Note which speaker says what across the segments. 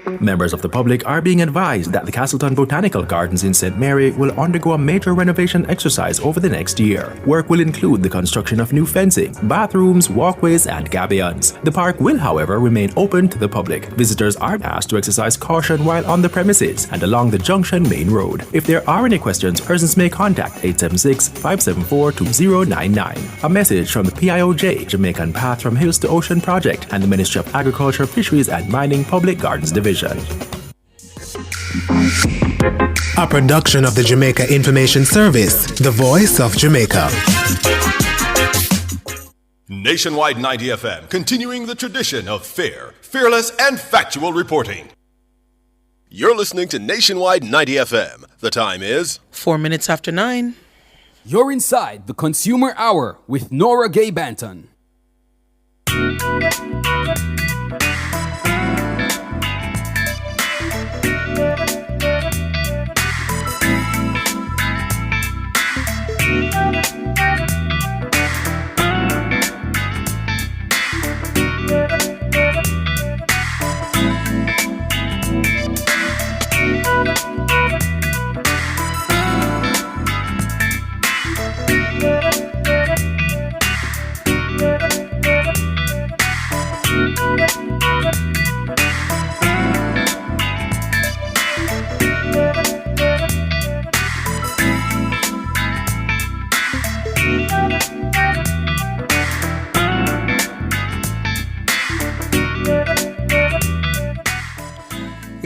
Speaker 1: Members of the public are being advised that the Castleton Botanical Gardens in St. Mary will undergo a major renovation exercise over the next year. Work will include the construction of new fencing, bathrooms, walkways, and gabions. The park will, however, remain open to the public. Visitors are asked to exercise caution while on the premises and along the Junction Main Road. If there are any questions, persons may contact 876-574-2099. A message from the PIOJ, Jamaican Path from Hills to Ocean Project, and the Ministry of Agriculture, Fisheries and Mining Public Gardens Division.
Speaker 2: A production of the Jamaica Information Service, the voice of Jamaica.
Speaker 3: Nationwide 90 FM, continuing the tradition of fair, fearless, and factual reporting. You're listening to Nationwide 90 FM. The time is
Speaker 4: 4 minutes after 9.
Speaker 5: You're inside the Consumer Hour with Nora Gay Banton.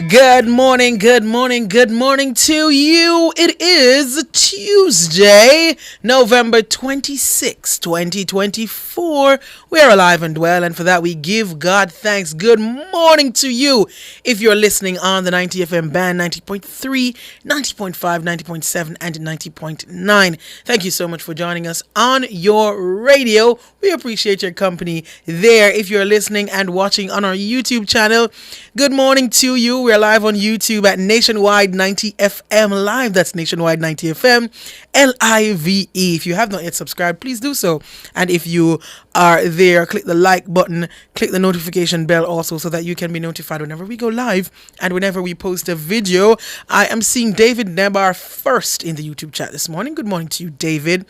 Speaker 4: Good morning, good morning, good morning to you. It is Tuesday, November 26, 2024. We are alive and well, and for that we give God thanks. Good morning to you. If you're listening on the 90 FM band, 90.3, 90.5, 90.7, and 90.9, thank you so much for joining us on your radio. We appreciate your company there. If you're listening and watching on our YouTube channel, good morning to you. We're live on YouTube at Nationwide 90 FM Live. That's Nationwide 90 FM LIVE. If you have not yet subscribed, please do so. And if you are there, click the like button, click the notification bell also, so that you can be notified whenever we go live and whenever we post a video. I am seeing David Nebar first in the YouTube chat this morning. Good morning to you, David.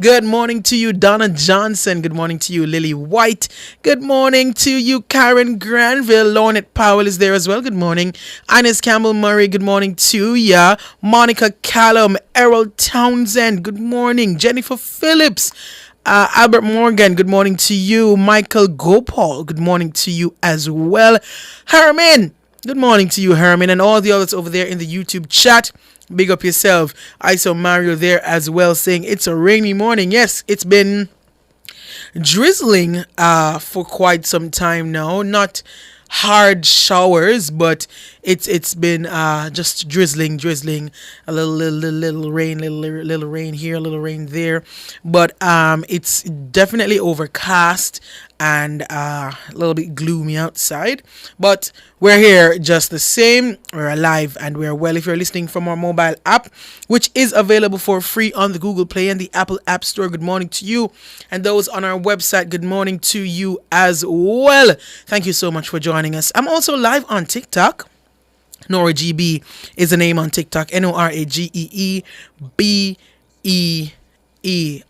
Speaker 4: Good morning to you, Donna Johnson. Good morning to you, Lily White. Good morning to you, Karen Granville. Lornette Powell is there as well. Good morning. Ines Campbell Murray. Good morning to ya. Monica Callum. Errol Townsend. Good morning. Jennifer Phillips. Albert Morgan, good morning to you. Michael Gopal, good morning to you as well. Herman, good morning to you, Herman, and all the others over there in the YouTube chat. Big up yourself. I saw Mario there as well saying it's a rainy morning. Yes, it's been drizzling for quite some time now. Not hard showers, but it's been just drizzling, a little rain, little rain here, a little rain there, but it's definitely overcast and a little bit gloomy outside, but we're here just the same. We're alive and we're well. If you're listening from our mobile app, which is available for free on the Google Play and the Apple App Store, good morning to you. And those on our website, good morning to you as well. Thank you so much for joining us. I'm also live on TikTok. Nora GB is the name on TikTok. NORAGEEBEE.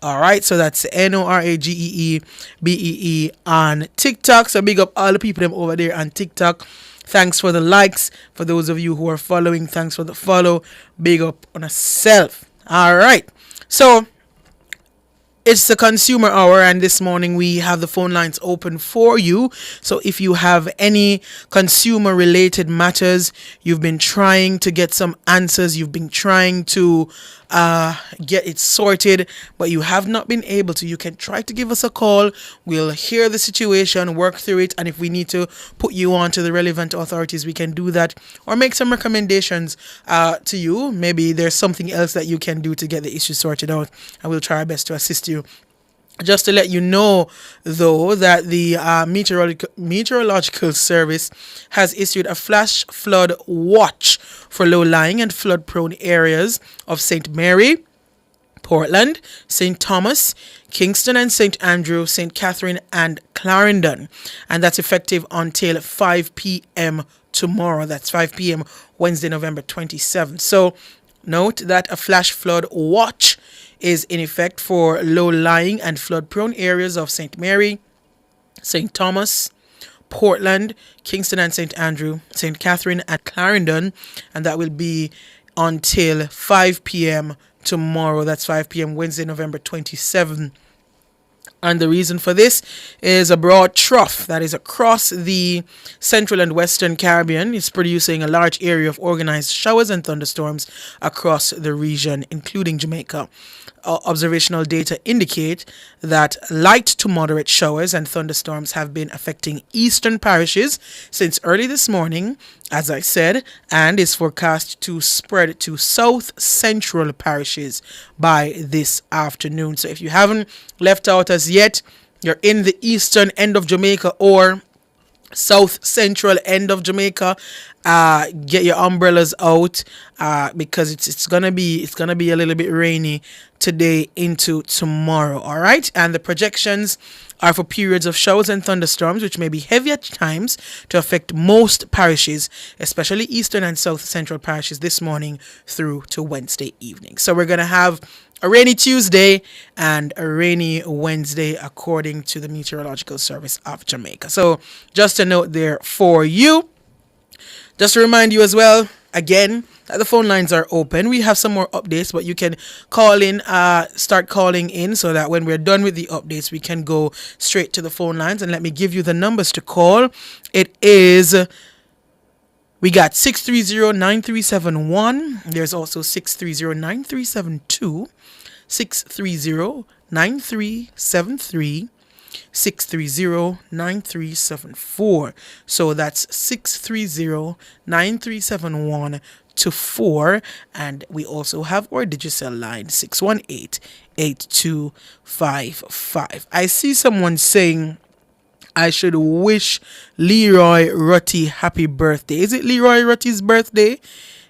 Speaker 4: All right, so that's NORAGEEBEE on TikTok. So big up all the people them over there on TikTok. Thanks for the likes. For those of you who are following, thanks for the follow. Big up on yourself. All right, so it's the Consumer Hour, and this morning we have the phone lines open for you. So if you have any consumer-related matters, you've been trying to get some answers, you've been trying to get it sorted, but you have not been able to, you can try to give us a call. We'll hear the situation, work through it, and if we need to put you on to the relevant authorities, we can do that, or make some recommendations to you. Maybe there's something else that you can do to get the issue sorted out, and we'll try our best to assist you. Just to let you know, though, that the Meteorological Service has issued a flash flood watch for low-lying and flood-prone areas of St. Mary, Portland, St. Thomas, Kingston and St. Andrew, St. Catherine and Clarendon. And that's effective until 5 p.m. tomorrow. That's 5 p.m. Wednesday, November 27th. So note that a flash flood watch is in effect for low-lying and flood-prone areas of St. Mary, St. Thomas, Portland, Kingston and St. Andrew, St. Catherine and Clarendon, and that will be until 5 p.m. tomorrow. That's 5 p.m. Wednesday, November 27th. And the reason for this is a broad trough that is across the central and western Caribbean. It's producing a large area of organized showers and thunderstorms across the region, including Jamaica. Observational data indicate that light to moderate showers and thunderstorms have been affecting eastern parishes since early this morning, as I said, and is forecast to spread to south central parishes by this afternoon. So if you haven't left out as yet, you're in the eastern end of Jamaica or south central end of Jamaica, get your umbrellas out because it's gonna be a little bit rainy today into tomorrow. All right, and the projections are for periods of showers and thunderstorms which may be heavy at times to affect most parishes, especially eastern and south central parishes, this morning through to Wednesday evening. So we're gonna have a rainy Tuesday and a rainy Wednesday according to the Meteorological Service of Jamaica. So just a note there for you. Just to remind you as well, again, that the phone lines are open. We have some more updates, but you can call in, start calling in so that when we're done with the updates, we can go straight to the phone lines. And let me give you the numbers to call. It is... We got 630-9371. There's also 630-9372, 630-9373, 630-9374. So that's 630-9371 to 4. And we also have our digital line 618-8255. I see someone saying I should wish Leroy Rutty happy birthday. Is it Leroy Rutty's birthday?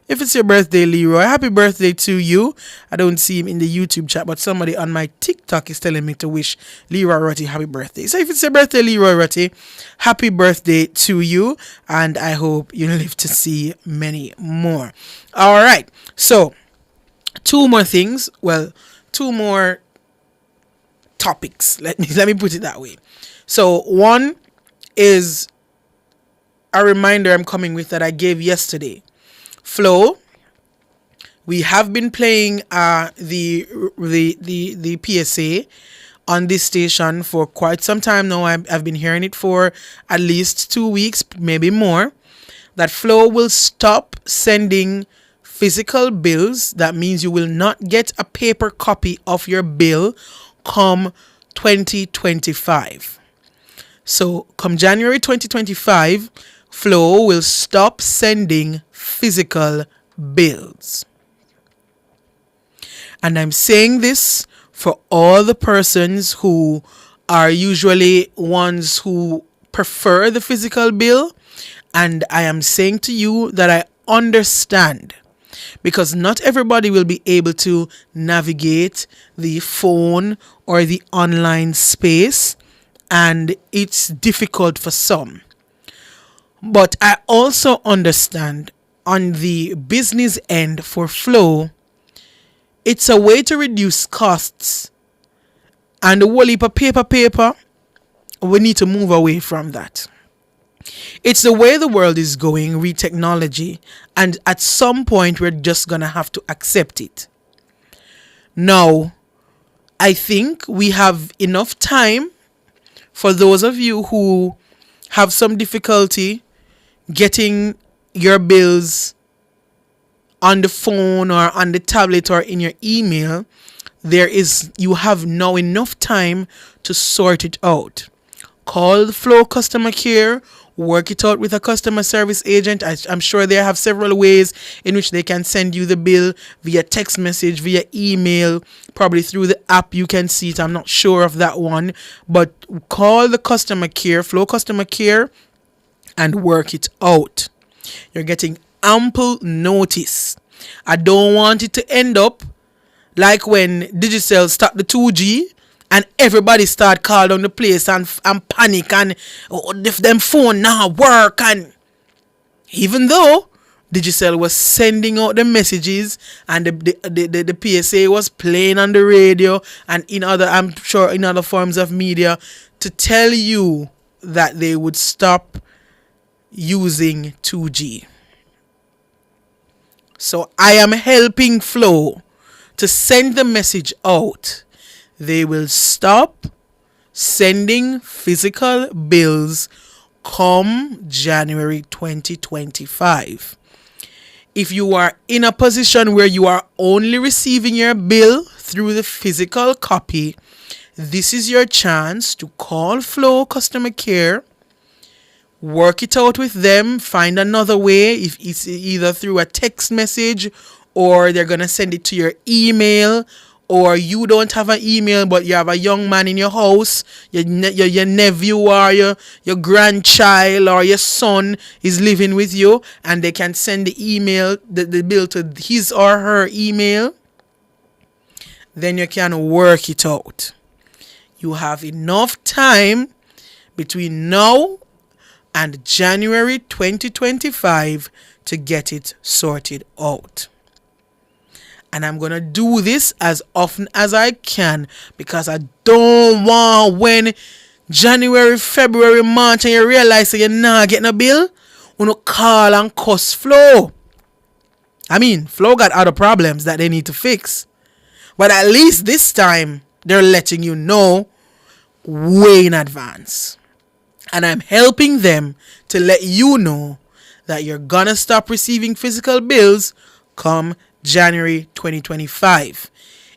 Speaker 4: If it's your birthday, Leroy, happy birthday to you. I don't see him in the YouTube chat, but somebody on my TikTok is telling me to wish Leroy Rutty happy birthday. So if it's your birthday, Leroy Rutty, happy birthday to you. And I hope you live to see many more. All right. So two more things. Well, two more topics. Let me put it that way. So one is a reminder I'm coming with that I gave yesterday. Flo, we have been playing the PSA on this station for quite some time now. I've been hearing it for at least 2 weeks, maybe more, that Flo will stop sending physical bills. That means you will not get a paper copy of your bill come 2025. So come January 2025, Flo will stop sending physical bills. And I'm saying this for all the persons who are usually ones who prefer the physical bill. And I am saying to you that I understand, because not everybody will be able to navigate the phone or the online space, and it's difficult for some. But I also understand on the business end for Flo, it's a way to reduce costs. And the whole heap of paper, we need to move away from that. It's the way the world is going, re-technology, and at some point we're just going to have to accept it. Now, I think we have enough time for those of you who have some difficulty getting your bills on the phone or on the tablet or in your email. You have now enough time to sort it out. Call the Flow customer care, work it out with a customer service agent. I'm sure they have several ways in which they can send you the bill via text message, via email, probably through the app you can see it. I'm not sure of that one, but call the customer care, Flow customer care, and work it out. You're getting ample notice. I don't want it to end up like when Digicel stopped the 2G and everybody start calling on the place and panic and if them phone now work and Even though Digicel was sending out the messages and the PSA was playing on the radio and I'm sure in other forms of media to tell you that they would stop using 2G. So I am helping Flow to send the message out. They will stop sending physical bills come January 2025. If you are in a position where you are only receiving your bill through the physical copy, this is your chance to call Flow Customer Care, work it out with them, find another way, if it's either through a text message or they're going to send it to your email, or you don't have an email but you have a young man in your house, your nephew or your grandchild or your son is living with you and they can send the bill to his or her email, then you can work it out. You have enough time between now and January 2025 to get it sorted out. And I'm going to do this as often as I can because I don't want when January, February, March and you realize that you're not getting a bill, you know, call and cuss Flow. I mean, Flow got other problems that they need to fix. But at least this time, they're letting you know way in advance. And I'm helping them to let you know that you're going to stop receiving physical bills come January 2025.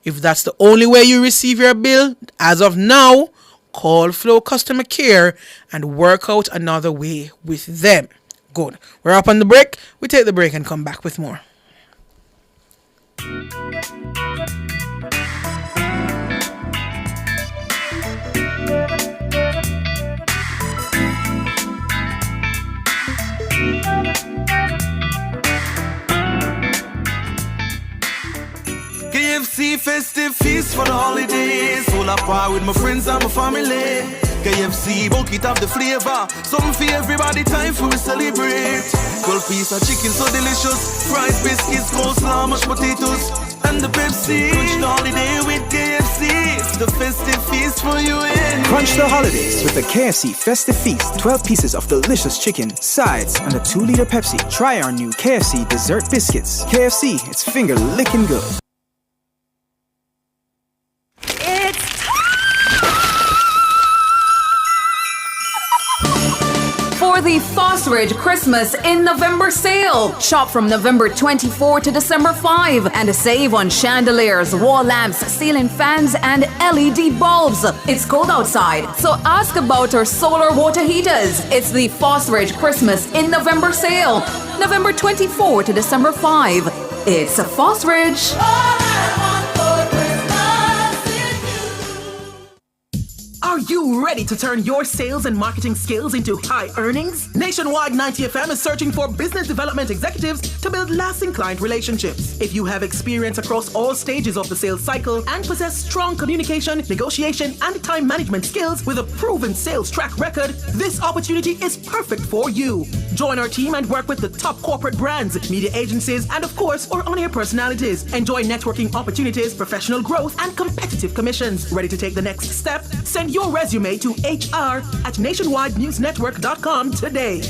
Speaker 4: If that's the only way you receive your bill, as of now, call Flow Customer Care and work out another way with them. Good. We're up on the break. We take the break and come back with more.
Speaker 6: KFC festive feast for the holidays. Full of power with my friends and my family. KFC bucket of the flavor. Something for everybody, time for we celebrate. 12 piece of chicken so delicious. Fries, biscuits, coleslaw, mashed potatoes. And the Pepsi. Crunch the holiday with KFC. It's the festive feast for you and me.
Speaker 7: Crunch the holidays with the KFC Festive Feast. 12 pieces of delicious chicken, sides, and a 2-liter Pepsi. Try our new KFC dessert biscuits. KFC, it's finger licking good.
Speaker 8: For the Fosridge Christmas in November sale. Shop from November 24 to December 5 and save on chandeliers, wall lamps, ceiling fans, and LED bulbs. It's cold outside, so ask about our solar water heaters. It's the Fosridge Christmas in November sale. November 24 to December 5. It's a Fosridge.
Speaker 9: Are you ready to turn your sales and marketing skills into high earnings? Nationwide 90 FM is searching for business development executives to build lasting client relationships. If you have experience across all stages of the sales cycle and possess strong communication, negotiation, and time management skills with a proven sales track record, this opportunity is perfect for you. Join our team and work with the top corporate brands, media agencies, and of course, our on-air personalities. Enjoy networking opportunities, professional growth, and competitive commissions. Ready to take the next step? Send your resume to hr@nationwidenewsnetwork.com today.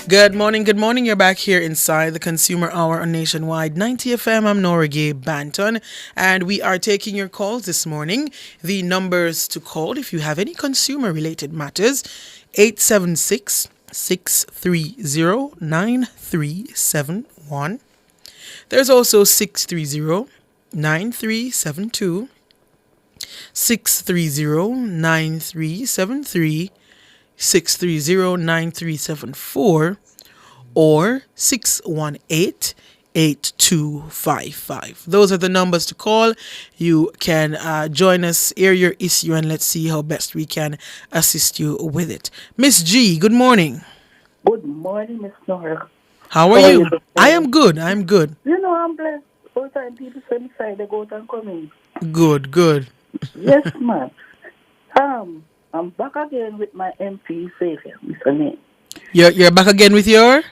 Speaker 4: Good morning. You're back here inside the Consumer Hour on Nationwide 90 FM. I'm Nora Gay Banton, and we are taking your calls this morning. The numbers to call if you have any consumer-related matters, 876-630-9371. There's also 630-9372, 630-9373, 630-9374 or 618-8255. Those are the numbers to call. You can join us, air your issue, and let's see how best we can assist you with it. Miss G, good morning.
Speaker 10: Good morning, Miss Nora.
Speaker 4: How are
Speaker 10: How are
Speaker 4: you?
Speaker 10: you?
Speaker 4: I am good. I'm good.
Speaker 10: You know, I'm blessed. All the time people say me side, they go out and come in.
Speaker 4: Good, good.
Speaker 10: Yes, ma'am. I'm back again with my MP Savior, Mr. Name.
Speaker 4: You're back again with your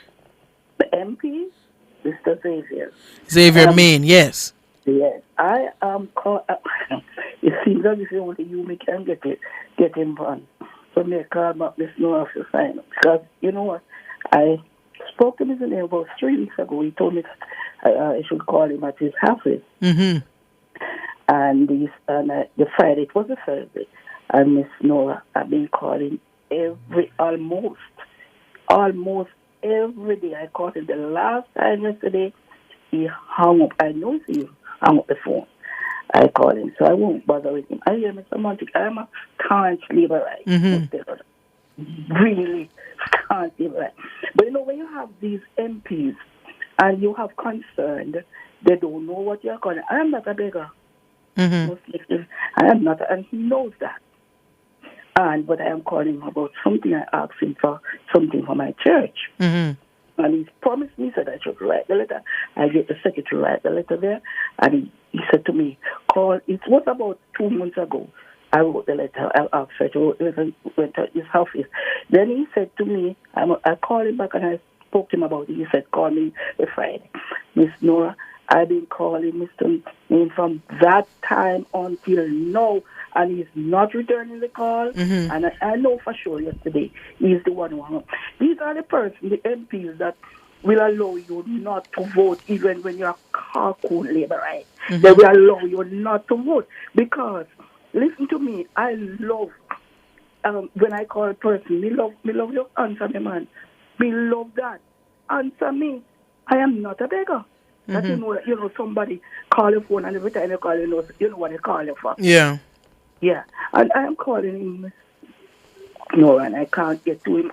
Speaker 10: The MP, Mr. Savior.
Speaker 4: Xavier Main, yes.
Speaker 10: Yes, I am called. It seems as if only you me can get him on. So me call back this no have to sign up because you know what, I spoke to Mr. Name about 3 weeks ago. He told me that I should call him at his office.
Speaker 4: Mm-hmm.
Speaker 10: And the Friday, it was a Thursday, and Miss Nora, I've been calling almost every day. I called him the last time yesterday. He hung up. I know he hung up the phone. I called him, so I won't bother with him. I hear Mr. Montic. I'm a can't sleep right. Really can't sleep right. But you know, when you have these MPs and you have concern, they don't know what you're calling. I am not a beggar.
Speaker 4: Mm-hmm.
Speaker 10: I am not, and he knows that. But I am calling him about something. I asked him for something for my church.
Speaker 4: Mm-hmm.
Speaker 10: And he promised me that I should write the letter. I get the secretary to write the letter there. And he said to me, call. It was about 2 months ago. I wrote the letter. I asked her to went to his office. Then he said to me, I called him back and I spoke to him about it. He said, call me a Friday. Miss Nora, I've been calling Mr. Name from that time until now, and he's not returning the call.
Speaker 4: Mm-hmm.
Speaker 10: And I know for sure yesterday he's the one who hung up. These are the persons, the MPs that will allow you not to vote even when you're carcoon labor, right? Mm-hmm. They will allow you not to vote because, listen to me, I love, when I call a person, me love your answer me, man. Me love that. Answer me. I am not a beggar. That you know, somebody call your phone and every time you call, you know what they call you for.
Speaker 4: Yeah.
Speaker 10: Yeah. And I am calling him. No, and I can't get to him.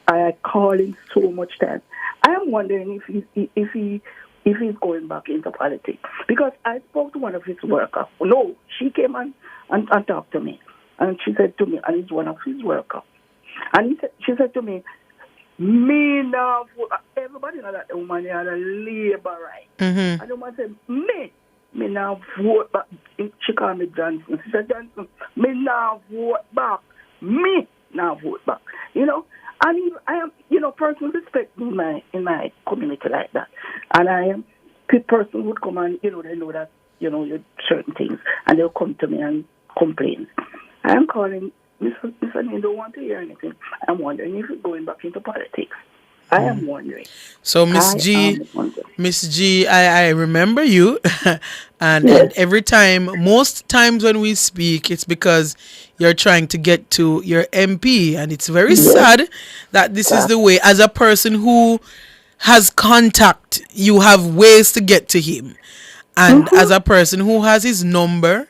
Speaker 10: I call him so much time. I am wondering if he's going back into politics. Because I spoke to one of his workers. No, she came and talked to me. And she said to me, and he's one of his workers. And she said to me, me now, everybody know that the woman had a labor right.
Speaker 4: Mm-hmm.
Speaker 10: And the woman said, me now vote back. She called me Johnson. She said, Johnson, me now vote back. Me now vote back. You know, and I am, you know, person respect in my community like that. And I am the person would come and, you know, they know that, you know, certain things. And they'll come to me and complain. I am calling. Mr. Name don't want to hear anything. I'm wondering if he's going back into politics. I am wondering.
Speaker 4: So, Miss G, I remember you. and every time, most times when we speak, it's because you're trying to get to your MP. And it's very sad that this is the way. As a person who has contact, you have ways to get to him. And as a person who has his number,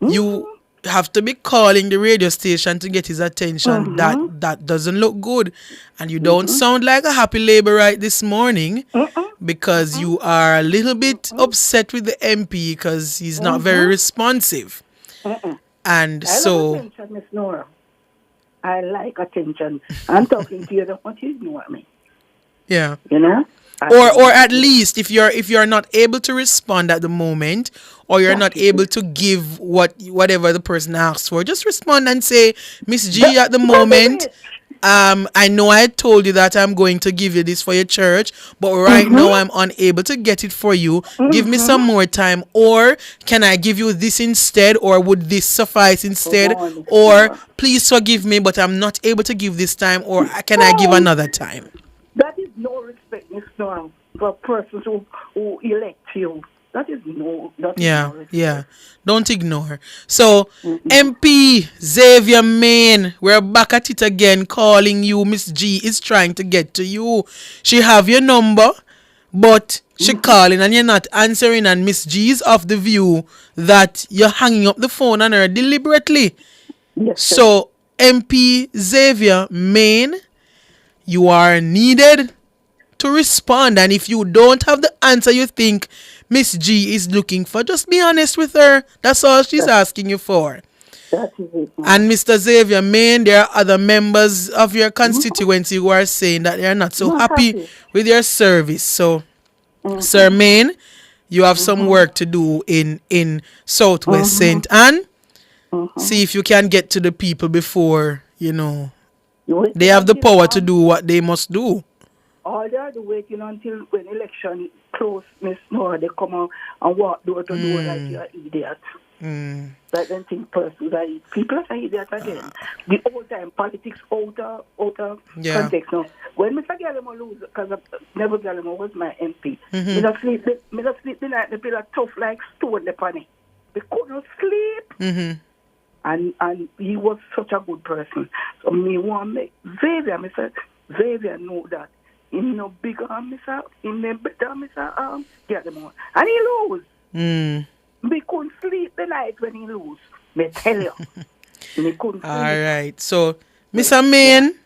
Speaker 4: you have to be calling the radio station to get his attention. That doesn't look good. And you don't sound like a happy laborite this morning because you are a little bit upset with the MP because he's not very responsive. And
Speaker 10: I love attention, Miss Nora. I like attention. I'm talking to you, don't want you to ignore me.
Speaker 4: Yeah.
Speaker 10: You know?
Speaker 4: Or at least if you're not able to respond at the moment, or you're not able to give whatever the person asks for, just respond and say, Miss G, at the moment, I know I told you that I'm going to give you this for your church, but right now I'm unable to get it for you. Give me some more time, or can I give you this instead, or would this suffice instead, or please forgive me, but I'm not able to give this time, or can I give another time?
Speaker 10: That is no respect, Miss Nora, for persons who elect you. That is no.
Speaker 4: Yeah. Don't ignore. So, MP Xavier Main, we're back at it again, calling you. Miss G is trying to get to you. She have your number, but she calling and you're not answering. And Miss G is of the view that you're hanging up the phone on her deliberately.
Speaker 10: Yes,
Speaker 4: so, MP Xavier Main, you are needed to respond. And if you don't have the answer you think Miss G is looking for, just be honest with her. That's all she's asking you for.
Speaker 10: That is it.
Speaker 4: And Mr. Xavier Main, there are other members of your constituency who are saying that they are not so
Speaker 10: Not
Speaker 4: happy
Speaker 10: happy.
Speaker 4: with your service. So, Sir Main, you have some work to do in Southwest St. Anne. See if you can get to the people before, they have the power to do what they must do.
Speaker 10: All they are waiting until when election close, Miss Nora, they come out and walk door to door like you're an idiot. Like them think persons are people are idiots again. The whole time politics out of context. No. When Mr. Gallimore lose, because Neville Gallimore was my MP, me not sleep the night the pillar tough like stone the panic. They couldn't sleep. And he was such a good person. So me want make Xavier know that he no bigger than Mr. He no better than Mr. Gallimore. And he lose. Me couldn't sleep the night when he lose. Me tell you. Me couldn't sleep.
Speaker 4: All right. So, Mr. Main,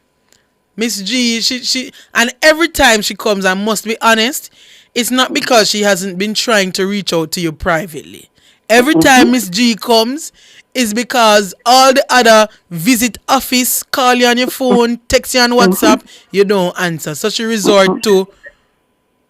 Speaker 4: Miss G, she and every time she comes, I must be honest, it's not because she hasn't been trying to reach out to you privately. Every time Miss G comes, is because all the other visit office, call you on your phone, text you on WhatsApp, you don't answer. So she resort to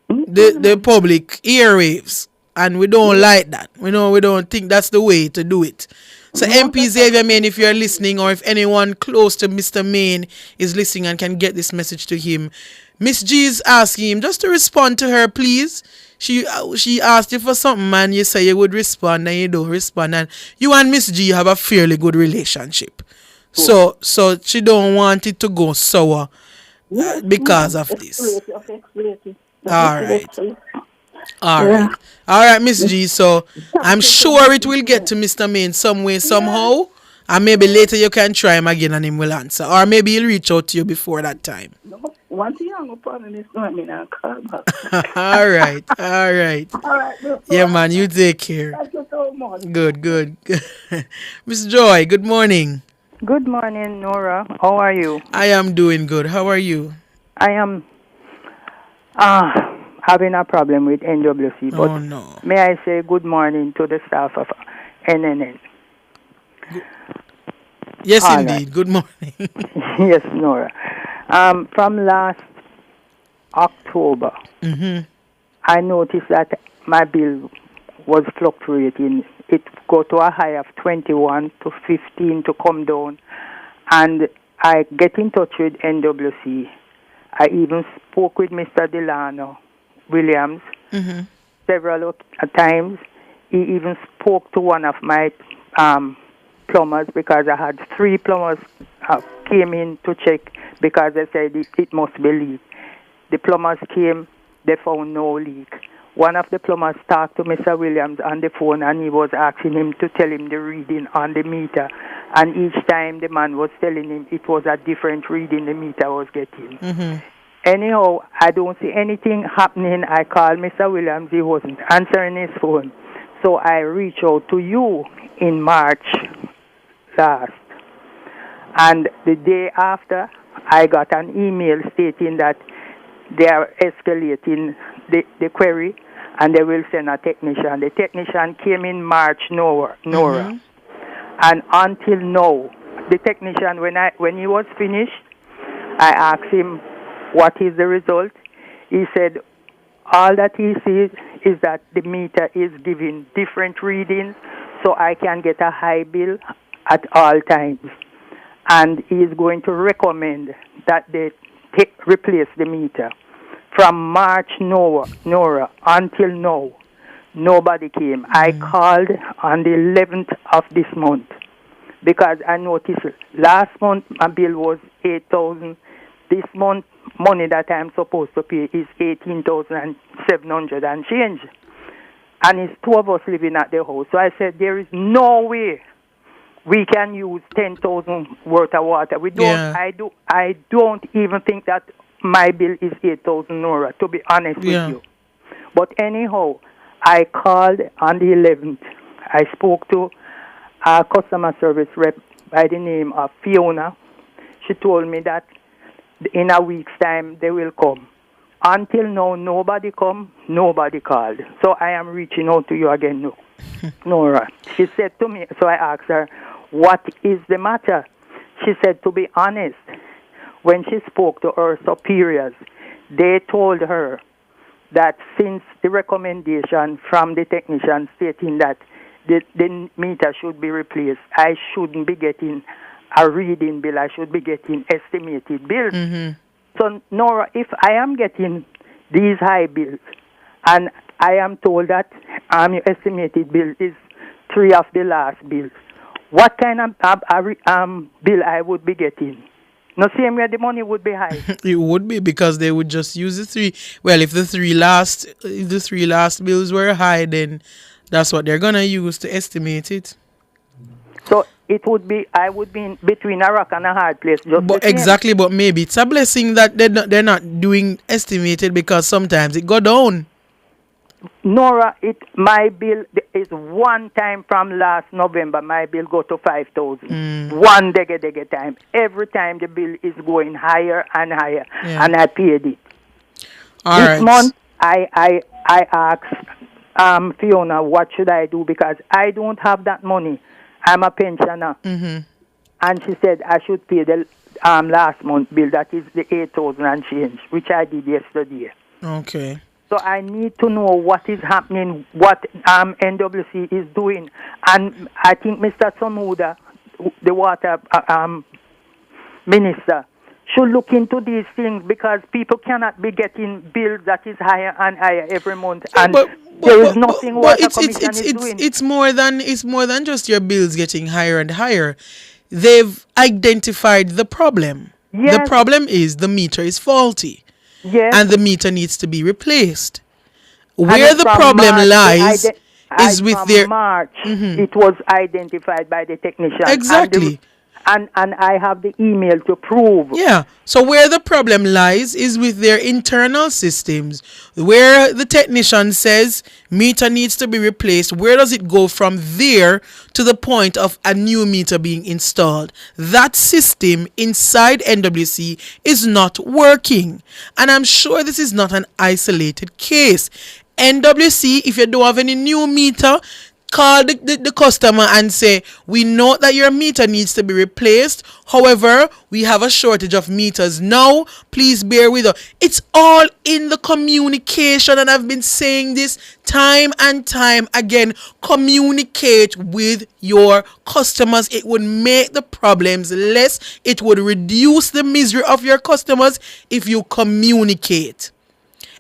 Speaker 4: the public airwaves. And we don't like that. We don't think that's the way to do it. So MP Xavier Main, if you're listening, or if anyone close to Mr. Main is listening and can get this message to him, Miss G is asking him just to respond to her, please. She asked you for something, and you say you would respond, and you don't respond. And you and Miss G have a fairly good relationship. So she don't want it to go sour because of this. All right, Miss G. So I'm sure it will get to Mr. Main some way, somehow. And maybe later you can try him again and him will answer. Or maybe he'll reach out to you before that time.
Speaker 10: No, one thing I'm going to call back.
Speaker 4: All right.
Speaker 10: All right.
Speaker 4: Yeah, man, you take care.
Speaker 10: Thank you so much.
Speaker 4: Good. Miss Joy, good morning.
Speaker 11: Good morning, Nora. How are you?
Speaker 4: I am doing good. How are you?
Speaker 11: I am having a problem with NWC. But
Speaker 4: oh, no.
Speaker 11: May I say good morning to the staff of NNN?
Speaker 4: Yes, all indeed. Right. Good morning.
Speaker 11: Yes, Nora. From last October, I noticed that my bill was fluctuating. It go to a high of 21 to 15 to come down. And I get in touch with NWC. I even spoke with Mr. Delano Williams several times. He even spoke to one of my plumbers, because I had 3 plumbers came in to check because they said it must be leak. The plumbers came, they found no leak. One of the plumbers talked to Mr. Williams on the phone, and he was asking him to tell him the reading on the meter. And each time the man was telling him it was a different reading the meter was getting. Anyhow, I don't see anything happening. I called Mr. Williams. He wasn't answering his phone. So I reached out to you in March last. And the day after, I got an email stating that they are escalating the query and they will send a technician. The technician came in March, Nora. And until now, the technician, when he was finished, I asked him, what is the result? He said, all that he sees is that the meter is giving different readings, so I can get a high bill at all times. And he is going to recommend that they replace the meter. From March, Nora, until now, nobody came. I called on the 11th of this month because I noticed last month my bill was 8,000. This month, money that I'm supposed to pay is 18,700 and change. And it's 2 of us living at the house. So I said, there is no way we can use 10,000 worth of water. We don't. Yeah. I don't even think that my bill is 8,000 Nora, to be honest with you. But anyhow, I called on the 11th. I spoke to a customer service rep by the name of Fiona. She told me that in a week's time they will come. Until now, nobody come, nobody called. So I am reaching out to you again, Nora. She said to me, so I asked her, what is the matter? She said, to be honest, when she spoke to her superiors, they told her that since the recommendation from the technician stating that the meter should be replaced, I shouldn't be getting a reading bill, I should be getting estimated bills. So, Nora, if I am getting these high bills and I am told that your estimated bill is 3 of the last bills, what kind of bill I would be getting? No, same way the money would be high.
Speaker 4: It would be, because they would just use the 3. Well, if the three last bills were high, then that's what they're gonna use to estimate it.
Speaker 11: So it would be, I would be in between a rock and a hard place.
Speaker 4: But exactly, but maybe it's a blessing that they're not doing estimated, because sometimes it go down.
Speaker 11: Nora, my bill is one time from last November. My bill go to 5,000. One dege time. Every time the bill is going higher and higher, and I paid it. This month, I asked Fiona, what should I do, because I don't have that money. I'm a pensioner, and she said I should pay the last month bill. That is the 8,000 and change, which I did yesterday.
Speaker 4: Okay.
Speaker 11: So I need to know what is happening, what NWC is doing. And I think Mr. Samuda, the water minister, should look into these things, because people cannot be getting bills that is higher and higher every month. And there is nothing Water Commission is doing.
Speaker 4: It's more than just your bills getting higher and higher. They've identified the problem.
Speaker 11: Yes.
Speaker 4: The problem is the meter is faulty.
Speaker 11: Yes.
Speaker 4: And the meter needs to be replaced. Where the problem lies is with their
Speaker 11: March. It was identified by the technician.
Speaker 4: Exactly.
Speaker 11: And I have the email to prove.
Speaker 4: Yeah. So where the problem lies is with their internal systems. Where the technician says meter needs to be replaced, where does it go from there to the point of a new meter being installed? That system inside NWC is not working. And I'm sure this is not an isolated case. NWC, if you don't have any new meter, call the customer and say, we know that your meter needs to be replaced. However, we have a shortage of meters now. Please bear with us. It's all in the communication, and I've been saying this time and time again. Communicate with your customers. It would make the problems less. It would reduce the misery of your customers if you communicate.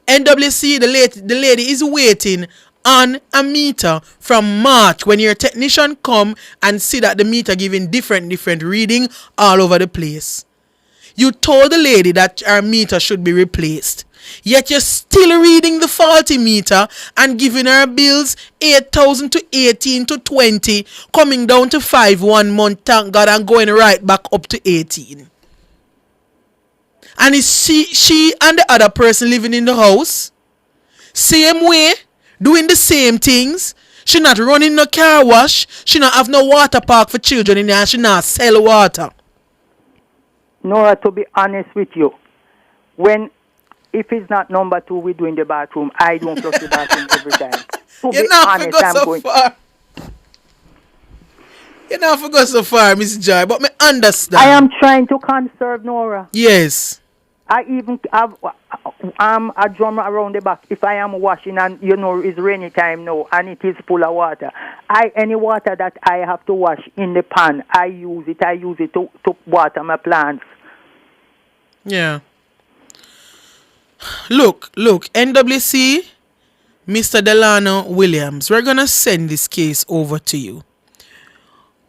Speaker 4: NWC, the lady is waiting on a meter from March, when your technician come and see that the meter giving different reading all over the place. You told the lady that our meter should be replaced, yet you're still reading the faulty meter and giving her bills 8,000 to 18 to 20, coming down to 5 1 month, thank God, and going right back up to 18. And it's she and the other person living in the house, same way, doing the same things. She not running no car wash. She not have no water park for children in there, and she not sell water.
Speaker 11: Nora, to be honest with you, if it's not number 2 we do in the bathroom, I don't flush the bathroom every time. To
Speaker 4: You're
Speaker 11: be
Speaker 4: not
Speaker 11: honest,
Speaker 4: for go
Speaker 11: I'm
Speaker 4: so
Speaker 11: going.
Speaker 4: far. You're not for go so far, Miss Joy, but me understand.
Speaker 11: I am trying to conserve, Nora.
Speaker 4: Yes.
Speaker 11: I even have a drum around the back. If I am washing and, it's rainy time now and it is full of water, any water that I have to wash in the pan, I use it to water my plants.
Speaker 4: Yeah. Look, NWC, Mr. Delano Williams, we're going to send this case over to you.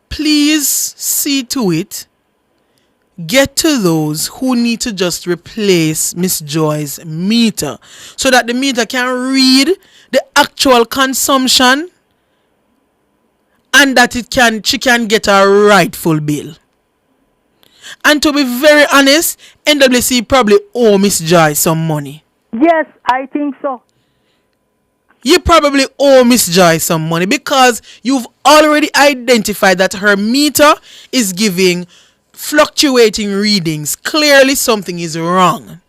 Speaker 4: Please see to it. Get to those who need to just replace Miss Joy's meter so that the meter can read the actual consumption and that she can get a rightful bill. And to be very honest, NWC probably owe Miss Joy some money.
Speaker 11: Yes, I think so.
Speaker 4: You probably owe Miss Joy some money because you've already identified that her meter is giving fluctuating readings. Clearly something is wrong.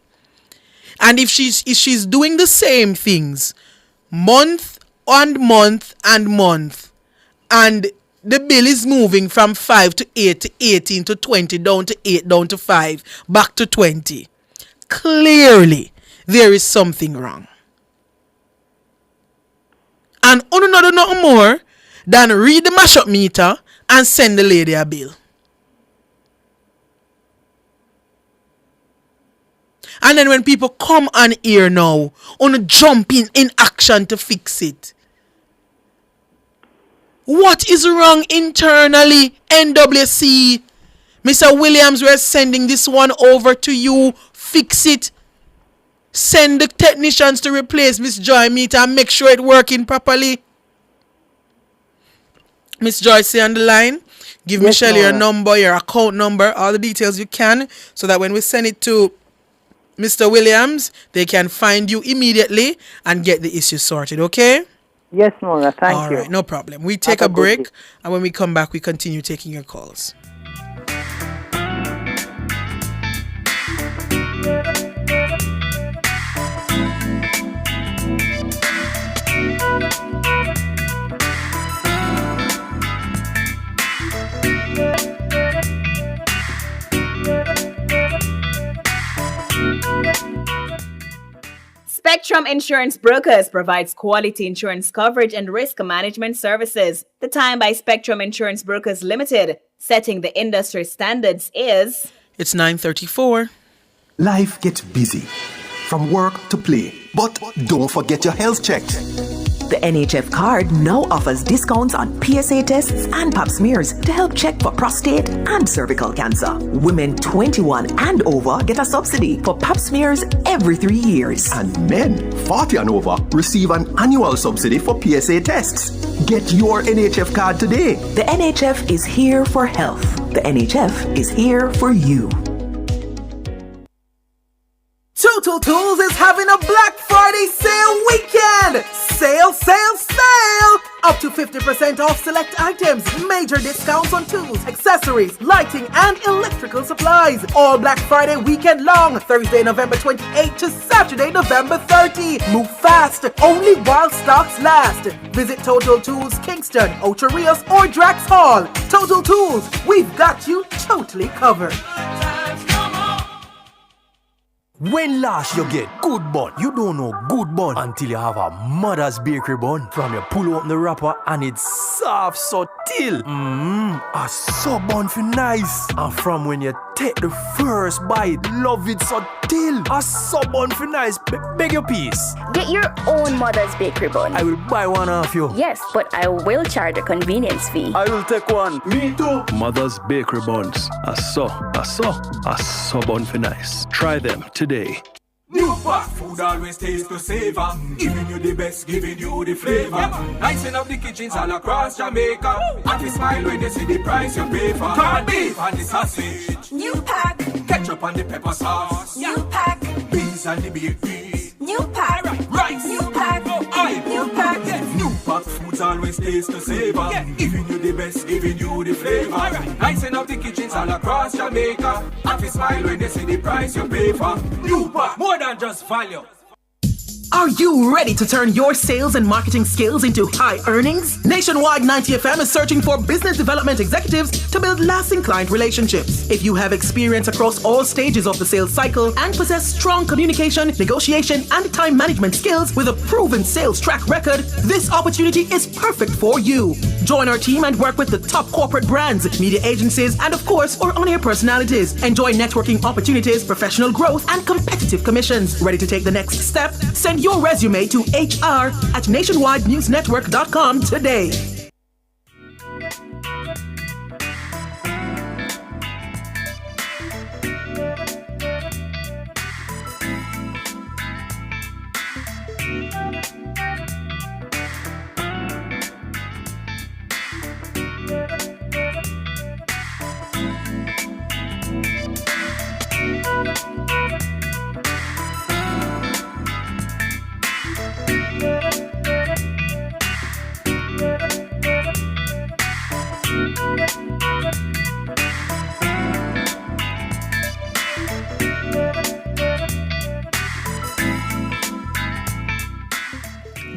Speaker 4: And if she's doing the same things month and month and month, and the bill is moving from 5 to 8 to 18 to 20 down to 8 down to 5 back to 20. Clearly, there is something wrong. And you don't do nothing more than read the mashup meter and send the lady a bill. And then when people come on here now, on jump in action to fix it. What is wrong internally, NWC? Mr. Williams, we're sending this one over to you. Fix it. Send the technicians to replace Miss Joy meter and make sure it's working properly. Miss Joy, stay on the line. Give Michelle your number, your account number, all the details you can, so that when we send it to Mr. Williams, they can find you immediately and get the issue sorted, okay?
Speaker 11: Yes, Nora, thank you.
Speaker 4: All right, no problem. We take a break, and when we come back, we continue taking your calls.
Speaker 12: Spectrum Insurance Brokers provides quality insurance coverage and risk management services. The time by Spectrum Insurance Brokers Limited, setting the industry standards, is...
Speaker 4: It's 9:34.
Speaker 13: Life gets busy, from work to play, but don't forget your health checked.
Speaker 14: The NHF card now offers discounts on PSA tests and pap smears to help check for prostate and cervical cancer. Women 21 and over get a subsidy for pap smears every 3 years.
Speaker 13: And men 40 and over receive an annual subsidy for PSA tests. Get your NHF card today.
Speaker 14: The NHF is here for health. The NHF is here for you.
Speaker 9: Total Tools is having a Black Friday sale weekend! Sale, sale, sale! Up to 50% off select items, major discounts on tools, accessories, lighting, and electrical supplies. All Black Friday weekend long, Thursday, November 28 to Saturday, November 30. Move fast, only while stocks last. Visit Total Tools Kingston, Ocho Rios, or Drax Hall. Total Tools, we've got you totally covered.
Speaker 15: When last you get good bun, you don't know good bun until you have a mother's bakery bun. From you pull open the wrapper and it's soft so till. A sub bun for nice. And from when you take the first bite, love it so till. A sub bun for nice. Beg your piece.
Speaker 16: Get your own mother's bakery bun.
Speaker 15: I will buy one off you.
Speaker 16: Yes, but I will charge a convenience fee.
Speaker 15: I will take one. Me too. Mother's bakery buns. A sub bun for nice. Try them today.
Speaker 6: New fast food always tastes to savor. Giving you the best, giving you the flavor. Icing up the kitchens all across Jamaica. Happy smile when they see the price you pay for. Corned beef and the sausage.
Speaker 16: New pack.
Speaker 6: Ketchup and the pepper sauce.
Speaker 16: New pack.
Speaker 6: Beans and the baked beans.
Speaker 16: New pack.
Speaker 6: Rice.
Speaker 16: New pack.
Speaker 6: Oil.
Speaker 16: New pack.
Speaker 6: New pack foods always taste to savor. Giving you the best, giving you the flavor. Icing up the kitchens all across Jamaica. Happy smile when they see the price you pay for. New pack, more than just value.
Speaker 9: Are you ready to turn your sales and marketing skills into high earnings? Nationwide 90 FM is searching for business development executives to build lasting client relationships. If you have experience across all stages of the sales cycle and possess strong communication, negotiation, and time management skills with a proven sales track record, this opportunity is perfect for you. Join our team and work with the top corporate brands, media agencies, and of course, our on-air personalities. Enjoy networking opportunities, professional growth, and competitive commissions. Ready to take the next step? Send your resume to hr@nationwidenewsnetwork.com today.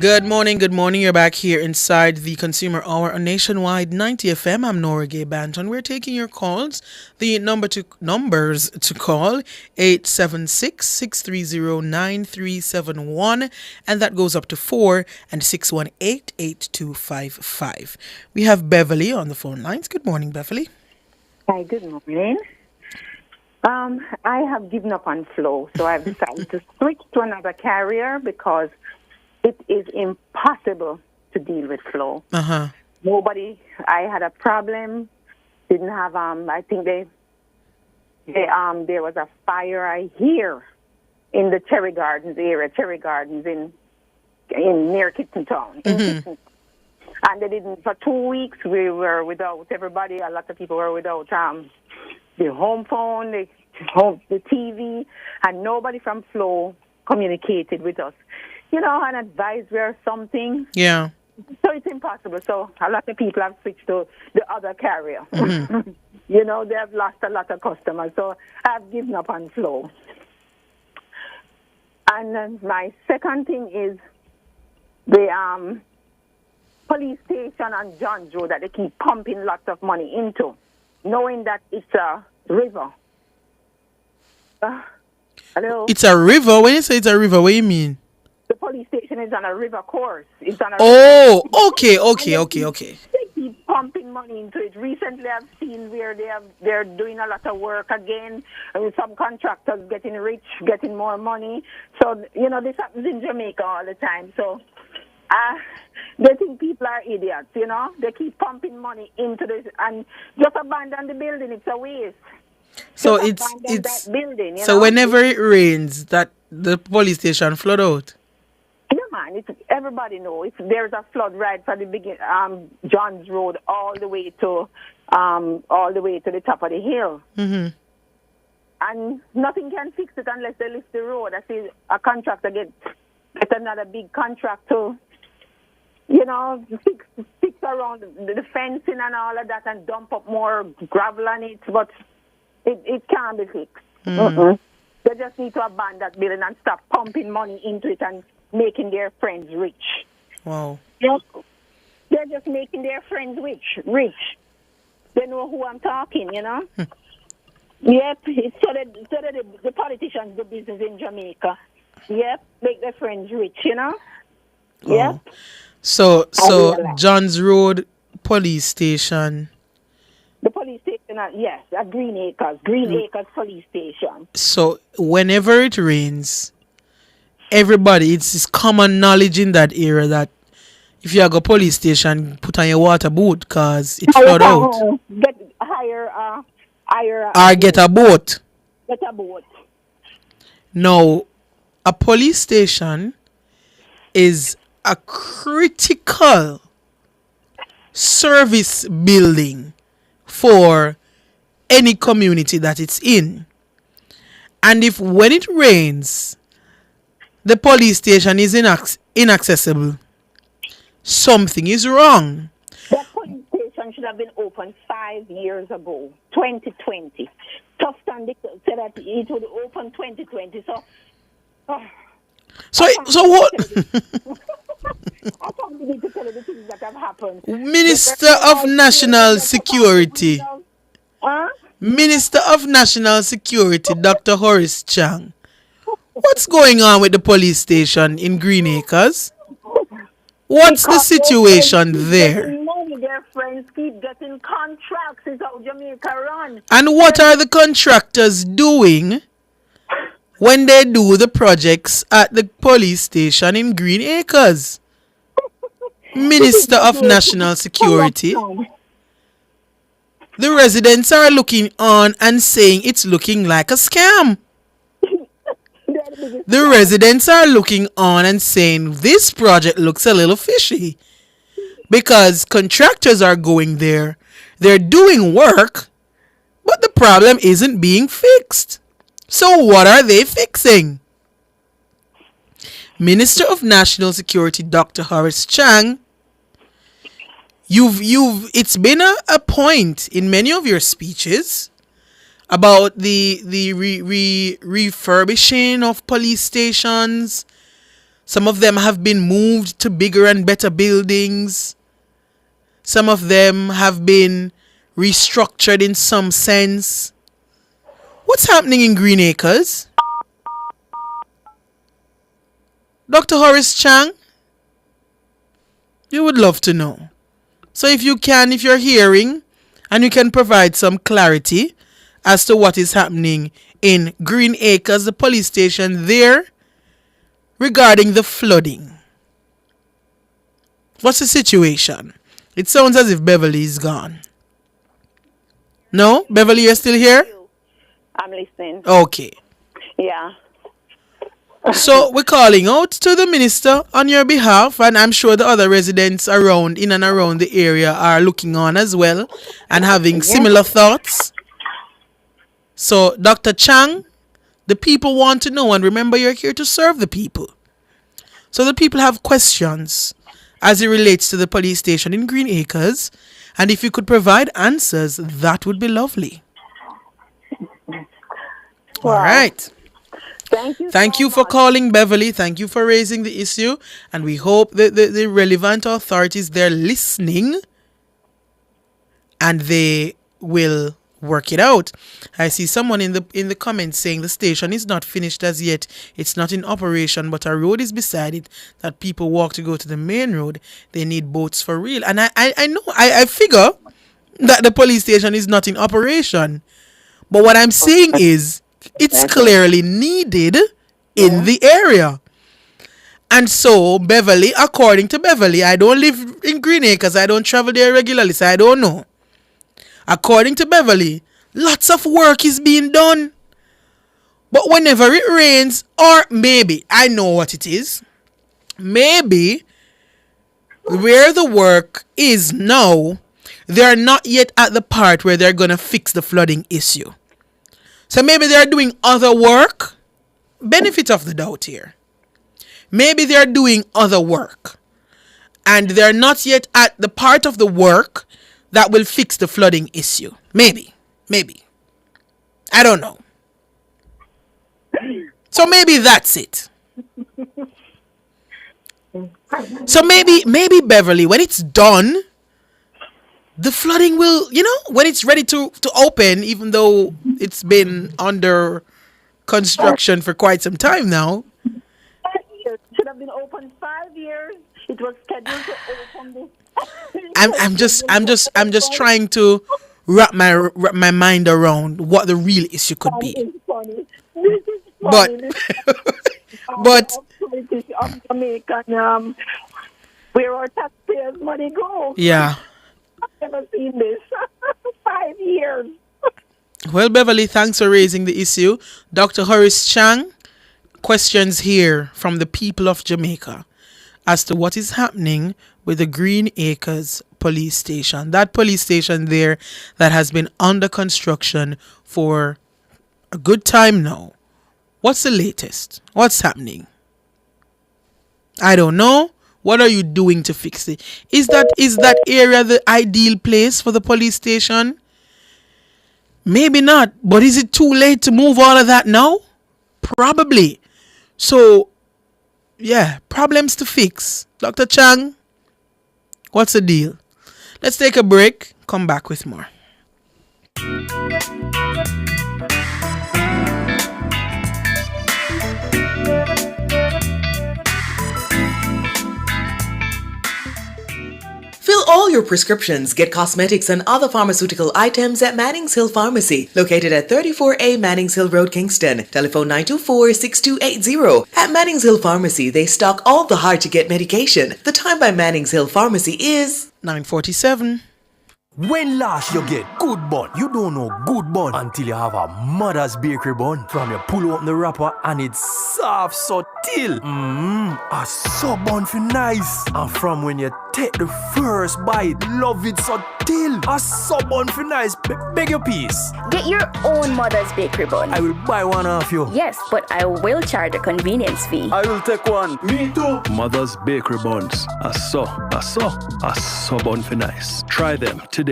Speaker 4: Good morning, good morning. You're back here inside the Consumer Hour on Nationwide 90 FM. I'm Nora Gay Banton. We're taking your calls. The numbers to call 876-630-9371, and that goes up to 4 and 618-8255. We have Beverly on the phone lines. Good morning, Beverly.
Speaker 17: Hi, good morning. I have given up on Flow, so I've decided to switch to another carrier because it is impossible to deal with Flow. Nobody, I had a problem, didn't have, I think there was a fire, I hear, in the Cherry Gardens area, Cherry Gardens in near Kitchen Town. And they didn't, for 2 weeks, we were without everybody, a lot of people were without the home phone, the TV, and nobody from Flow communicated with us. You know, an advisory or something.
Speaker 4: Yeah.
Speaker 17: So it's impossible. So a lot of people have switched to the other carrier. You know, they have lost a lot of customers. So I've given up on Flow. And then my second thing is the police station on John's Road that they keep pumping lots of money into, knowing that it's a river. Hello?
Speaker 4: It's a river? When you say it's a river, what do you mean?
Speaker 17: The police station is on a river course. It's on a
Speaker 4: Oh,
Speaker 17: river.
Speaker 4: okay.
Speaker 17: They keep pumping money into it. Recently, I've seen where they're doing a lot of work again. Some contractors getting rich, getting more money. So, you know, this happens in Jamaica all the time. So, they think people are idiots, you know. They keep pumping money into this and just abandon the building. It's a waste.
Speaker 4: So
Speaker 17: Just
Speaker 4: it's
Speaker 17: abandon that building, you
Speaker 4: so
Speaker 17: know?
Speaker 4: whenever it rains, that the police station flood out.
Speaker 17: Yeah, man. Everybody knows if there's a flood right from the beginning, John's Road all the way to the top of the hill, and nothing can fix it unless they lift the road. I see a contractor get another big contract to, you know, fix around the fencing and all of that, and dump up more gravel on it, but it can't be fixed. They just need to abandon that building and stop pumping money into it and making their friends rich.
Speaker 4: Wow.
Speaker 17: Yep. They're just making their friends rich. They know who I'm talking, you know? Yep. It's so that the politicians do business in Jamaica. Yep. Make their friends rich, you know? Yep.
Speaker 4: So John's Road police station.
Speaker 17: The police station, yes, at Green Acres police station.
Speaker 4: So whenever it rains, everybody, it's common knowledge in that area that if you have a police station, put on your water boot because it flood out. Get a boat.
Speaker 17: Get a boat.
Speaker 4: Now, a police station is a critical service building for any community that it's in. And if when it rains, the police station is inaccessible, something is wrong.
Speaker 17: That police station should have been opened 5 years ago, 2020. Tufton said that it would open 2020. So
Speaker 4: what?
Speaker 17: I can't believe to tell you the things that have happened.
Speaker 4: Minister of National Security. Minister of National Security, Dr. Horace Chang. What's going on with the police station in Green Acres? What's the situation there?
Speaker 17: Their friends keep getting contracts. Is how Jamaica run.
Speaker 4: And what are the contractors doing when they do the projects at the police station in Green Acres? Minister of National Security. The residents are looking on and saying it's looking like a scam. The residents are looking on and saying this project looks a little fishy because contractors are going there, they're doing work, but the problem isn't being fixed. So what are they fixing? Minister of National Security Dr. Horace Chang, it's been a point in many of your speeches about the refurbishing of police stations, Some of them have been moved to bigger and better buildings. Some of them have been restructured in some sense. What's happening in Green Acres? Dr. Horace Chang? You would love to know. So if you're hearing, and you can provide some clarity as to what is happening in Green Acres, the police station there, regarding the flooding. What's the situation? It sounds as if Beverly is gone. No? Beverly, you're still here?
Speaker 17: I'm listening.
Speaker 4: Okay.
Speaker 17: Yeah.
Speaker 4: So we're calling out to the minister on your behalf, and I'm sure the other residents in and around the area are looking on as well and having similar thoughts. So, Dr. Chang, the people want to know, and remember, you're here to serve the people. So the people have questions as it relates to the police station in Green Acres, and if you could provide answers, that would be lovely. All right. Thank you for calling, Beverly. Thank you for raising the issue, and we hope that the relevant authorities, they're listening and they will work it out. I see someone in the comments saying the station is not finished as yet. It's not in operation, but a road is beside it that people walk to go to the main road. They need boats for real. And I figure that the police station is not in operation. But what I'm saying is it's clearly needed in the area. And so, Beverly, according to Beverly, I don't live in Green Acres. I don't travel there regularly, so I don't know. According to Beverly, lots of work is being done. But whenever it rains, or maybe, I know what it is. Maybe where the work is now, they're not yet at the part where they're going to fix the flooding issue. So maybe they're doing other work. Benefit of the doubt here. Maybe they're doing other work. And they're not yet at the part of the work that will fix the flooding issue. Maybe. I don't know. So maybe that's it. So maybe Beverly, when it's done, the flooding will, when it's ready to open, even though it's been under construction for quite some time now.
Speaker 17: It should have been open 5 years. It was scheduled to open this.
Speaker 4: I'm just trying to wrap my mind around what the real issue could be. But
Speaker 17: Jamaican, where our taxpayers' money go.
Speaker 4: Yeah.
Speaker 17: I've never seen this. 5 years.
Speaker 4: Well, Beverly, thanks for raising the issue. Dr. Horace Chang, questions here from the people of Jamaica as to what is happening with the Green Acres police station. That police station there that has been under construction for a good time now. What's the latest? What's happening? I don't know. What are you doing to fix it? Is that area the ideal place for the police station? Maybe not. But is it too late to move all of that now? Probably. So, yeah, problems to fix. Dr. Chang, what's the deal? Let's take a break. Come back with more.
Speaker 18: Fill all your prescriptions, get cosmetics and other pharmaceutical items at Mannings Hill Pharmacy, located at 34A Mannings Hill Road, Kingston. Telephone 924-6280. At Mannings Hill Pharmacy, they stock all the hard-to-get medication. The time by Mannings Hill Pharmacy is
Speaker 4: 9:47.
Speaker 15: When last you get good bun, you don't know good bun until you have a mother's bakery bun. From you pull open the wrapper and it's soft so till. A sub bun for nice. And from when you take the first bite, love it so till. A sub bun for nice. Beg your piece.
Speaker 16: Get your own mother's bakery bun.
Speaker 15: I will buy one off you.
Speaker 16: Yes, but I will charge a convenience fee.
Speaker 15: I will take one.
Speaker 19: Me too. Mother's bakery buns. A sub bun for nice. Try them today.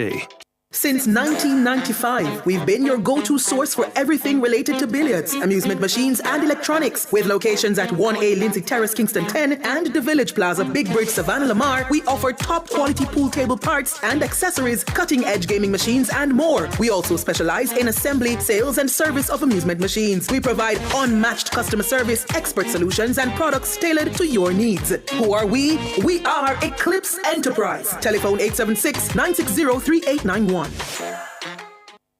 Speaker 9: Since 1995, we've been your go-to source for everything related to billiards, amusement machines, and electronics. With locations at 1A Lindsay Terrace, Kingston 10, and the Village Plaza, Big Bridge, Savannah Lamar, we offer top-quality pool table parts and accessories, cutting-edge gaming machines, and more. We also specialize in assembly, sales, and service of amusement machines. We provide unmatched customer service, expert solutions, and products tailored to your needs. Who are we? We are Eclipse Enterprise. Telephone 876-960-3891.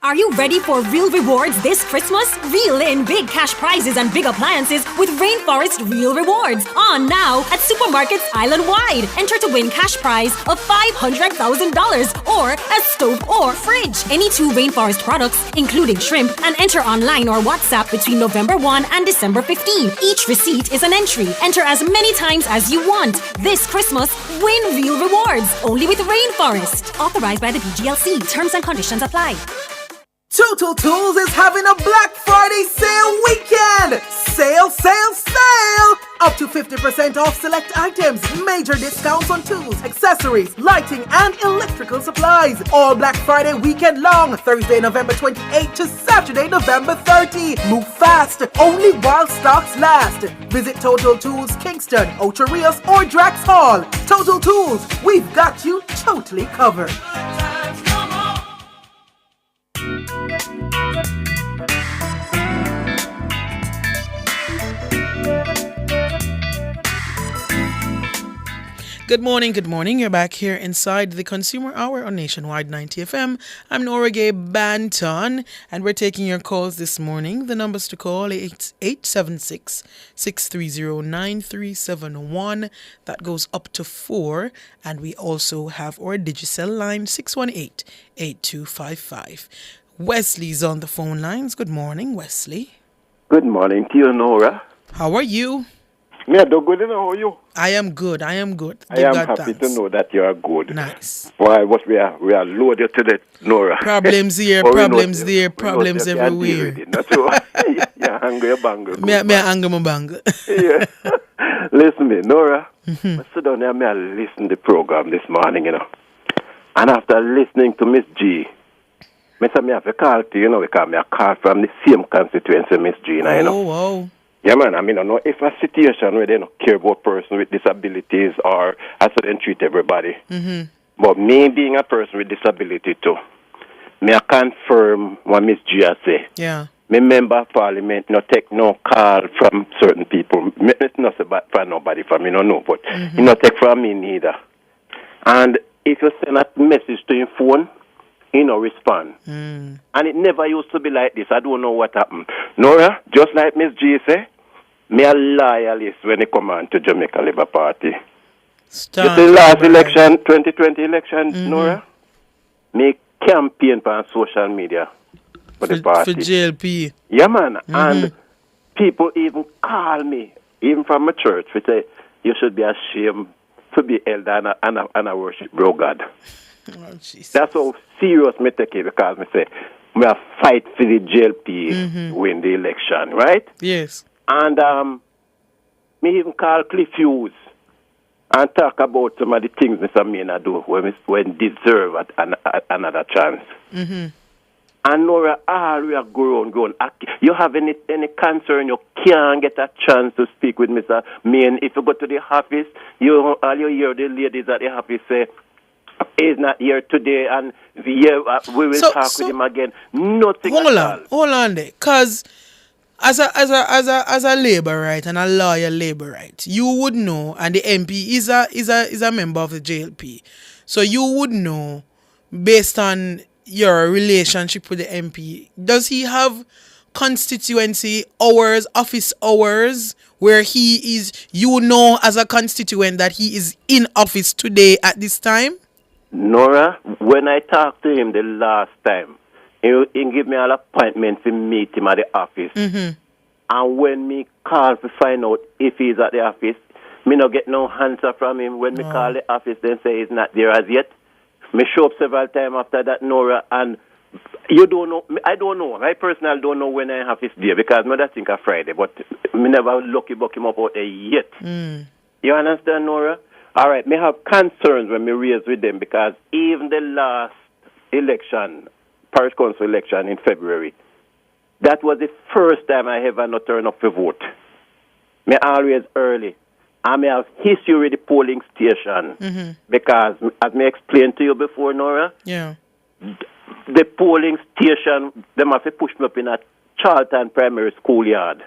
Speaker 19: Are you ready for real rewards this Christmas? Reel in big cash prizes and big appliances with Rainforest Real Rewards. On now at supermarkets island-wide. Enter to win cash prize of $500,000 or a stove or fridge. Any 2 Rainforest products, including shrimp, and enter online or WhatsApp between November 1 and December 15. Each receipt is an entry. Enter as many times as you want. This Christmas, win real rewards. Only with Rainforest. Authorized by the PGLC. Terms and conditions apply.
Speaker 9: Total Tools is having a Black Friday sale weekend! Sale, sale, sale! Up to 50% off select items, major discounts on tools, accessories, lighting, and electrical supplies. All Black Friday weekend long, Thursday, November 28 to Saturday, November 30. Move fast, only while stocks last. Visit Total Tools Kingston, Ocho Rios, or Drax Hall. Total Tools, we've got you totally covered.
Speaker 4: Good morning, good morning. You're back here inside the Consumer Hour on Nationwide 90 FM. I'm Nora Gay Banton, and we're taking your calls this morning. The numbers to call 876-630-9371. That goes up to 4. And we also have our Digicel line 618-8255. Wesley's on the phone lines. Good morning, Wesley.
Speaker 20: Good morning to you, Nora.
Speaker 4: How are you?
Speaker 20: Me, I do good, you know, how are you?
Speaker 4: I am good. I am good.
Speaker 20: I am happy to know that you are good.
Speaker 4: Nice.
Speaker 20: Why, what we are loaded to that, Nora.
Speaker 4: Problems here, problems there, problems everywhere.
Speaker 20: Not so. You're hungry, you're bangle.
Speaker 4: Me hungry, my bangle.
Speaker 20: Yeah. Listen me, Nora. I sit down there, I listen to the program this morning, you know. And after listening to Miss G, I have a call to you, know, because I call from the same constituency, Miss G, you know.
Speaker 4: Oh, wow.
Speaker 20: Yeah, man, I mean, I know if a situation where they don't care about person with disabilities or I shouldn't treat everybody.
Speaker 4: Mm-hmm.
Speaker 20: But me being a person with disability too, me I confirm what Miss G has say.
Speaker 4: Yeah.
Speaker 20: Me member of parliament no take no call from certain people. It's not about for nobody from me, no, but you not take from me neither. And if you send a message to your phone, he no respond. And it never used to be like this. I don't know what happened. Nora, just like Miss G say, me a loyalist when it come on to Jamaica Labour Party.
Speaker 4: Stop.
Speaker 20: You see last election, 2020 election, Nora, me campaign on social media for the party.
Speaker 4: For JLP.
Speaker 20: Yeah, man. And people even call me, even from my church, which say, you should be ashamed to be elder and a worship bro God.
Speaker 4: Oh,
Speaker 20: that's how serious me take it, because me say me a fight for the JLP win the election, right?
Speaker 4: Yes.
Speaker 20: And me even call Cliff Hughes and talk about some of the things Mr. Maynard do when deserve another chance. And Nora, all we are going. You have any concern, you can't get a chance to speak with Mr. Main. If you go to the office, you hear the ladies at the office say, he's not here today, and we will talk with him again. Nothing.
Speaker 4: Hold on there, cause as a labor right and a lawyer labor right, you would know, and the MP is a member of the JLP, so you would know based on your relationship with the MP. Does he have constituency hours, office hours, where he is? You know, as a constituent, that he is in office today at this time.
Speaker 20: Nora, when I talked to him the last time, he gave me an appointment to meet him at the office. And when me call to find out if he's at the office, me not get no answer from him. When me call the office, then say he's not there as yet. Me show up several times after that, Nora, and you don't know. I don't know. I personally don't know when I have his day, because me that think of Friday, but me never lucky book him up out there yet. You understand, Nora? All right, me have concerns when me raise with them, because even the last election, parish council election in February, that was the first time I ever not turn up to vote. Me always early. I may have history with the polling station because, as I explained to you before, Nora, the polling station, they have to push me up in a Charlton Primary School yard.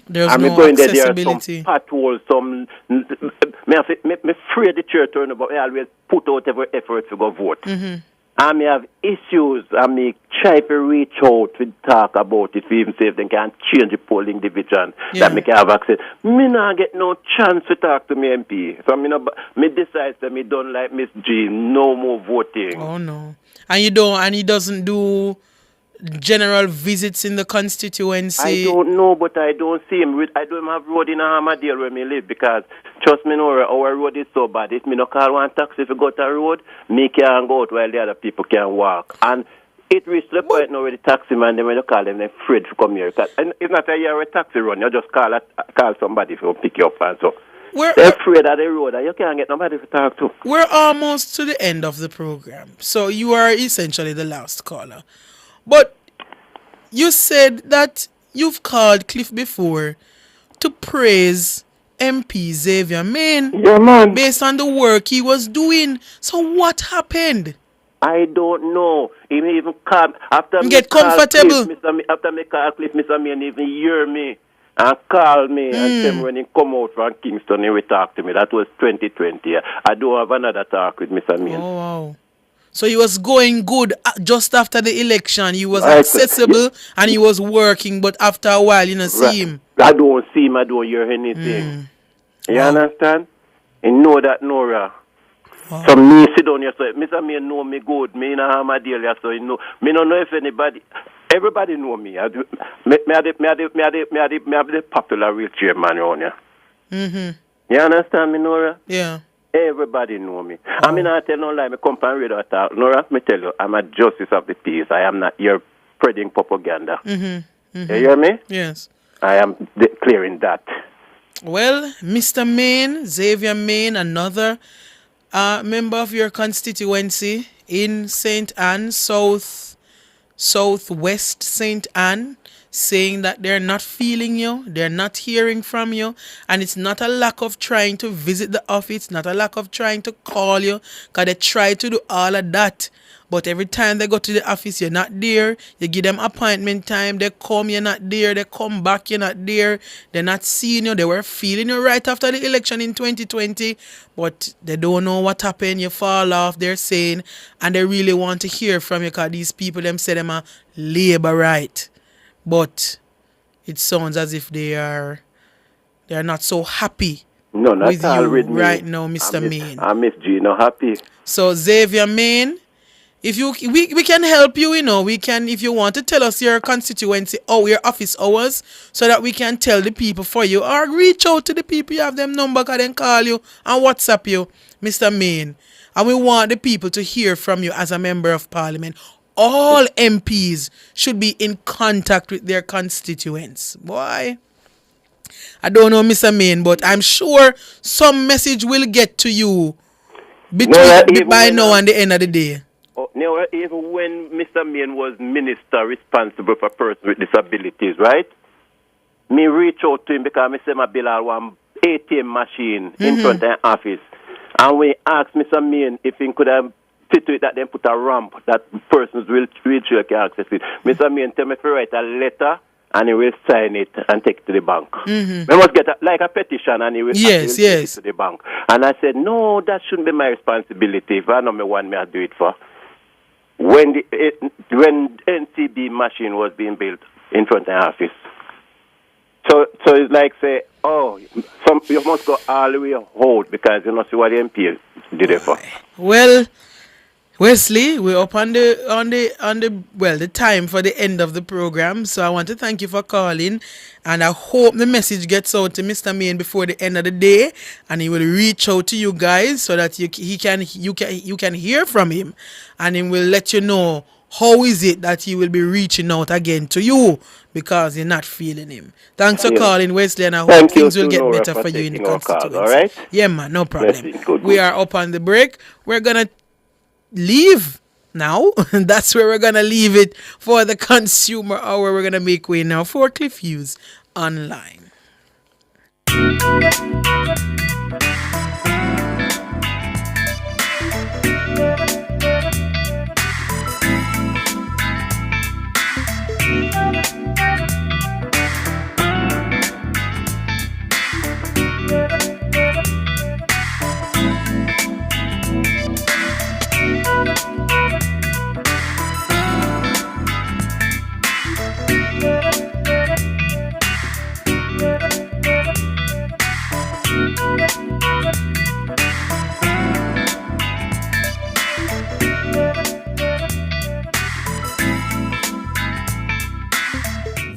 Speaker 4: There's
Speaker 20: I'm
Speaker 4: no
Speaker 20: going there are
Speaker 4: accessibility.
Speaker 20: some potholes, some. Me afraid the church turn up, but I always put out every effort to go vote. I may have issues. I may try to reach out to talk about it, to even see if they can change the polling division that me can have access. Me not get no chance to talk to me MP. So me decide that me don't like Miss G. No more voting.
Speaker 4: Oh no, and you don't, and he doesn't do general visits in the constituency.
Speaker 20: I don't know, but I don't see him. I don't have road in Ahmadiyya where me live because, trust me, Nora, our road is so bad. If me no call one taxi if you go to a road, me can go out while the other people can walk. And it reached the point now where the taxi man, when you call them, they're afraid to come here. And it's not a year a taxi run. You just call somebody to pick you up and so. They're afraid of the road and you can't get nobody to talk to.
Speaker 4: We're almost to the end of the program, so you are essentially the last caller. But you said that you've called Cliff before to praise MP Xavier Main based on the work he was doing. So what happened?
Speaker 20: I don't know. He may even come after me.
Speaker 4: Get comfortable.
Speaker 20: After me call Cliff, Mr. Main even hear me and call me and tell me when he come out from Kingston, he will talk to me. That was 2020. I don't have another talk with Mr. Main.
Speaker 4: Oh wow. So he was going good just after the election. He was accessible and he was working, but after a while, you don't see him.
Speaker 20: I don't see him. I don't hear anything. You understand? You know that, Nora. Wow. So me sit down here, so Mr. Main know me good. Me in a Ahmadiyya, so you know. Me don't know if anybody. Everybody know me. I do. Me have the popular wheelchair man around here. You understand me, Nora?
Speaker 4: Yeah.
Speaker 20: Everybody know me. I mean, I tell no lie. Me come from radio talk. Nora, me tell you, I'm a justice of the peace. I am not here spreading propaganda. You hear me?
Speaker 4: Yes.
Speaker 20: I am declaring that.
Speaker 4: Well, Mr. Main, Xavier Main, another member of your constituency in St. Anne, Southwest St. Anne, saying that they're not feeling you, they're not hearing from you, and it's not a lack of trying to visit the office, not a lack of trying to call you, because they try to do all of that. But every time they go to the office, you're not there. You give them appointment time, they come, you're not there. They come back, you're not there. They're not seeing you. They were feeling you right after the election in 2020, but they don't know what happened. You fall off, they're saying, and they really want to hear from you because these people, them say them are labor right. But it sounds as if they are not so happy with you right now, Mr. Main.
Speaker 20: I Miss G not happy.
Speaker 4: So Xavier Main, if we can help you, we can, if you want to tell us your constituency or your office hours so that we can tell the people for you, or reach out to the people, you have them number, can then call you and WhatsApp you, Mr. Main. And we want the people to hear from you as a member of parliament. All MPs should be in contact with their constituents. Boy, I don't know, Mr. Main, but I'm sure some message will get to you by now and the end of the day.
Speaker 20: Even when Mr. Main was minister responsible for persons with disabilities, right? Me reach out to him because I say my bill had one ATM machine in front of the office. And we asked Mr. Main if he could have see to it that then put a ramp that person's wheelchair can access it. Mr. Main tell me to write a letter and he will sign it and take it to the bank. We must get like a petition and he will take it to the bank. And I said, no, that shouldn't be my responsibility. If I know me one, I'll do it for. When NCB machine was being built in front of the office. So it's like say, you must go all the way out because you not see what the MP did it for.
Speaker 4: Well, Wesley, we're up on the time for the end of the program. So I want to thank you for calling, and I hope the message gets out to Mr. Main before the end of the day, and he will reach out to you guys so that you can hear from him, and he will let you know how is it that he will be reaching out again to you because you're not feeling him. Thanks for calling, Wesley, and I hope things will get better for you in the constituency.
Speaker 20: All right?
Speaker 4: Yeah, man, no problem. We are up on the break. We're gonna leave Now, that's where we're going to leave it for the consumer hour. We're going to make way now for Cliff Hughes Online.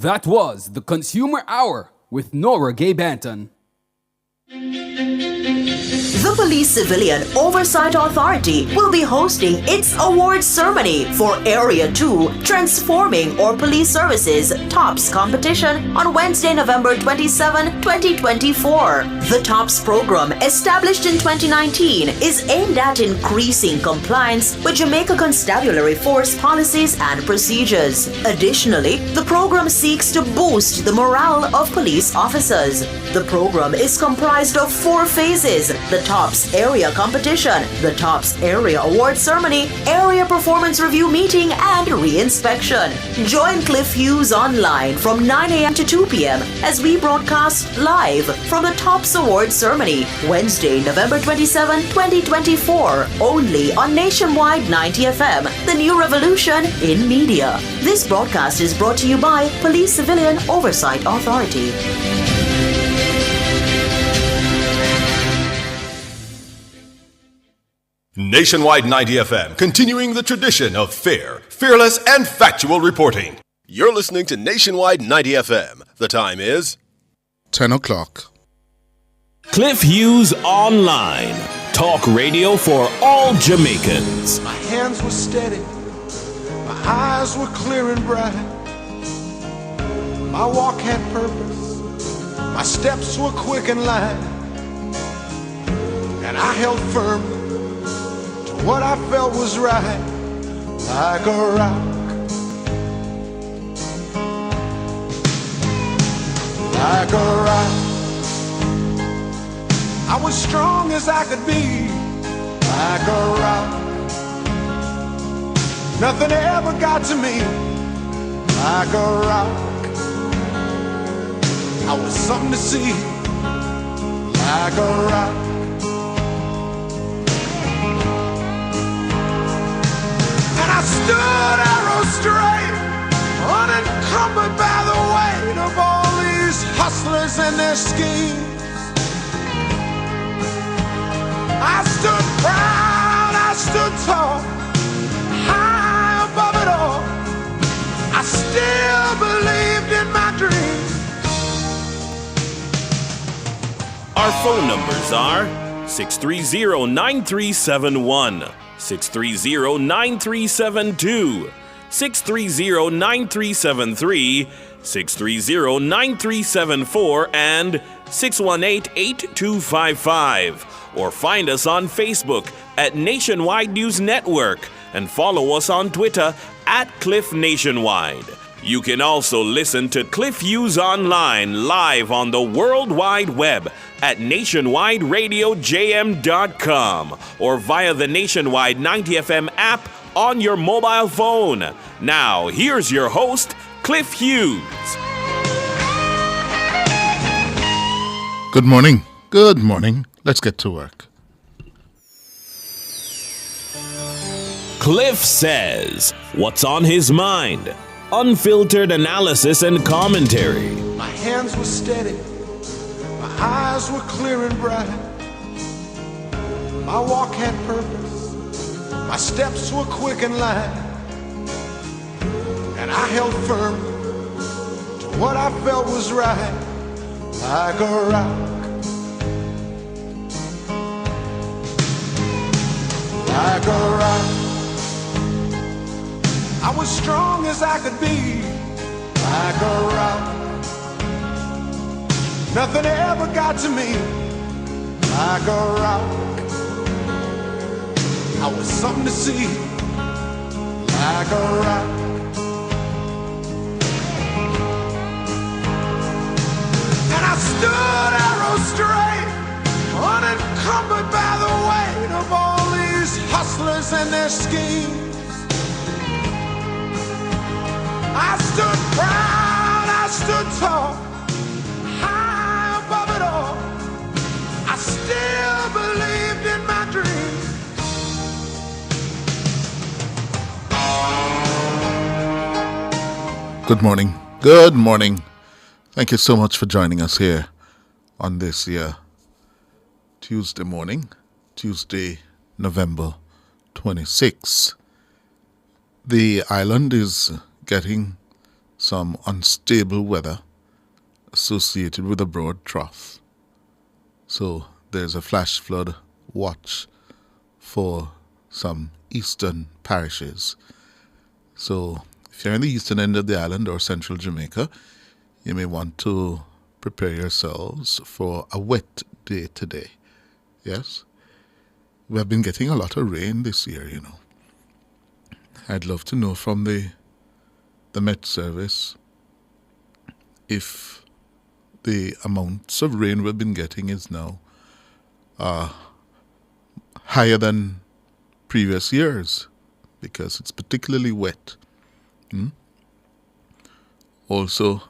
Speaker 5: That was the Consumer Hour with Nora Gay Banton.
Speaker 14: The Police Civilian Oversight Authority will be hosting its awards ceremony for Area 2 Transforming Our Police Services TOPS competition on Wednesday, November 27, 2024. The TOPS program, established in 2019, is aimed at increasing compliance with Jamaica Constabulary Force policies and procedures. Additionally, the program seeks to boost the morale of police officers. The program is comprised of 4 phases: the TOPS Area Competition, the TOPS Area Award Ceremony, Area Performance Review Meeting, and Re-Inspection. Join Cliff Hughes online from 9 a.m. to 2 p.m. as we broadcast live from the TOPS Award Ceremony, Wednesday, November 27, 2024, only on Nationwide 90 FM, the new revolution in media. This broadcast is brought to you by Police Civilian Oversight Authority.
Speaker 3: Nationwide 90 FM, continuing the tradition of fair, fearless, and factual reporting. You're listening to Nationwide 90 FM. The time is
Speaker 21: 10 o'clock.
Speaker 22: Cliff Hughes Online. Talk radio for all Jamaicans.
Speaker 23: My hands were steady. My eyes were clear and bright. My walk had purpose. My steps were quick and light. And I held firm to what I felt was right, like a rock. Like a rock. I was strong as I could be, like a rock. Nothing ever got to me, like a rock. I was something to see, like a rock. And I stood arrow straight, unencumbered by the weight of all these hustlers and their schemes. I stood proud, I stood tall, high above it all. I still believed in my dreams.
Speaker 22: Our phone numbers are 630-9371, 630-9372, 630-9373, 630-9374, and 618-8255. Or find us on Facebook at Nationwide News Network and follow us on Twitter at Cliff Nationwide. You can also listen to Cliff Hughes Online live on the World Wide Web at nationwideradiojm.com or via the Nationwide 90 FM app on your mobile phone. Now, here's your host, Cliff Hughes.
Speaker 21: Good morning. Good morning. Let's get to work.
Speaker 22: Cliff says, what's on his mind? Unfiltered analysis and commentary.
Speaker 23: My hands were steady, my eyes were clear and bright. My walk had purpose, my steps were quick and light. And I held firm to what I felt was right, like a rock. Like a rock. I was strong as I could be, like a rock. Nothing ever got to me, like a rock. I was something to see, like a rock. And I stood arrow straight, unencumbered by the weight of all these hustlers and their schemes. I stood proud, I stood tall, high above it all. I still believed in my dreams.
Speaker 21: Good morning. Good morning. Thank you so much for joining us here on this Tuesday morning, Tuesday, November 26. The island is getting some unstable weather associated with a broad trough. So there's a flash flood watch for some eastern parishes. So if you're in the eastern end of the island or central Jamaica, you may want to prepare yourselves for a wet day today. Yes? We have been getting a lot of rain this year, you know. I'd love to know from the Met Service if the amounts of rain we've been getting is now higher than previous years, because it's particularly wet. Also,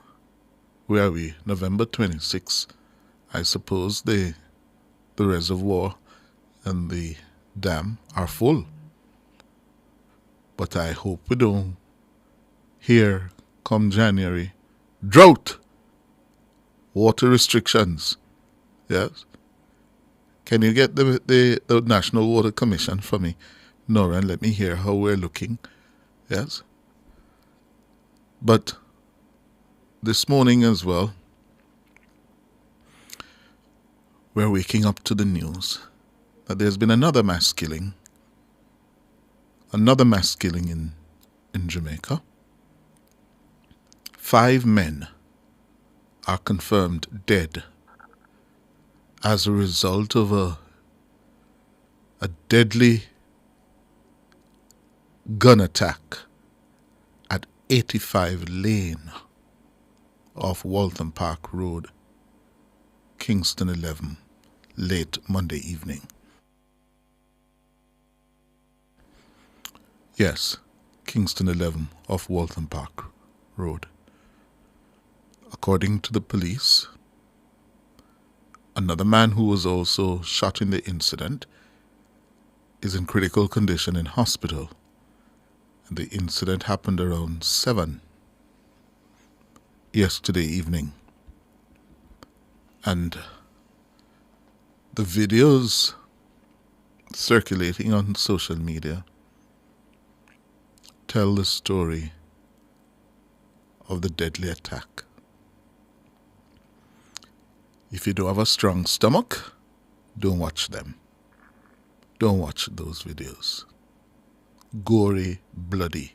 Speaker 21: where are we? November 26. I suppose the reservoir and the dam are full. But I hope we don't hear come January drought, water restrictions. Yes. Can you get the National Water Commission for me, Nora, and let me hear how we're looking? Yes. But this morning as well, we're waking up to the news that there's been another mass killing in Jamaica. 5 men are confirmed dead as a result of a deadly gun attack at 85 Lane off Waltham Park Road, Kingston 11, late Monday evening. Yes, Kingston 11 off Waltham Park Road. According to the police, another man who was also shot in the incident is in critical condition in hospital. And the incident happened around 7 yesterday evening. And the videos circulating on social media tell the story of the deadly attack. If you don't have a strong stomach, don't watch them. Don't watch those videos. Gory, bloody.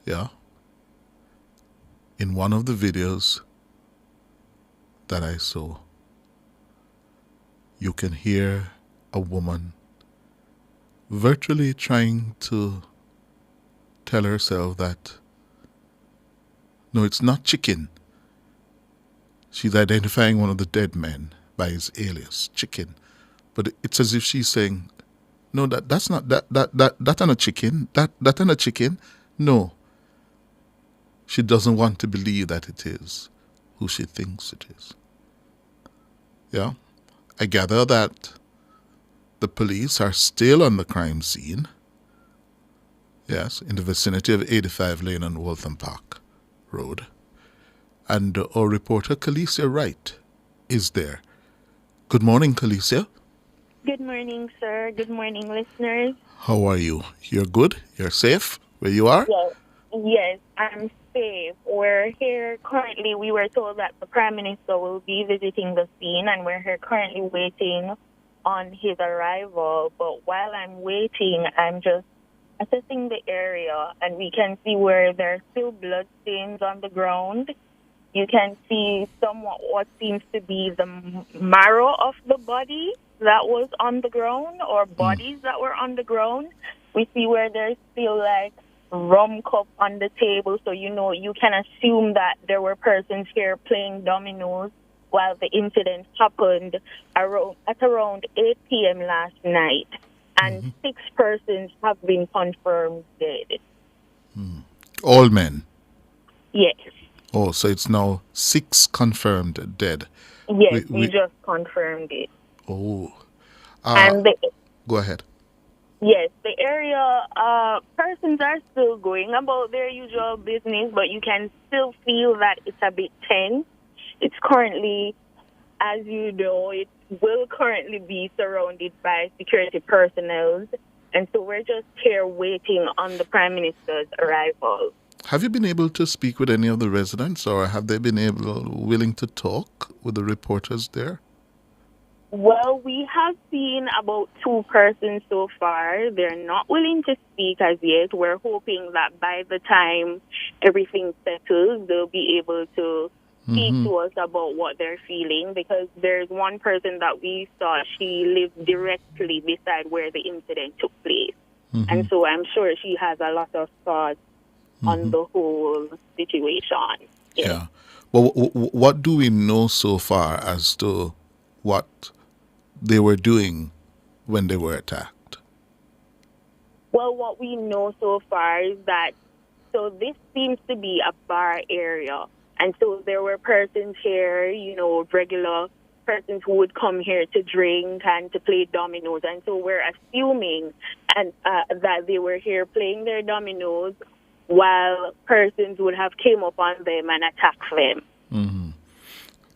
Speaker 21: Yeah? In one of the videos that I saw, you can hear a woman virtually trying to tell herself that, no, it's not chicken. She's identifying one of the dead men by his alias, Chicken. But it's as if she's saying, no, that's not that ain't a chicken. That ain't a chicken. No. She doesn't want to believe that it is who she thinks it is. Yeah. I gather that the police are still on the crime scene. Yes, in the vicinity of 85 Lane and Waltham Park Road. And our reporter, Khalesia Wright, is there. Good morning, Khalesia.
Speaker 1: Good morning, sir. Good morning, listeners.
Speaker 21: How are you? You're good? You're safe where you are?
Speaker 1: Yes, I'm safe. We're here currently. We were told that the Prime Minister will be visiting the scene, and we're here currently waiting on his arrival. But while I'm waiting, I'm just assessing the area, and we can see where there are still blood stains on the ground. You can see somewhat what seems to be the marrow of the body that was on the ground, or bodies that were on the ground. We see where there's still like rum cup on the table, so you can assume that there were persons here playing dominoes while the incident happened at around 8 p.m. last night, and 6 persons have been confirmed dead.
Speaker 21: All men?
Speaker 1: Yes.
Speaker 21: Oh, so it's now 6 confirmed dead.
Speaker 1: Yes, we just confirmed it.
Speaker 21: Oh.
Speaker 1: And
Speaker 21: go ahead.
Speaker 1: Yes, the area persons are still going about their usual business, but you can still feel that it's a bit tense. It's currently, as you know, it will currently be surrounded by security personnel, and so we're just here waiting on the Prime Minister's arrival.
Speaker 21: Have you been able to speak with any of the residents, or have they been willing to talk with the reporters there?
Speaker 1: Well, we have seen about 2 persons so far. They're not willing to speak as yet. We're hoping that by the time everything settles, they'll be able to speak to us about what they're feeling, because there's one person that we saw, she lived directly beside where the incident took place. And so I'm sure she has a lot of thoughts on the whole situation.
Speaker 21: Yeah. Well, what do we know so far as to what they were doing when they were attacked?
Speaker 1: Well, what we know so far is that, so this seems to be a bar area. And so there were persons here, regular persons who would come here to drink and to play dominoes. And so we're assuming that they were here playing their dominoes while persons would have came up on them and attacked them.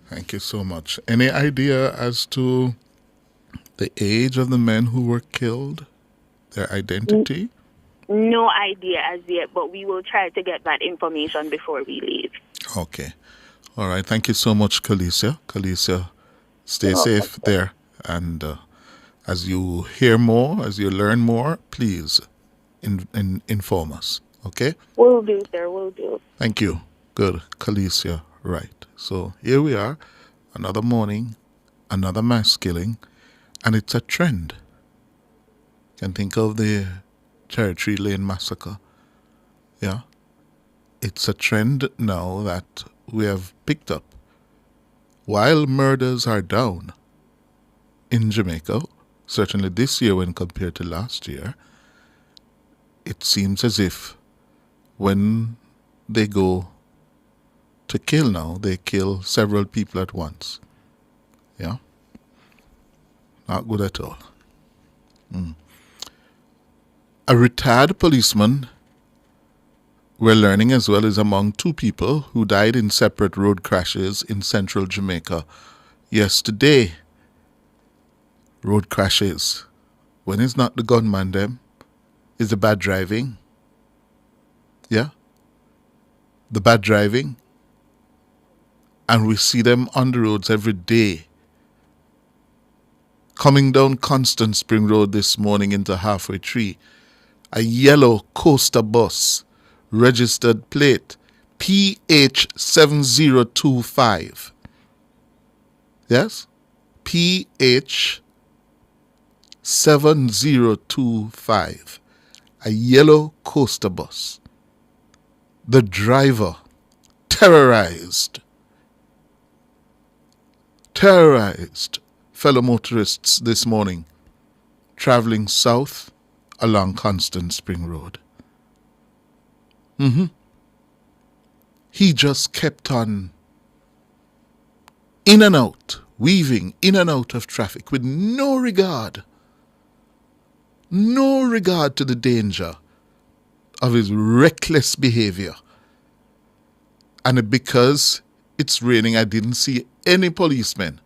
Speaker 21: Thank you so much. Any idea as to the age of the men who were killed? Their identity?
Speaker 1: No idea as yet, but we will try to get that information before we leave.
Speaker 21: Okay. All right. Thank you so much, Khaleesi. Khaleesi, stay safe there. And as you hear more, as you learn more, please inform us. Okay?
Speaker 1: Will do, sir. Will do.
Speaker 21: Thank you. Good. Khaleesi, right. So here we are. Another morning, another mass killing. And it's a trend. You can think of the Territory Lane massacre. Yeah. It's a trend now that we have picked up. While murders are down in Jamaica, certainly this year when compared to last year, it seems as if when they go to kill now, they kill several people at once. Yeah? Not good at all. A retired policeman, we're learning as well, is among 2 people who died in separate road crashes in central Jamaica yesterday. Road crashes. When it's not the gunman them, it's the bad driving. Yeah? The bad driving. And we see them on the roads every day. Coming down Constant Spring Road this morning into Halfway Tree, a yellow coaster bus, registered plate PH7025. Yes? PH7025. A yellow coaster bus. The driver terrorized fellow motorists this morning traveling south along Constant Spring Road. He just kept on in and out, weaving in and out of traffic with no regard to the danger of his reckless behavior. And because it's raining, I didn't see any policemen.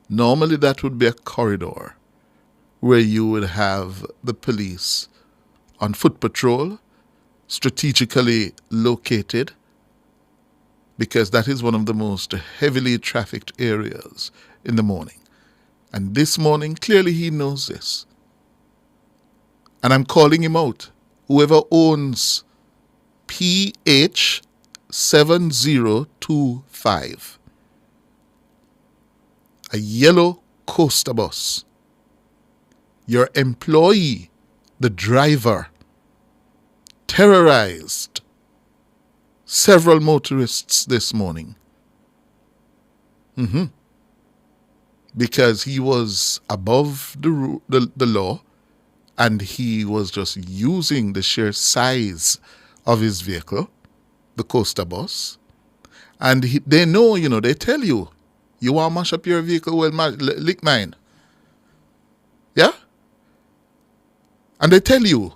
Speaker 21: Normally that would be a corridor where you would have the police on foot patrol, strategically located, because that is one of the most heavily trafficked areas in the morning. And this morning, clearly he knows this. And I'm calling him out. Whoever owns PH7025, a yellow coaster bus, your employee, the driver, terrorized several motorists this morning. Because he was above the law, and he was just using the sheer size of his vehicle, the coaster bus. And they know, they tell you, you want to mash up your vehicle, well, lick mine. Yeah? And they tell you,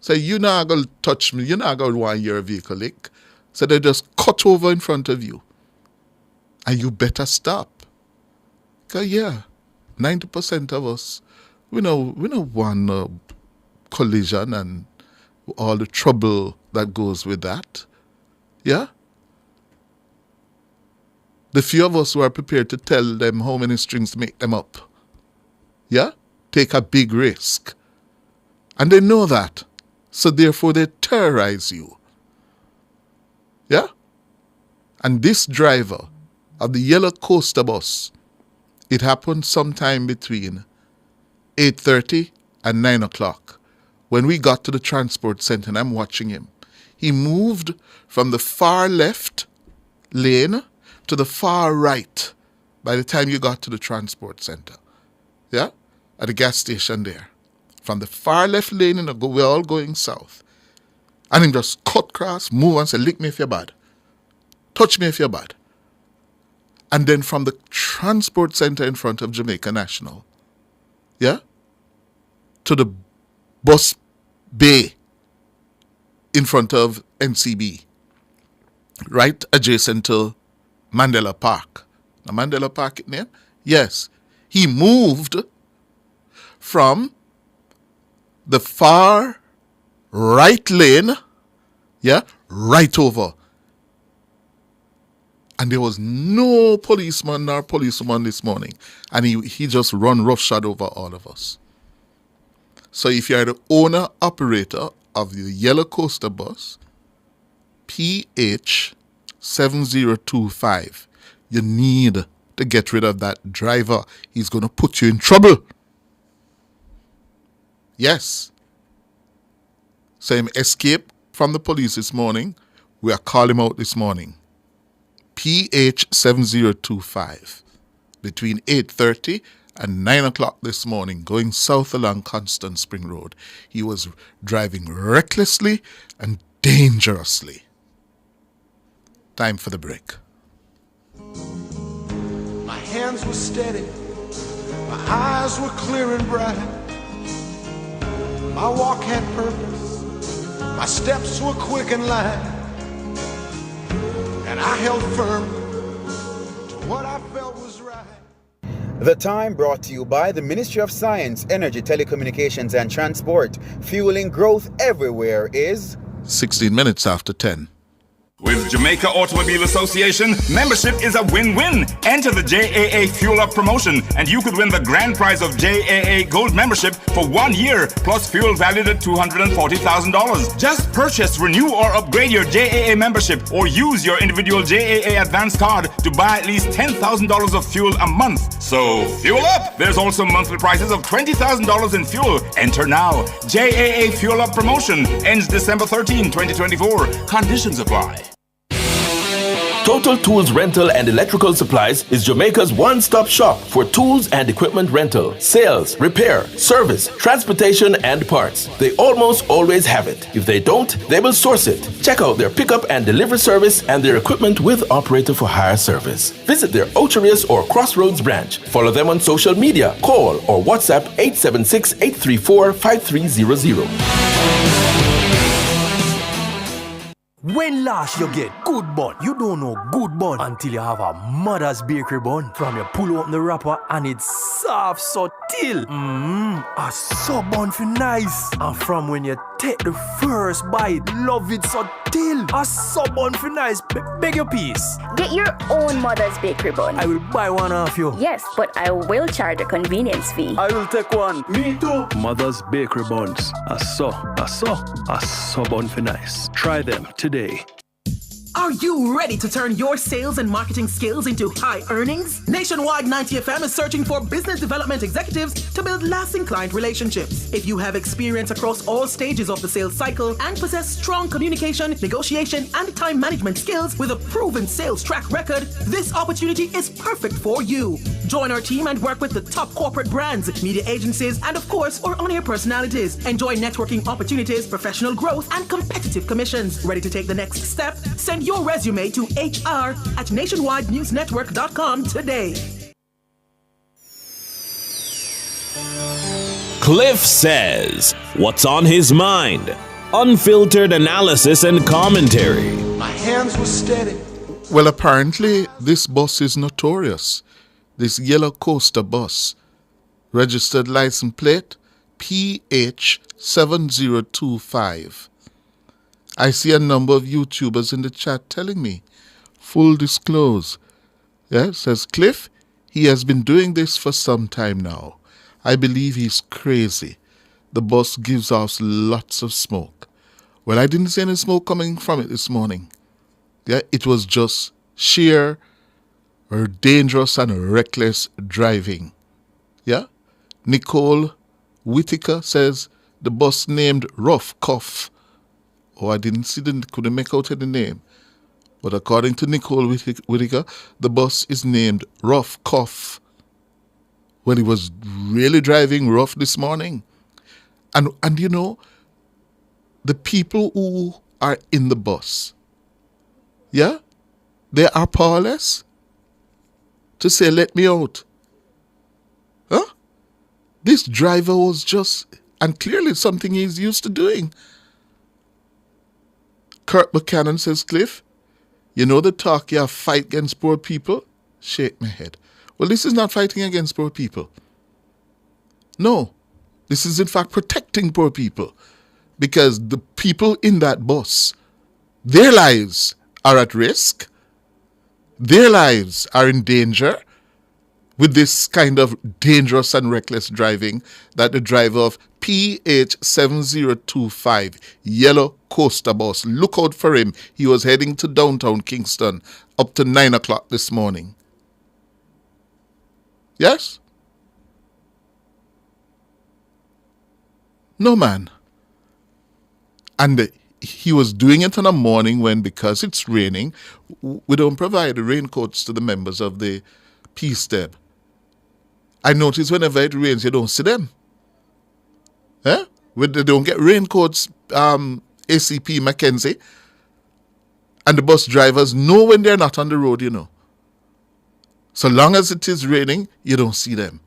Speaker 21: say, you're not going to touch me, you're not going to want your vehicle lick. So they just cut over in front of you. And you better stop. Because, 90% of us, we don't want a collision and all the trouble that goes with that. Yeah? The few of us who are prepared to tell them how many strings to make them up. Yeah? Take a big risk. And they know that. So therefore they terrorize you. Yeah? And this driver of the yellow coaster bus, it happened sometime between 8:30 and 9 o'clock. When we got to the transport center and I'm watching him, he moved from the far left lane to the far right by the time you got to the transport center. Yeah? At the gas station there. From the far left lane, we're all going south. And he just cut across, move and say, lick me if you're bad. Touch me if you're bad. And then from the transport center in front of Jamaica National, yeah, to the bus bay in front of NCB, right adjacent to Mandela Park. Now, Mandela Park name? Yes. He moved from the far right lane, yeah, right over. And there was no policeman nor policewoman this morning. And he just run roughshod over all of us. So if you're the owner operator of the yellow coaster bus, PH7025, you need to get rid of that driver. He's going to put you in trouble. Yes. So him escaped from the police this morning. We are calling him out this morning. PH7025. Between 8:30 and 9 o'clock this morning, going south along Constant Spring Road. He was driving recklessly and dangerously. Time for the break.
Speaker 23: My hands were steady, my eyes were clear and bright. My walk had purpose, my steps were quick and light. And I held firm to what I felt was right.
Speaker 2: The Time brought to you by the Ministry of Science, Energy, Telecommunications and Transport. Fueling growth everywhere is
Speaker 21: 16 minutes after 10.
Speaker 7: With Jamaica Automobile Association, membership is a win-win. Enter the JAA Fuel Up promotion and you could win the grand prize of JAA Gold membership for 1 year, plus fuel valued at $240,000. Just purchase, renew or upgrade your JAA membership or use your individual JAA advance card to buy at least $10,000 of fuel a month. So, fuel up! There's also monthly prices of $20,000 in fuel. Enter now. JAA Fuel Up promotion ends December 13, 2024. Conditions apply.
Speaker 8: Total Tools Rental and Electrical Supplies is Jamaica's one-stop shop for tools and equipment rental, sales, repair, service, transportation, and parts. They almost always have it. If they don't, they will source it. Check out their pickup and delivery service and their equipment with operator for hire service. Visit their Ocherius or Crossroads branch. Follow them on social media. Call or WhatsApp 876-834-5300.
Speaker 15: When last you get good bun, you don't know good bun until you have a mother's bakery bun. From you pull open the wrapper and it's soft so till. A so bun for nice. And from when you take the first bite, love it so till. A so bun for nice. Beg your piece.
Speaker 16: Get your own mother's bakery bun.
Speaker 15: I will buy one off you.
Speaker 16: Yes, but I will charge a convenience fee.
Speaker 15: I will take one. Me too.
Speaker 24: Mother's bakery buns. A so bun for nice. Try them today.
Speaker 9: Are Are you ready to turn your sales and marketing skills into high earnings? Nationwide 90 FM is searching for business development executives to build lasting client relationships. If you have experience across all stages of the sales cycle and possess strong communication, negotiation, and time management skills with a proven sales track record, this opportunity is perfect for you. Join our team and work with the top corporate brands, media agencies, and of course, our on-air personalities. Enjoy networking opportunities, professional growth, and competitive commissions. Ready to take the next step? Send your resume to hr@nationwidenewsnetwork.com today.
Speaker 22: Cliff says, what's on his mind? Unfiltered analysis and commentary.
Speaker 23: My hands were steady.
Speaker 21: Well, apparently, this bus is notorious. This yellow coaster bus. Registered license plate PH7025. I see a number of YouTubers in the chat telling me. Full disclose. Yeah, says Cliff, he has been doing this for some time now. I believe he's crazy. The bus gives off lots of smoke. Well, I didn't see any smoke coming from it this morning. Yeah, it was just sheer or dangerous and reckless driving. Yeah? Nicole Whitaker says the bus named Rough Cuff. Oh, I couldn't make out any name. But according to Nicole Whitaker, the bus is named Rough Cuff. Well, he was really driving rough this morning. And you know, the people who are in the bus, yeah, they are powerless to say, let me out. Huh? This driver was just, and clearly something he's used to doing. Kurt Buchanan says, Cliff, you know the talk, you fight against poor people? Shake my head. Well, this is not fighting against poor people. No, this is in fact protecting poor people. Because the people in that bus, their lives are at risk. Their lives are in danger with this kind of dangerous and reckless driving that the driver of PH7025 yellow coaster bus, look out for him. He was heading to downtown Kingston up to 9 o'clock this morning. Yes? No, man. And he was doing it in a morning when, because it's raining, we don't provide raincoats to the members of the Peace Deb. I notice whenever it rains, you don't see them. Eh? They don't get raincoats, ACP Mackenzie. And the bus drivers know when they're not on the road, you know. So long as it is raining, you don't see them.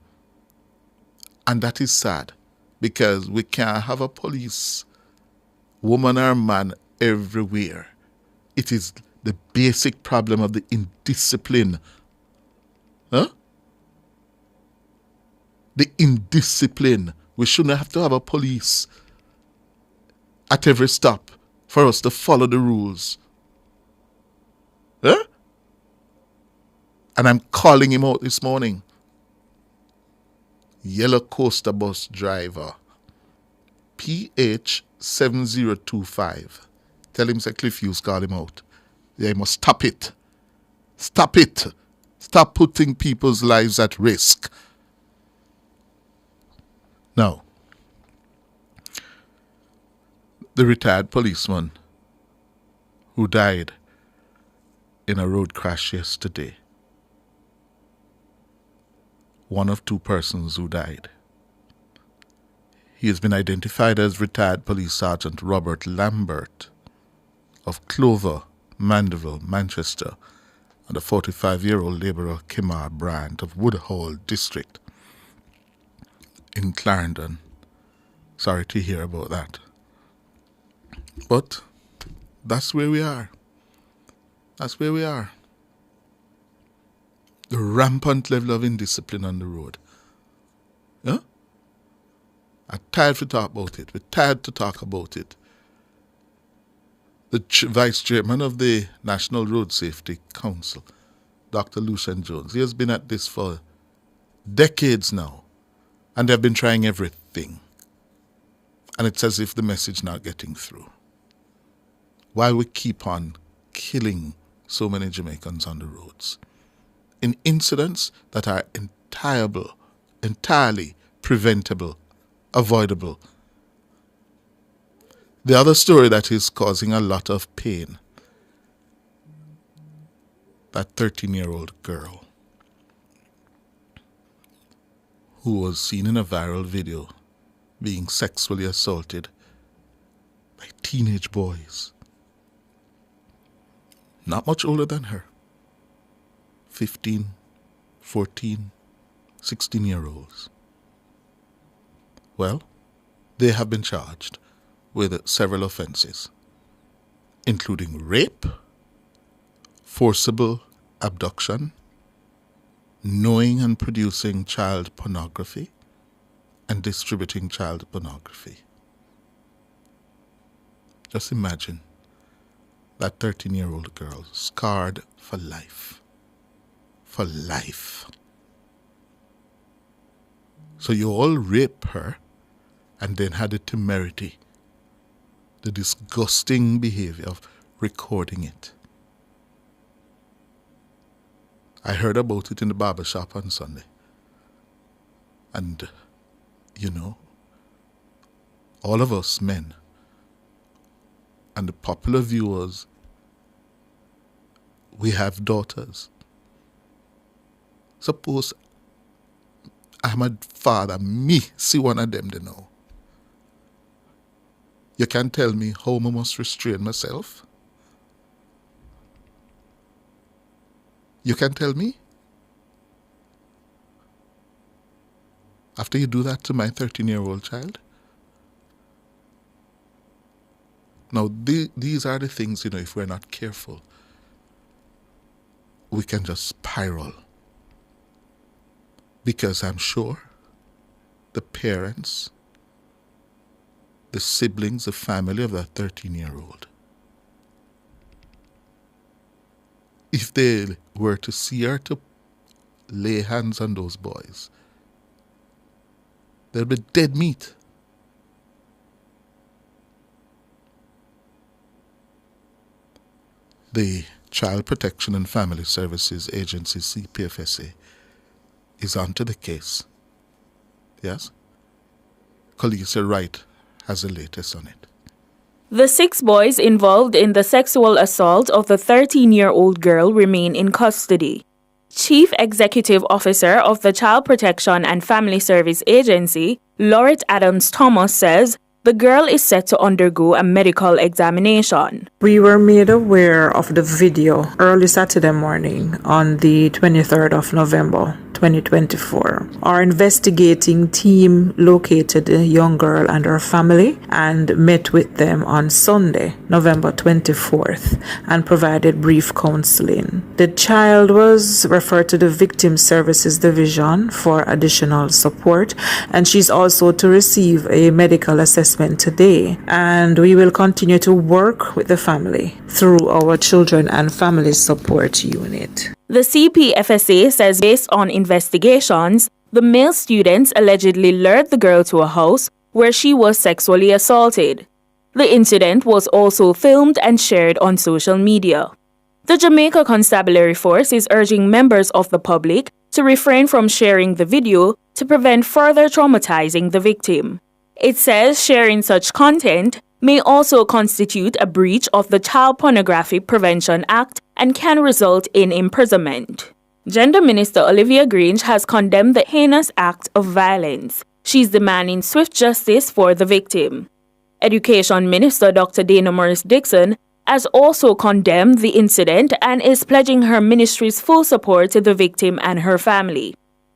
Speaker 21: And that is sad, because we can't have a police, woman or man, everywhere. It is the basic problem of the indiscipline. Huh? The indiscipline. We shouldn't have to have a police at every stop for us to follow the rules. Huh? And I'm calling him out this morning. Yellow coaster bus driver. PH7025. Tell him, say Cliff Hughes, call him out. Yeah, he must stop it. Stop it. Stop putting people's lives at risk. Now, the retired policeman who died in a road crash yesterday. One of two persons who died. He has been identified as retired Police Sergeant Robert Lambert of Clover, Mandeville, Manchester, and a 45-year-old labourer Kimar Brandt of Woodhall District in Clarendon. Sorry to hear about that. But that's where we are. That's where we are. The rampant level of indiscipline on the road. Yeah? I'm tired to talk about it. We're tired to talk about it. The Vice Chairman of the National Road Safety Council, Dr. Lucian Jones, he has been at this for decades now. And they've been trying everything. And it's as if the message not getting through. While we keep on killing so many Jamaicans on the roads in incidents that are entirely preventable, avoidable. The other story that is causing a lot of pain, that 13-year-old girl who was seen in a viral video being sexually assaulted by teenage boys, not much older than her, 15, 14, 16-year-olds. Well, they have been charged with several offenses, including rape, forcible abduction, knowing and producing child pornography, and distributing child pornography. Just imagine that 13-year-old girl scarred for life. For life. So you all rape her and then had the temerity, the disgusting behavior of recording it. I heard about it in the barber shop on Sunday. And, you know, all of us men and the popular viewers, we have daughters. Suppose I'm a father, me see one of them, they know. You can tell me how I must restrain myself? You can tell me? After you do that to my 13-year-old child? Now, these are the things, you know, if we're not careful, we can just spiral. Because I'm sure the parents, the siblings, the family of that 13-year-old, if they were to see her to lay hands on those boys, they'll be dead meat. The Child Protection and Family Services Agency, CPFSA, is onto the case. Yes? Colisa Wright has the latest on it.
Speaker 10: The 6 boys involved in the sexual assault of the 13-year-old girl remain in custody. Chief Executive Officer of the Child Protection and Family Service Agency, Laurette Adams Thomas, says the girl is set to undergo a medical examination.
Speaker 11: We were made aware of the video early Saturday morning on the 23rd of November, 2024. Our investigating team located the young girl and her family and met with them on Sunday, November 24th, and provided brief counseling. The child was referred to the Victim Services Division for additional support, and she's also to receive a medical assessment today. And we will continue to work with the family through our Children and Family Support Unit.
Speaker 10: The CPFSA says based on investigations, the male students allegedly lured the girl to a house where she was sexually assaulted. The incident was also filmed and shared on social media. The Jamaica Constabulary Force is urging members of the public to refrain from sharing the video to prevent further traumatizing the victim. It says sharing such content may also constitute a breach of the Child Pornography Prevention Act and can result in imprisonment. Gender Minister Olivia Grange has condemned the heinous act of violence. She's demanding swift justice for the victim. Education Minister Dr. Dana Morris-Dixon has also condemned the incident and is pledging her ministry's full support to the victim and her family.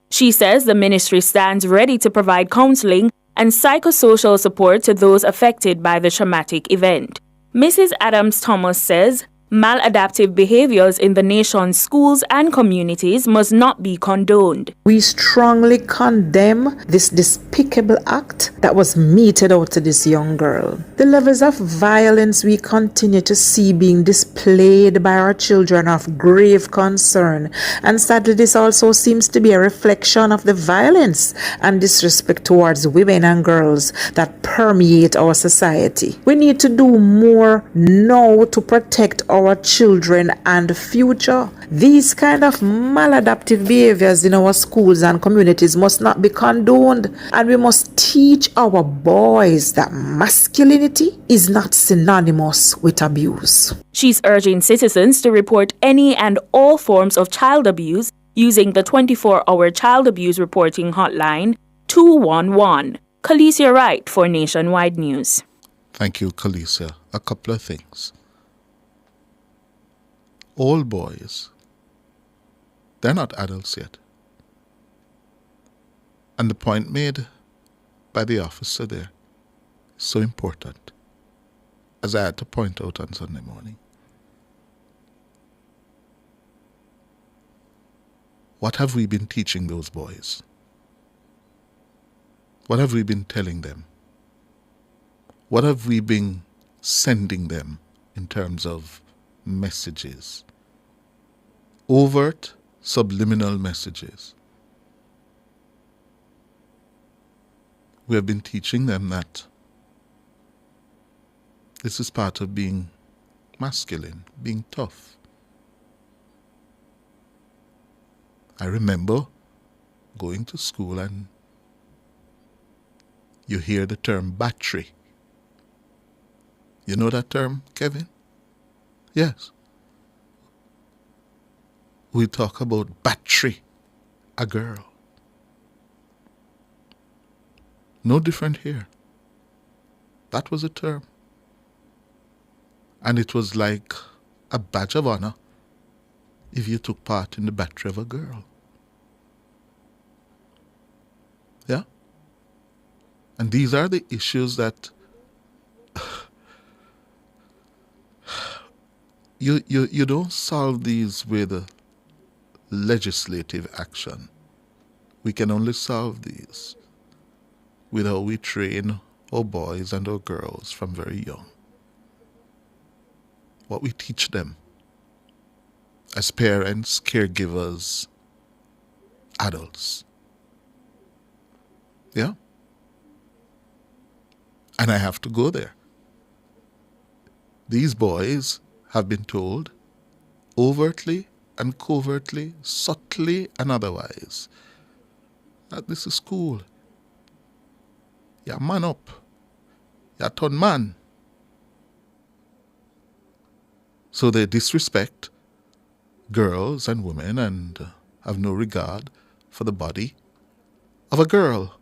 Speaker 10: She says the ministry stands ready to provide counseling and psychosocial support to those affected by the traumatic event. Mrs. Adams Thomas says maladaptive behaviors in the nation's schools and communities must not be condoned.
Speaker 11: We strongly condemn this despicable act that was meted out to this young girl. The levels of violence we continue to see being displayed by our children are of grave concern, and sadly this also seems to be a reflection of the violence and disrespect towards women and girls that permeate our society. We need to do more now to protect our our children and future. These kind of maladaptive behaviors in our schools and communities must not be condoned, and we must teach our boys that masculinity is not synonymous with abuse.
Speaker 10: She's urging citizens to report any and all forms of child abuse using the 24-hour child abuse reporting hotline 211. Khaleesi Wright for Nationwide News.
Speaker 21: Thank you, Khaleesi. A couple of things. All boys, they're not adults yet. And the point made by the officer there is so important, as I had to point out on Sunday morning. What have we been teaching those boys? What have we been telling them? What have we been sending them in terms of messages? Overt, subliminal messages. We have been teaching them that this is part of being masculine, being tough. I remember going to school and you hear the term battery. You know that term, Kevin? Yes. We talk about battery, a girl. No different here. That was a term. And it was like a badge of honor if you took part in the battery of a girl. Yeah? And these are the issues that you don't solve these with legislative action. We can only solve these with how we train our boys and our girls from very young. What we teach them as parents, caregivers, adults. Yeah? And I have to go there. These boys have been told overtly and covertly, subtly and otherwise, that this is school. You're man up. You're turn man. So they disrespect girls and women and have no regard for the body of a girl.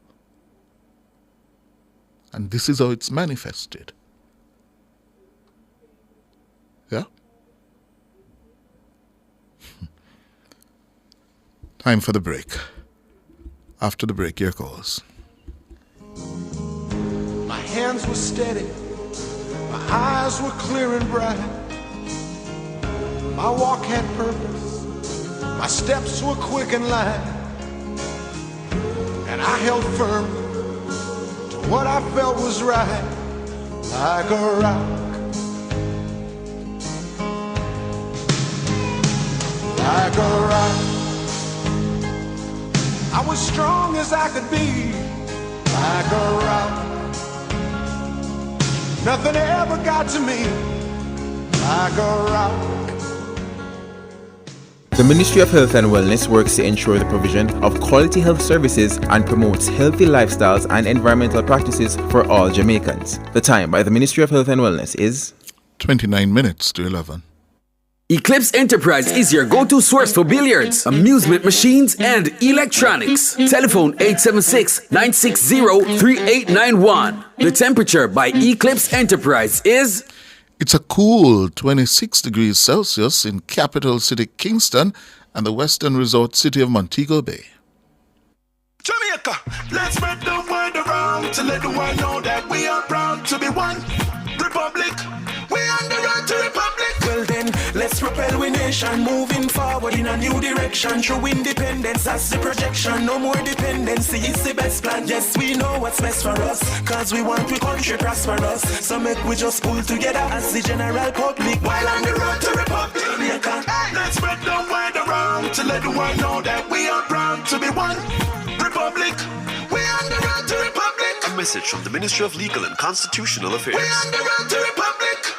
Speaker 21: And this is how it's manifested. Yeah? Time for the break. After the break, your calls.
Speaker 23: My hands were steady, my eyes were clear and bright. My walk had purpose, my steps were quick and light. And I held firm to what I felt was right, like a rock. Like a rock. I was strong as I could be, like a rock. Nothing ever got to me, like a rock.
Speaker 2: The Ministry of Health and Wellness works to ensure the provision of quality health services and promotes healthy lifestyles and environmental practices for all Jamaicans. The time by the Ministry of Health and Wellness is
Speaker 21: 29 minutes to 11.
Speaker 5: Eclipse Enterprise is your go-to source for billiards, amusement machines, and electronics. Telephone 876-960-3891. The temperature by Eclipse Enterprise is...
Speaker 21: It's a cool 26 degrees Celsius in capital city Kingston and the western resort city of Montego Bay.
Speaker 23: Jamaica, let's spread the word around to let the world know that we are proud to be one republic. We on the road to republic. Well then, let's propel we nation moving forward in a new direction. True independence, that's the projection. No more dependency, it's the best plan. Yes, we know what's best for us, cause we want we country prosperous. So make we just pull together as the general public while on the road to republic. Jamaica, let's spread the word around to let the world know that we are proud to be one republic. We on the road to republic.
Speaker 6: A message from the Ministry of Legal and Constitutional Affairs.
Speaker 23: We on the road to republic.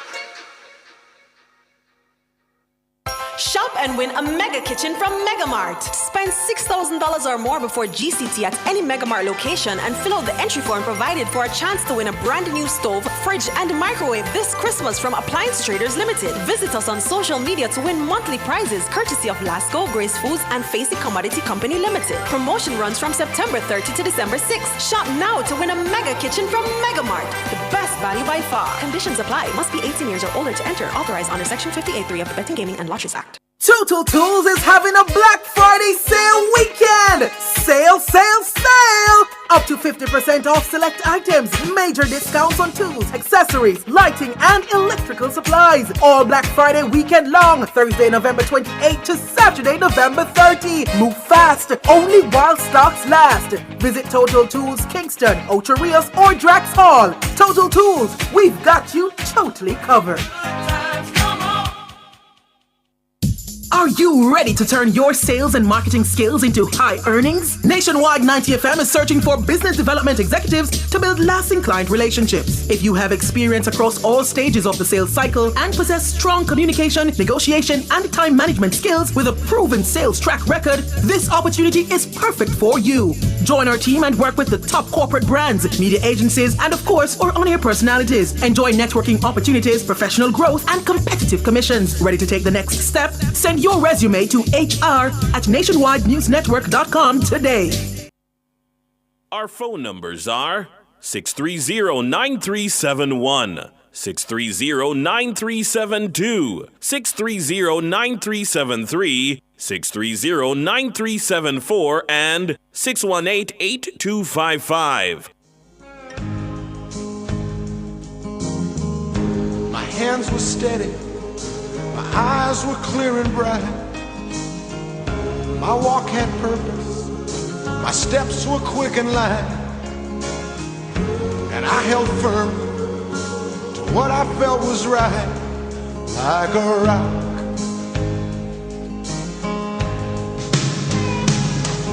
Speaker 6: win a mega kitchen from Megamart. Spend $6,000 or more before GCT at any Megamart location and fill out the entry form provided for a chance to win a brand new stove, fridge, and microwave this Christmas from Appliance Traders Limited. Visit us on social media to win monthly prizes courtesy of Lasco, Grace Foods, and Facey Commodity Company Limited. Promotion runs from September 30 to December 6th. Shop now to win a mega kitchen from Megamart. The best value by far. Conditions apply. Must be 18 years or older to enter. Authorized under Section 58(3) of the Betting, Gaming, and Lotteries Act.
Speaker 9: Total Tools is having a Black Friday sale weekend! Sale, sale, sale! Up to 50% off select items, major discounts on tools, accessories, lighting, and electrical supplies. All Black Friday weekend long, Thursday, November 28 to Saturday, November 30. Move fast, only while stocks last. Visit Total Tools Kingston, Ocho Rios, or Drax Hall. Total Tools, we've got you totally covered.
Speaker 18: Are you ready to turn your sales and marketing skills into high earnings?
Speaker 9: Nationwide 90 FM is searching for business development executives to build lasting client relationships. If you have experience across all stages of the sales cycle and possess strong communication, negotiation, and time management skills with a proven sales track record, this opportunity is perfect for you. Join our team and work with the top corporate brands, media agencies, and of course, our on-air personalities. Enjoy networking opportunities, professional growth, and competitive commissions. Ready to take the next step? Send your resume to hr@nationwidenewsnetwork.com today.
Speaker 22: Our phone numbers are 630-9371, 630-9372, 630-9373, 630-9374, and 618-8255.
Speaker 23: My hands were steady, my eyes were clear and bright. My walk had purpose, my steps were quick and light. And I held firm to what I felt was right, like a rock,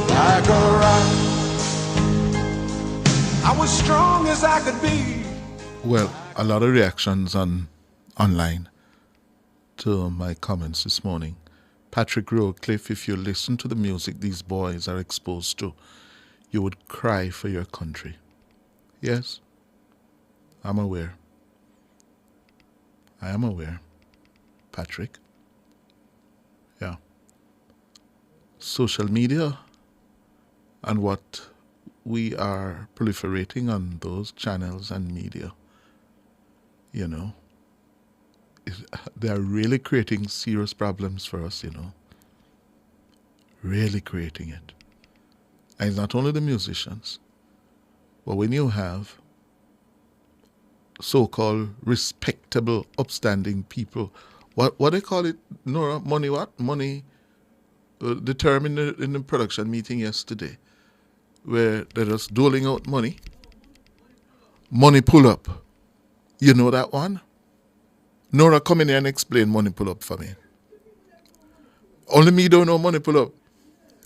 Speaker 23: like a rock. I was strong as I could be.
Speaker 21: Well, a lot of reactions online to my comments this morning. Patrick Cliff, if you listen to the music these boys are exposed to, you would cry for your country. Yes, I'm aware. I am aware, Patrick. Yeah. Social media and what we are proliferating on those channels and media, you know, they are really creating serious problems for us, you know. Really creating it. And it's not only the musicians, but when you have so-called respectable, upstanding people, what they call it, Nora, money what? Money, the term in the production meeting yesterday, where they're just doling out money. Money pull up. You know that one? Nora, come in here and explain money pull up for me. Only me don't know money pull up.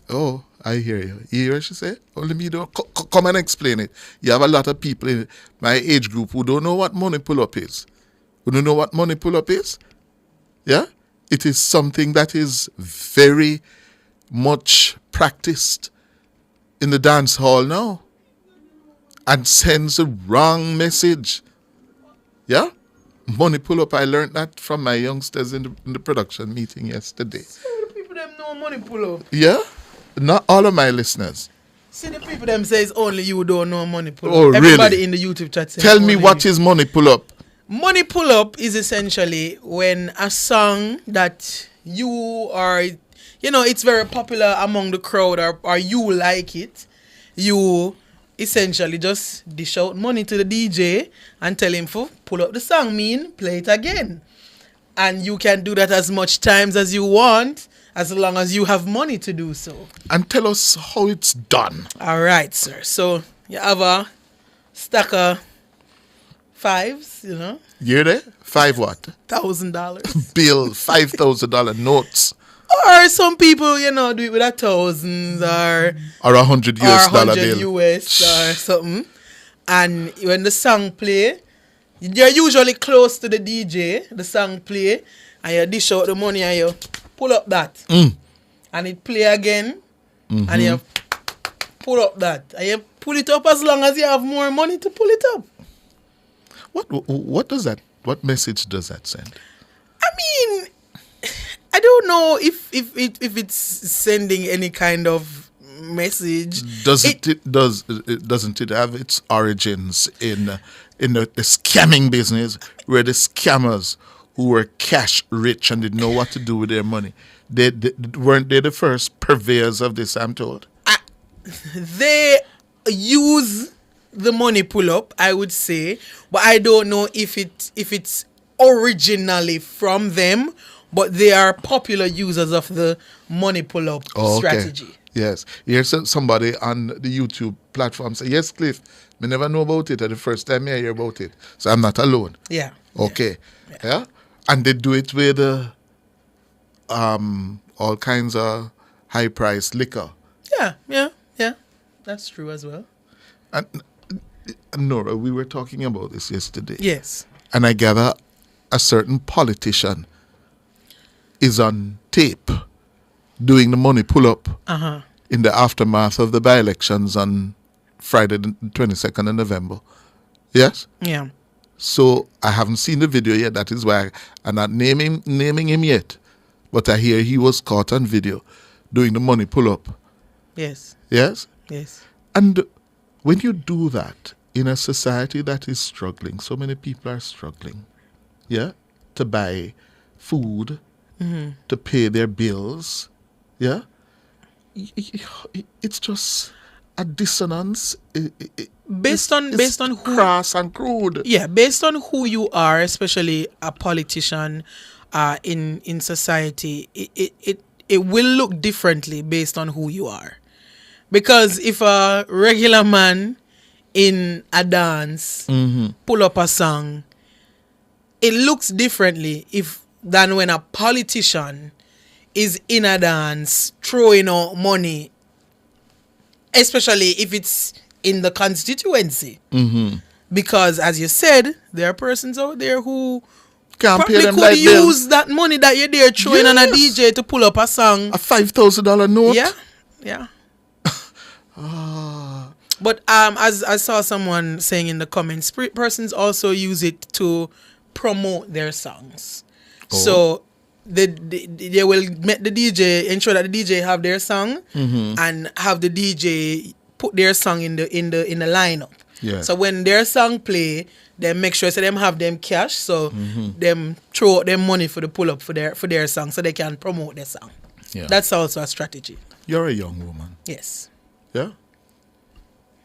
Speaker 21: Oh, I hear you. You hear what she say? Only me don't. Come and explain it. You have a lot of people in my age group who don't know what money pull up is. Who don't know what money pull up is? Yeah? It is something that is very much practiced in the dance hall now and sends a wrong message. Yeah? Money pull up, I learned that from my youngsters in the production meeting yesterday.
Speaker 4: See the people them know money pull up.
Speaker 21: Yeah? Not all of my listeners.
Speaker 4: See the people them says only you don't know money pull up.
Speaker 21: Oh,
Speaker 4: Everybody
Speaker 21: really?
Speaker 4: in the YouTube chat says
Speaker 21: Tell me what is money pull up.
Speaker 4: Money pull up is essentially when a song that you are, you know, it's very popular among the crowd or you like it, you essentially just dish out money to the DJ and tell him for pull up the song, play it again. And you can do that as much times as you want, as long as you have money to do so.
Speaker 21: And tell us how it's done.
Speaker 4: All right, sir. So you have a stack of fives, you know.
Speaker 21: You there? 5 what?
Speaker 4: $1,000.
Speaker 21: Bill, $5,000 notes.
Speaker 4: Or some people, you know, do it with $1,000s or
Speaker 21: $100 US dollar bill.
Speaker 4: US or something. And when the song play, they're usually close to the DJ, the song play, and you dish out the money and you pull up that. And it play again. And you pull up that. And you pull it up as long as you have more money to pull it up.
Speaker 21: What does that? What message does that send?
Speaker 4: I mean, I don't know if it's sending any kind of message.
Speaker 21: Doesn't it have its origins in the scamming business, where the scammers who were cash rich and didn't know what to do with their money, weren't they the first purveyors of this? I'm told
Speaker 4: they use the money pull up, I would say, but I don't know if it's originally from them, but they are popular users of the money pull up strategy.
Speaker 21: Yes. Here's somebody on the YouTube platform say, yes, Cliff, me never know about it. The first time I hear about it. So I'm not alone.
Speaker 4: Yeah.
Speaker 21: Okay. Yeah. And they do it with all kinds of high priced liquor.
Speaker 4: Yeah. That's true as well.
Speaker 21: And Nora, we were talking about this yesterday.
Speaker 4: Yes.
Speaker 21: And I gather a certain politician is on tape doing the money pull up in the aftermath of the by-elections on Friday the 22nd of November. Yes?
Speaker 4: Yeah.
Speaker 21: So I haven't seen the video yet. That is why I'm not naming him yet. But I hear he was caught on video doing the money pull up.
Speaker 4: Yes.
Speaker 21: Yes?
Speaker 4: Yes.
Speaker 21: And when you do that in a society that is struggling, so many people are struggling, to buy food, to pay their bills, it's just a dissonance.
Speaker 4: Based on who,
Speaker 21: crass and crude.
Speaker 4: Yeah, based on who you are, especially a politician in society, it will look differently based on who you are. Because if a regular man in a dance pull up a song, it looks differently than when a politician is in a dance throwing out money, especially if it's in the constituency. Because as you said, there are persons out there who
Speaker 21: can't
Speaker 4: probably
Speaker 21: pay them
Speaker 4: could
Speaker 21: like
Speaker 4: use that money that you're there throwing on a DJ to pull up a song.
Speaker 21: A $5,000 note.
Speaker 4: Yeah. But as I saw someone saying in the comments, persons also use it to promote their songs. So they will make the DJ ensure that the DJ have their song and have the DJ put their song in the lineup.
Speaker 21: Yeah.
Speaker 4: So when their song play, they make sure them have them cash, so them throw out them money for the pull up for their song, so they can promote their song.
Speaker 21: Yeah.
Speaker 4: That's also a strategy.
Speaker 21: You're a young woman.
Speaker 4: Yes.
Speaker 21: Yeah.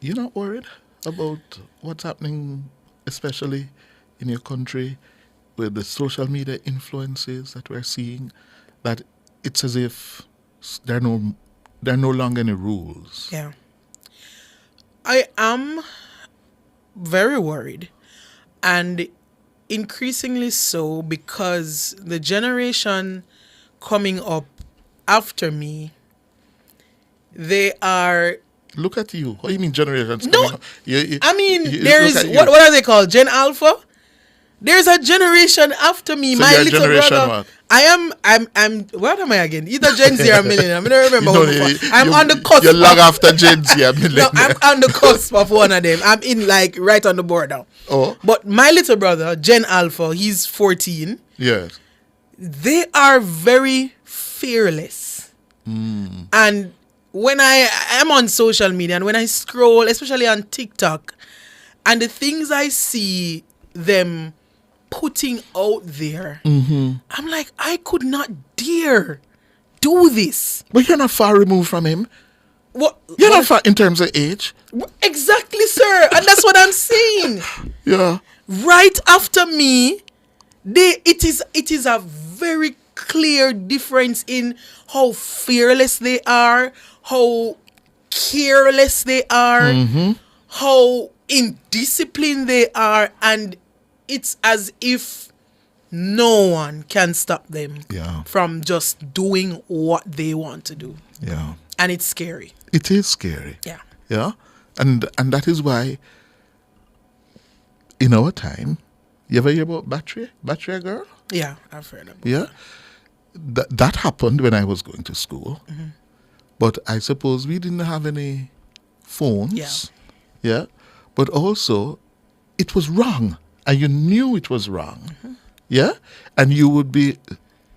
Speaker 21: You're not worried about what's happening, especially in your country, with the social media influences that we're seeing, that it's as if there are no longer any rules.
Speaker 4: Yeah. I am very worried, and increasingly so, because the generation coming up after me, they are...
Speaker 21: Look at you. What do you mean generations?
Speaker 4: No, I mean, there is... What are they called? Gen Alpha? There's a generation after me.
Speaker 21: So
Speaker 4: my little brother.
Speaker 21: What?
Speaker 4: I'm what am I again? Either Gen Z or millennial. I don't remember what before. I'm on the cusp.
Speaker 21: You're long after Gen Z or millennial.
Speaker 4: No, I'm on the cusp of one of them. I'm in right on the border.
Speaker 21: Oh.
Speaker 4: But my little brother, Gen Alpha, he's 14.
Speaker 21: Yes.
Speaker 4: They are very fearless. And when I am on social media and when I scroll, especially on TikTok, and the things I see them putting out there, I'm like, I could not dare do this.
Speaker 21: But you're not far removed from him.
Speaker 4: You're
Speaker 21: not far in terms of age.
Speaker 4: Exactly, sir. And that's what I'm saying.
Speaker 21: Yeah.
Speaker 4: Right after me, it is a very clear difference in how fearless they are, how careless they are, how indisciplined they are, and it's as if no one can stop them from just doing what they want to do.
Speaker 21: Yeah.
Speaker 4: And it's scary.
Speaker 21: It is scary.
Speaker 4: Yeah.
Speaker 21: Yeah. And that is why in our time, You ever hear about Battery Girl?
Speaker 4: Yeah, I've heard about
Speaker 21: Yeah. That happened when I was going to school.
Speaker 4: Mm-hmm.
Speaker 21: But I suppose we didn't have any phones.
Speaker 4: Yeah.
Speaker 21: Yeah. But also, it was wrong. And you knew it was wrong.
Speaker 4: Mm-hmm.
Speaker 21: Yeah. And you would be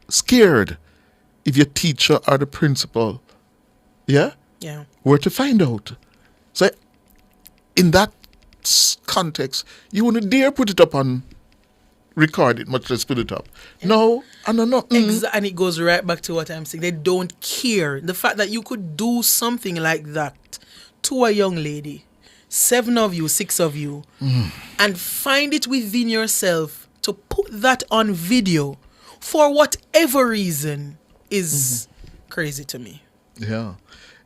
Speaker 21: scared if your teacher or the principal, yeah, were to find out. So, in that context, you wouldn't dare put it up on record it, much less put it up. No, and
Speaker 4: and it goes right back to what I'm saying. They don't care. The fact that you could do something like that to a young lady, 7 of you, 6 of you, and find it within yourself to put that on video for whatever reason is crazy to me.
Speaker 21: Yeah.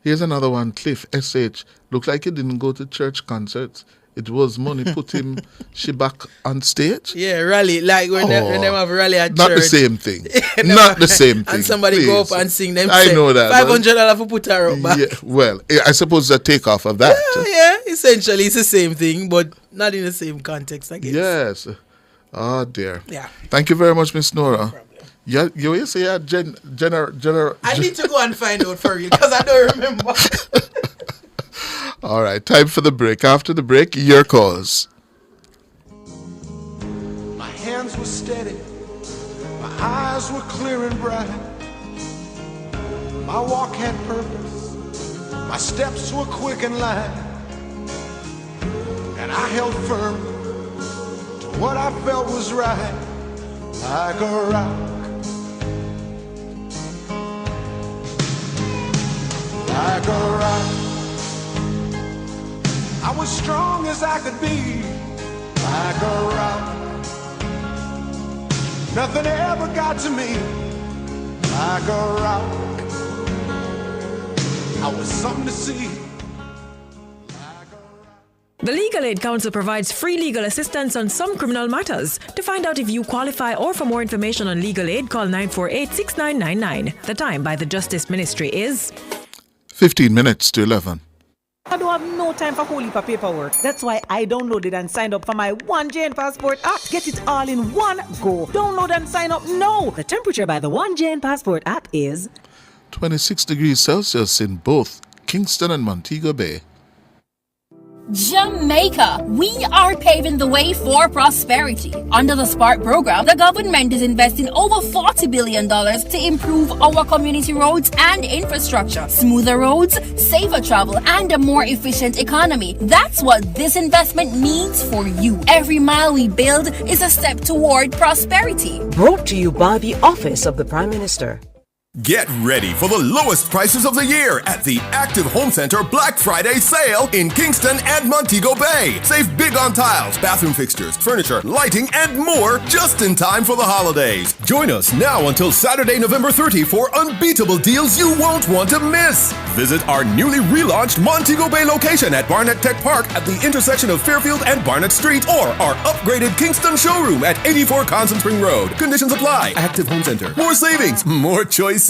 Speaker 21: Here's another one. Cliff, SH. Looks like he didn't go to church concerts. It was money put him she back on stage.
Speaker 4: Yeah, rally. Like when they have a rally at
Speaker 21: not
Speaker 4: church.
Speaker 21: The same thing. Not the same thing.
Speaker 4: And somebody go up and sing them.
Speaker 21: I know that.
Speaker 4: $500 for put her up back.
Speaker 21: Yeah, well, I suppose the takeoff of that.
Speaker 4: Yeah, essentially it's the same thing, but not in the same context, I guess.
Speaker 21: Yes. Oh, dear.
Speaker 4: Yeah.
Speaker 21: Thank you very much, Miss Nora. You say general.
Speaker 4: I need to go and find out for you because I don't remember.
Speaker 21: All right, time for the break. After the break, your calls.
Speaker 23: My hands were steady, my eyes were clear and bright. My walk had purpose, my steps were quick and light. And I held firm to what I felt was right, like a rock. Like a rock. I was strong as I could be, like a rock. Nothing ever got to me, like a rock. I was something to see.
Speaker 6: The Legal Aid Council provides free legal assistance on some criminal matters. To find out if you qualify or for more information on legal aid, call 948-6999. The time by the Justice Ministry is
Speaker 21: 15 minutes to 11.
Speaker 12: I don't have no time for whole heap of paperwork. That's why I downloaded and signed up for my One Jane Passport app. Get it all in one go. Download and sign up now. The temperature by the One Jane Passport app is
Speaker 21: 26 degrees Celsius in both Kingston and Montego Bay.
Speaker 13: Jamaica, we are paving the way for prosperity. Under the SPARK program, the government is investing over $40 billion to improve our community roads and infrastructure, smoother roads, safer travel, and a more efficient economy. That's what this investment means for you. Every mile we build is a step toward prosperity.
Speaker 17: Brought to you by the Office of the Prime Minister.
Speaker 3: Get ready for the lowest prices of the year at the Active Home Center Black Friday sale in Kingston and Montego Bay. Save big on tiles, bathroom fixtures, furniture, lighting, and more just in time for the holidays. Join us now until Saturday, November 30 for unbeatable deals you won't want to miss. Visit our newly relaunched Montego Bay location at Barnett Tech Park at the intersection of Fairfield and Barnett Street, or our upgraded Kingston showroom at 84 Constant Spring Road. Conditions apply. Active Home Center. More savings, more choices.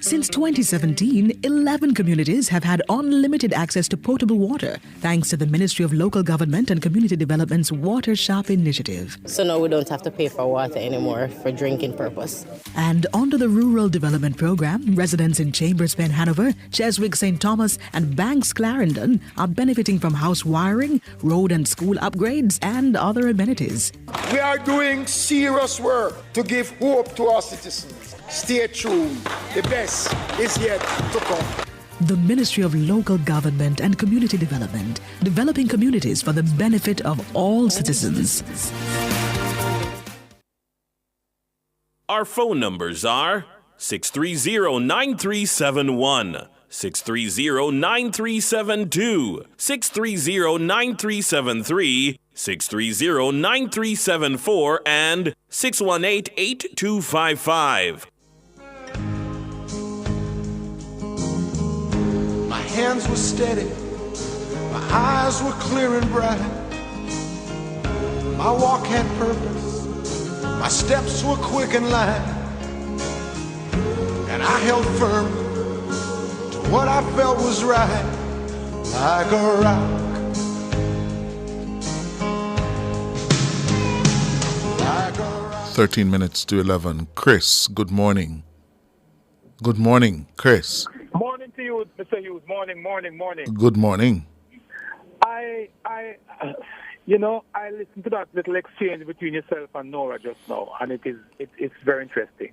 Speaker 19: Since 2017, 11 communities have had unlimited access to potable water, thanks to the Ministry of Local Government and Community Development's Water Shop initiative.
Speaker 25: So now we don't have to pay for water anymore for drinking purpose.
Speaker 19: And under the Rural Development Program, residents in Chambers Pen Hanover, Cheswick St. Thomas, and Banks Clarendon are benefiting from house wiring, road and school upgrades, and other amenities.
Speaker 23: We are doing serious work to give hope to our citizens. Stay tuned. The best is yet to come.
Speaker 19: The Ministry of Local Government and Community Development, developing communities for the benefit of all citizens.
Speaker 22: Our phone numbers are 630-9371, 630-9372, 630-9373, 630-9374, and 618-8255.
Speaker 23: My hands were steady, my eyes were clear and bright. My walk had purpose, my steps were quick and light. And I held firm to what I felt was right, like a rock.
Speaker 21: 13 minutes to 11. Chris, good morning. Good morning, Chris.
Speaker 1: Morning to you, Mr. Hughes. Morning.
Speaker 21: Good morning.
Speaker 1: I listened to that little exchange between yourself and Nora just now, and it's very interesting.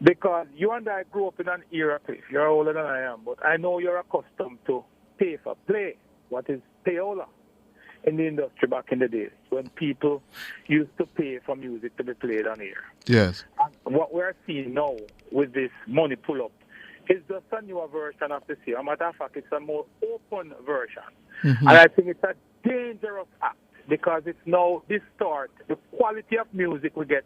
Speaker 1: Because you and I grew up in an era, Cliff. You're older than I am, but I know you're accustomed to pay for play. What is payola in the industry back in the days when people used to pay for music to be played on air?
Speaker 21: Yes.
Speaker 1: And what we're seeing now with this money pull-up is just a newer version of this year. As a matter of fact, it's a more open version.
Speaker 21: Mm-hmm.
Speaker 1: And I think it's a dangerous act because it's now distort the quality of music we get.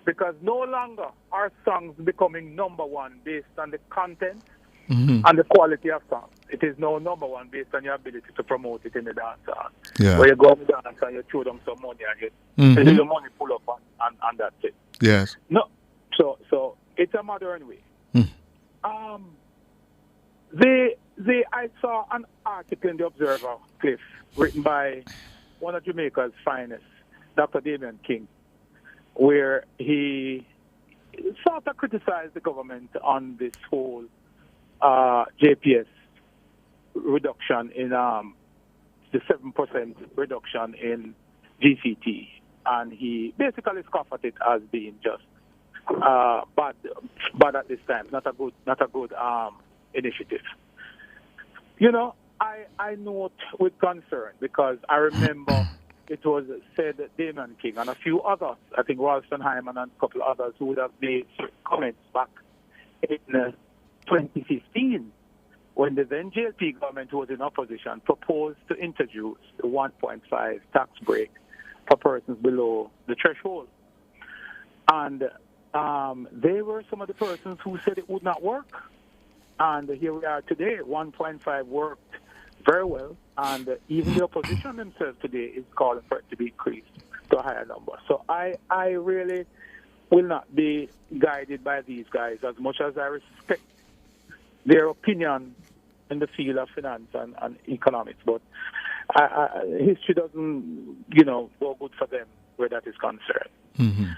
Speaker 1: Because no longer are songs becoming number one based on the content and the quality of songs. It is now number one based on your ability to promote it in the dance hall.
Speaker 21: Yeah.
Speaker 1: Where you go to dance and you throw them some money and you the money pull up and that's it.
Speaker 21: Yes.
Speaker 1: No. So it's a modern way. I saw an article in the Observer, Cliff, written by one of Jamaica's finest, Dr. Damian King, where he sort of criticized the government on this whole JPS reduction in the 7% reduction in GCT. And he basically scoffed at it as being just bad at this time, not a good initiative. You know, I note with concern because I remember it was said that Damon King and a few others, I think Ralston Hyman and a couple of others who would have made comments back in 2015 when the then JLP government, who was in opposition, proposed to introduce the 1.5 tax break for persons below the threshold. And they were some of the persons who said it would not work. And here we are today. 1.5 worked very well. And even the opposition themselves today is calling for it to be increased to a higher number. So I really will not be guided by these guys as much as I respect their opinion in the field of finance and economics. But history doesn't, go good for them where that is concerned.
Speaker 21: Mm-hmm.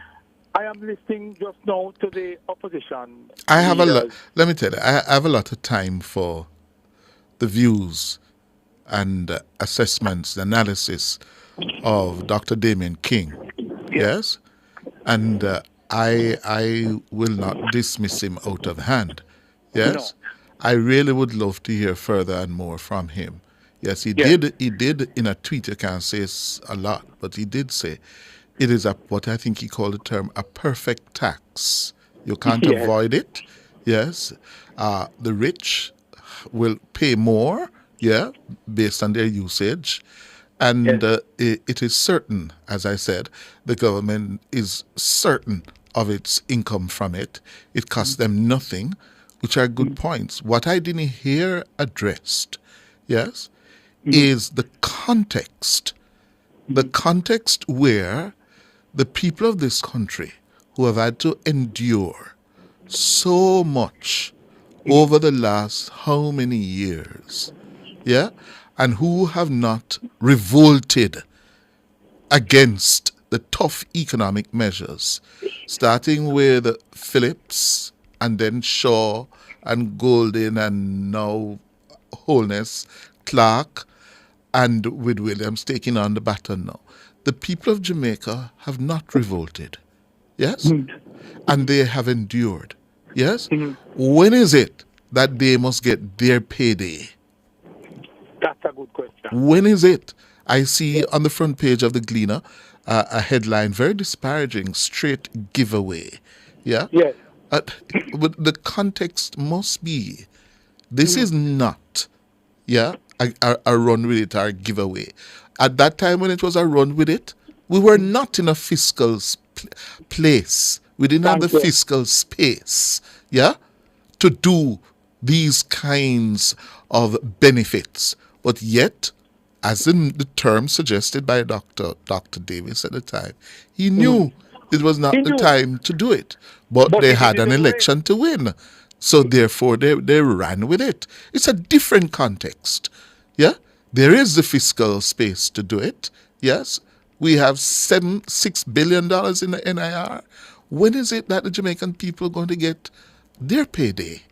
Speaker 1: I am listening just now to the opposition.
Speaker 21: I have a lot. Let me tell you, I have a lot of time for the views and assessments, the analysis of Dr. Damian King. Yes, and I will not dismiss him out of hand. Yes, I really would love to hear further and more from him. Yes, he did. He did in a tweet. You can't say a lot, but he did say it is what I think he called the term a perfect tax. You can't avoid it. Yes, the rich will pay more. Yeah, based on their usage. And it is certain, as I said, the government is certain of its income from it. It costs them nothing, which are good points. What I didn't hear addressed, yes, is the context. The context where the people of this country who have had to endure so much over the last how many years, yeah, and who have not revolted against the tough economic measures, starting with Phillips and then Shaw and Golden and now Holness, Clark, and with Williams taking on the baton now. The people of Jamaica have not revolted, yes, and they have endured, yes. When is it that they must get their payday?
Speaker 1: That's a good question.
Speaker 21: When is it? I see on the front page of the Gleaner a headline, very disparaging, straight giveaway. Yeah?
Speaker 1: Yes.
Speaker 21: But the context must be, this is not, a run with it or a giveaway. At that time when it was a run with it, we were not in a fiscal place. We didn't have the fiscal space, to do these kinds of benefits. But yet, as in the term suggested by Dr. Davis at the time, he knew it was not the time to do it. But they had an election to win. So therefore, they ran with it. It's a different context. Yeah, there is the fiscal space to do it. Yes, we have $6 billion in the NIR. When is it that the Jamaican people are going to get their payday?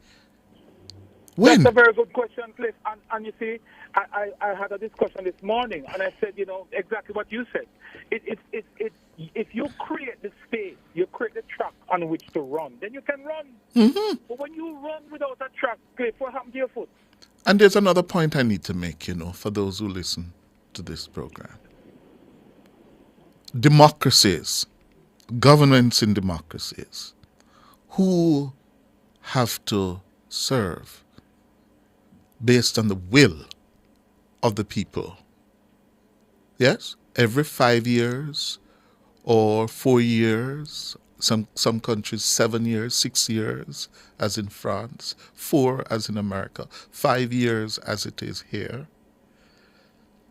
Speaker 21: When?
Speaker 1: That's a very good question, Cliff. And you see, I had a discussion this morning, and I said, exactly what you said. If you create the space, you create the track on which to run, then you can run.
Speaker 21: Mm-hmm.
Speaker 1: But when you run without a track, Cliff, what happened to your foot?
Speaker 21: And there's another point I need to make, for those who listen to this program. Democracies, governments in democracies, who have to serve based on the will of the people. Yes, every 5 years or 4 years, some countries 7 years, 6 years, as in France, 4 as in America, 5 years as it is here.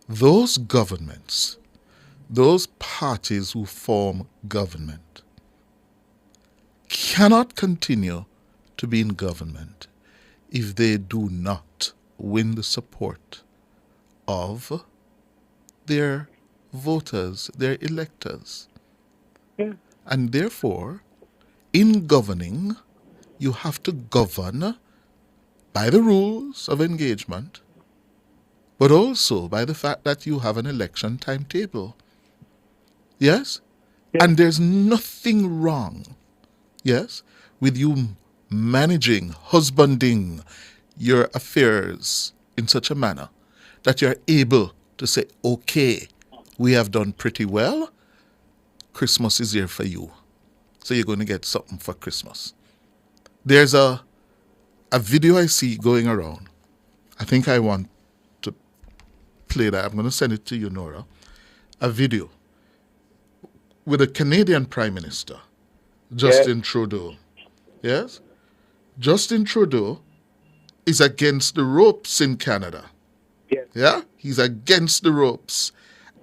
Speaker 21: Those governments, those parties who form government, cannot continue to be in government if they do not win the support of their voters, their electors.
Speaker 1: Yeah.
Speaker 21: And therefore, in governing, you have to govern by the rules of engagement, but also by the fact that you have an election timetable. Yes? Yeah. And there's nothing wrong, yes, with you managing, husbanding your affairs in such a manner that you're able to say, okay, we have done pretty well. Christmas is here for you. So you're going to get something for Christmas. There's a video I see going around. I think I want to play that. I'm going to send it to you, Nora. A video with a Canadian Prime Minister, Justin Trudeau. Yes? Justin Trudeau is against the ropes in Canada.
Speaker 1: Yes.
Speaker 21: Yeah? He's against the ropes.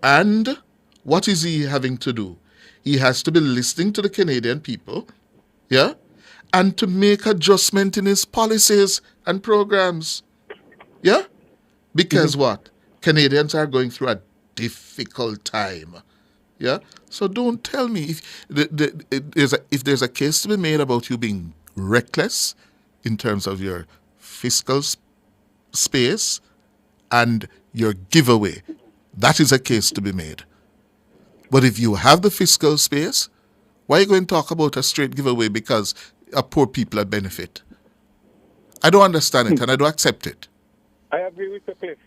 Speaker 21: And what is he having to do? He has to be listening to the Canadian people, yeah? And to make adjustment in his policies and programs. Yeah? Because what? Canadians are going through a difficult time. Yeah? So don't tell me if there's a case to be made about you being reckless in terms of your fiscal space and your giveaway. That is a case to be made. But if you have the fiscal space, why are you going to talk about a straight giveaway because poor people are benefit? I don't understand it and I don't accept it.
Speaker 1: I agree with you, Cliff.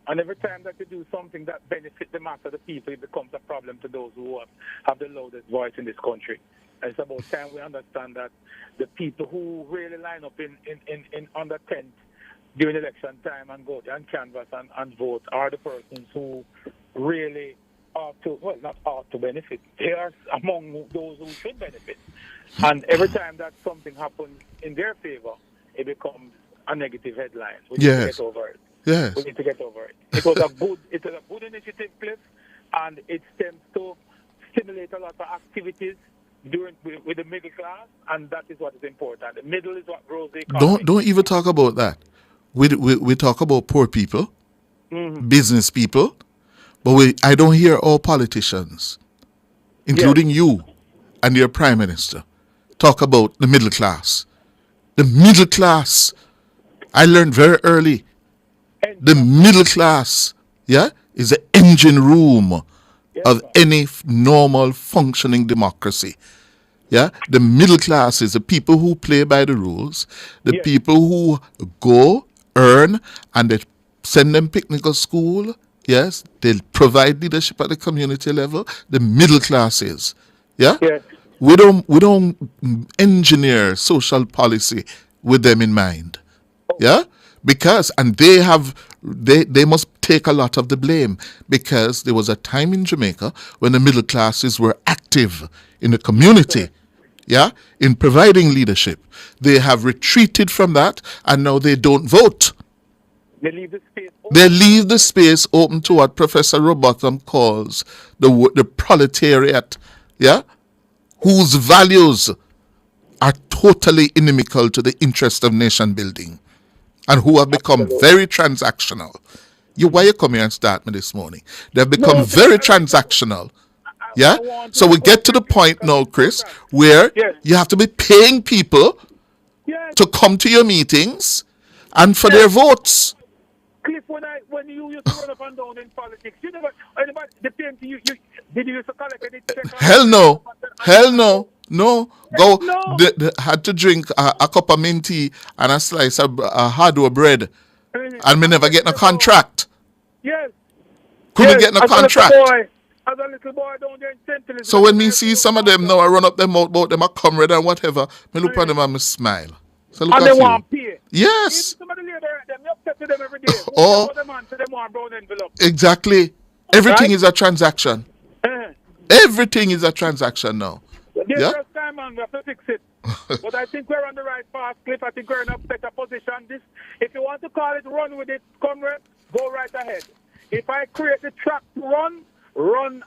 Speaker 1: And every time that you do something that benefits the mass of the people, it becomes a problem to those who have the loudest voice in this country. And it's about time we understand that the people who really line up in on the tent during election time and go and canvass and vote are the persons who really ought to, well, not ought to benefit. They are among those who should benefit. And every time that something happens in their favor, it becomes a negative headline. We need to get over it.
Speaker 21: Yes.
Speaker 1: We need to get over it. It was a good initiative, Cliff, and it stems to stimulate a lot of activities with the middle class, and that is what is important. The middle is what grows the economy.
Speaker 21: Don't even talk about that. We talk about poor people, business people, but I don't hear all politicians, including you and your Prime Minister, talk about the middle class. The middle class, I learned very early, the middle class, is the engine room of any normal functioning democracy. Yeah, the middle class is the people who play by the rules, the people who go, earn, and they send them picnic to school. Yes, they provide leadership at the community level. The middle classes. Yeah, we don't engineer social policy with them in mind. Yeah, because they must take a lot of the blame because there was a time in Jamaica when the middle classes were active in the community. Yeah, in providing leadership. They have retreated from that and now they don't vote.
Speaker 1: They leave the space open.
Speaker 21: They leave the space open to what Professor Robotham calls the proletariat, whose values are totally inimical to the interest of nation building and who have become very transactional. Why you come here and start me this morning? They've become very transactional. Yeah? So we get to the point now, Chris, where you have to be paying people to come to your meetings and for their votes.
Speaker 1: Cliff, when you used to run up and down in politics, you never, anybody, the same thing, did you used to collect any check?
Speaker 21: Hell no. Hell no. No. Go. They had to drink a cup of mint tea and a slice of hardware bread. And me never get no contract.
Speaker 1: Yes.
Speaker 21: Couldn't get no contract.
Speaker 1: As a little boy, don't get incentive.
Speaker 21: So when me see some of them now, I run up them out about them a comrade and whatever, me look at them and me smile. So look
Speaker 1: and
Speaker 21: at
Speaker 1: they
Speaker 21: you.
Speaker 1: want pay.
Speaker 21: Yes.
Speaker 1: Some of the labor, them upset to them every day.
Speaker 21: Oh.
Speaker 1: Them want brown envelope.
Speaker 21: Exactly. Everything is a transaction. Everything is a transaction now.
Speaker 1: This first time, man, we have to fix it. But I think we're on the right path, Cliff. I think we're in a better position. This, if you want to call it run with it, comrade, go right ahead. If I create the track to run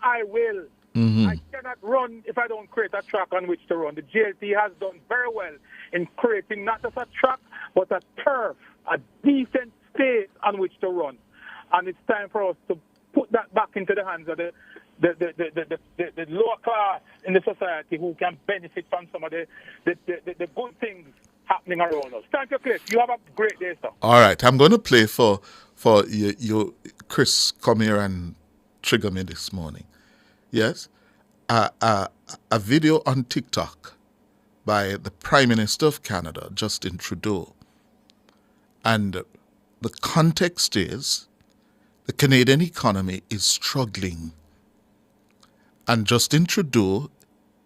Speaker 1: I will. I cannot run if I don't create a track on which to run. The JLT has done very well in creating not just a track, but a turf, a decent space on which to run. And it's time for us to put that back into the hands of the lower class in the society who can benefit from some of the good things happening around us. Thank you, Cliff. You have a great day, sir.
Speaker 21: All right. I'm going to play for you, Chris, come here and trigger me this morning. Yes? A video on TikTok by the Prime Minister of Canada, Justin Trudeau. And the context is the Canadian economy is struggling. And Justin Trudeau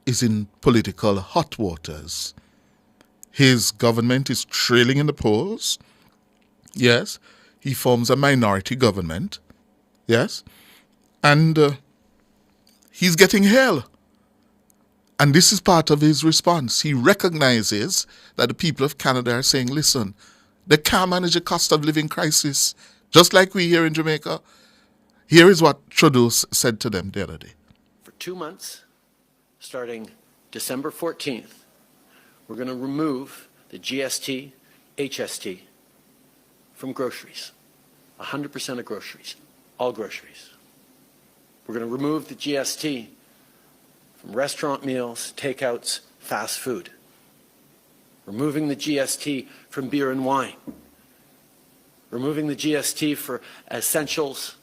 Speaker 21: is in political hot waters. His government is trailing in the polls. Yes. He forms a minority government. Yes. And he's getting hell. And this is part of his response. He recognizes that the people of Canada are saying, listen, they can't manage the cost of living crisis, just like we here in Jamaica. Here is what Trudeau said to them the other day.
Speaker 7: For 2 months, starting December 14th, we're going to remove the GST, HST from groceries, 100% of groceries, all groceries. We're going to remove the GST from restaurant meals, takeouts, fast food. Removing the GST from beer and wine. Removing the GST for essentials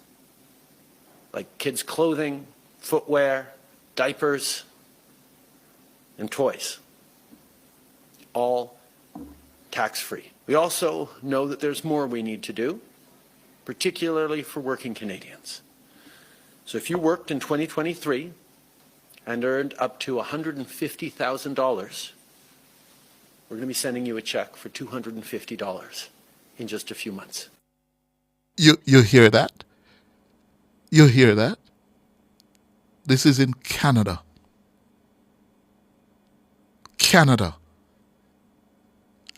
Speaker 7: like kids' clothing, footwear, diapers, and toys. All tax-free. We also know that there's more we need to do, particularly for working Canadians. So if you worked in 2023 and earned up to $150,000, we're going to be sending you a check for $250 in just a few months.
Speaker 21: You hear that? You hear that? This is in Canada. Canada.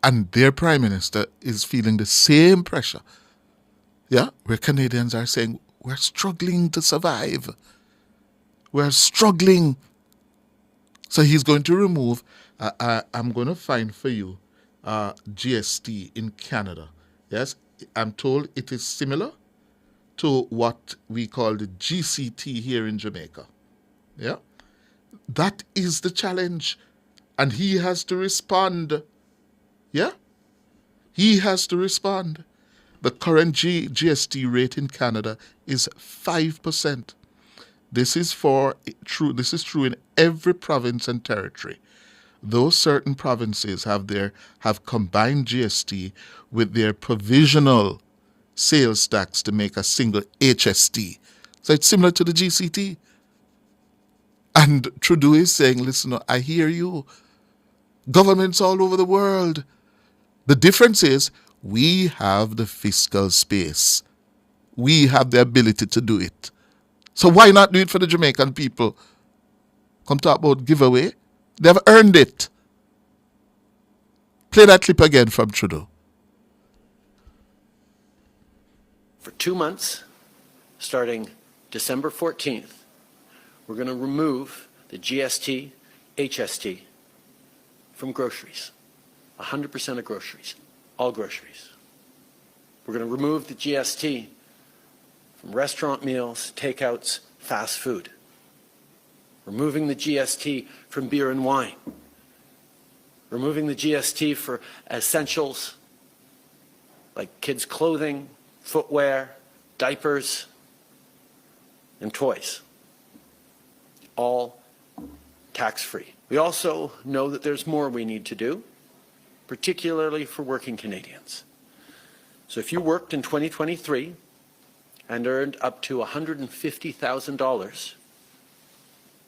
Speaker 21: And their Prime Minister is feeling the same pressure. Yeah, where Canadians are saying, we're struggling to survive. We're struggling. So he's going to remove, I'm going to find for you GST in Canada. Yes, I'm told it is similar to what we call the GCT here in Jamaica. Yeah, that is the challenge. And he has to respond. Yeah, he has to respond. The current GST rate in Canada is 5%. This is true in every province and territory. Though certain provinces have combined GST with their provisional sales tax to make a single HST. So it's similar to the GCT. And Trudeau is saying, listen, I hear you. Governments all over the world. The difference is we have the fiscal space. We have the ability to do it. So why not do it for the Jamaican people? Come talk about giveaway. They've earned it. Play that clip again from Trudeau.
Speaker 7: For 2 months, starting December 14th, we're going to remove the GST, HST from groceries, 100% of groceries, all groceries. We're going to remove the GST from restaurant meals, takeouts, fast food. Removing the GST from beer and wine. Removing the GST for essentials like kids' clothing, footwear, diapers, and toys. All tax-free. We also know that there's more we need to do, particularly for working Canadians. So if you worked in 2023 and earned up to $150,000,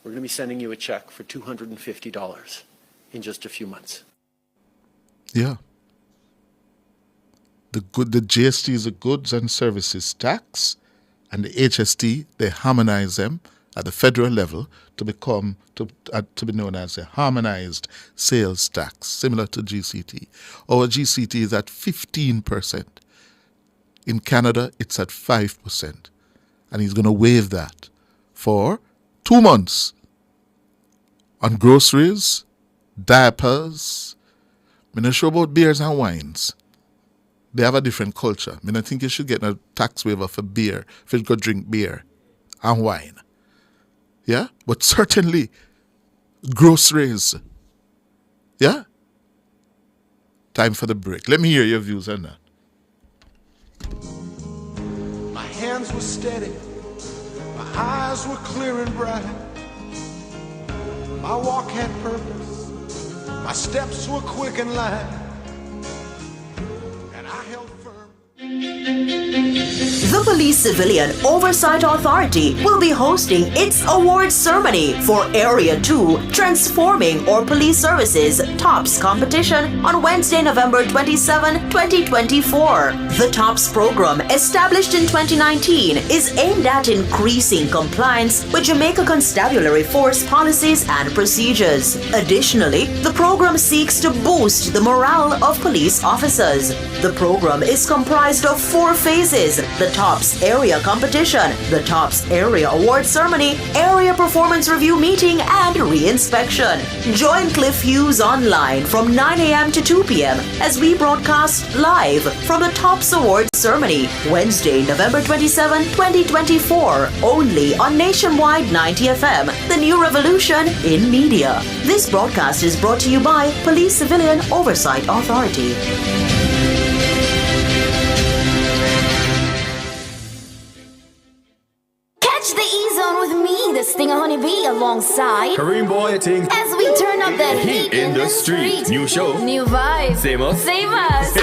Speaker 7: we're going to be sending you a check for $250 in just a few months.
Speaker 21: Yeah. The GST is a goods and services tax, and the HST, they harmonize them at the federal level to be known as a harmonized sales tax, similar to GCT. Our GCT is at 15%. In Canada, it's at 5%. And he's going to waive that for 2 months on groceries, diapers. I'm not sure about beers and wines. They have a different culture. I mean, I think you should get a tax waiver for beer if you go drink beer and wine. Yeah? But certainly groceries. Yeah? Time for the break. Let me hear your views on that.
Speaker 23: My hands were steady, my eyes were clear and bright. My walk had purpose, my steps were quick and light. And I held firm.
Speaker 8: The Police Civilian Oversight Authority will be hosting its awards ceremony for Area 2 Transforming Our Police Services TOPS competition on Wednesday, November 27, 2024. The TOPS program, established in 2019, is aimed at increasing compliance with Jamaica Constabulary Force policies and procedures. Additionally, the program seeks to boost the morale of police officers. The program is comprised of 4 phases: the TOPS Area Competition, the TOPS Area Award Ceremony, Area Performance Review Meeting, and Re-Inspection. Join Cliff Hughes online from 9 a.m. to 2 p.m. as we broadcast live from the TOPS Award Ceremony, Wednesday, November 27, 2024, only on Nationwide 90 FM, the new revolution in media. This broadcast is brought to you by Police Civilian Oversight Authority.
Speaker 14: Catch the E-Zone with me, the Stinger Honeybee, alongside
Speaker 15: Kareem Boy, I think.
Speaker 14: As we turn up the heat
Speaker 15: in the street. New show.
Speaker 14: New vibe.
Speaker 15: Same us.
Speaker 14: Same us.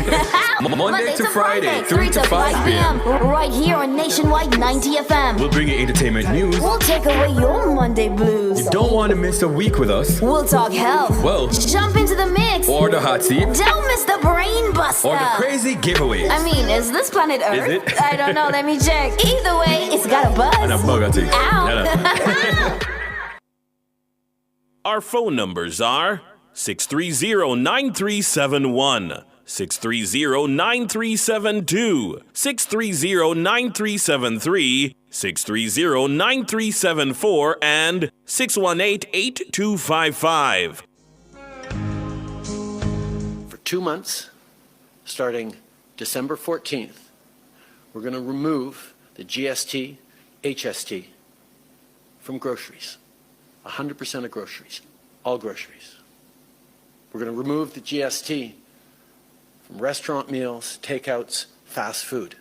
Speaker 15: Monday to Friday, 3 to 5 p.m.
Speaker 14: Right here on Nationwide 90 FM.
Speaker 15: We'll bring you entertainment news.
Speaker 14: We'll take away your Monday blues.
Speaker 15: You don't want to miss a week with us.
Speaker 14: We'll talk health.
Speaker 15: Well,
Speaker 14: jump into the mix.
Speaker 15: Or the hot seat.
Speaker 14: Don't miss the brain buster.
Speaker 15: Or the crazy giveaways.
Speaker 14: I mean, is this planet Earth?
Speaker 15: Is it?
Speaker 14: I don't know. Let me check. Either way, it's got a buzz.
Speaker 15: And a bug, I think.
Speaker 14: Ow.
Speaker 22: Our phone numbers are 630-9371, 630-9372, 630-9373, 630-9374, and 618-8255.
Speaker 7: For 2 months, starting December 14th, we're going to remove the GST, HST from groceries. 100% of groceries. All groceries. We're going to remove the GST from restaurant meals, takeouts, fast food.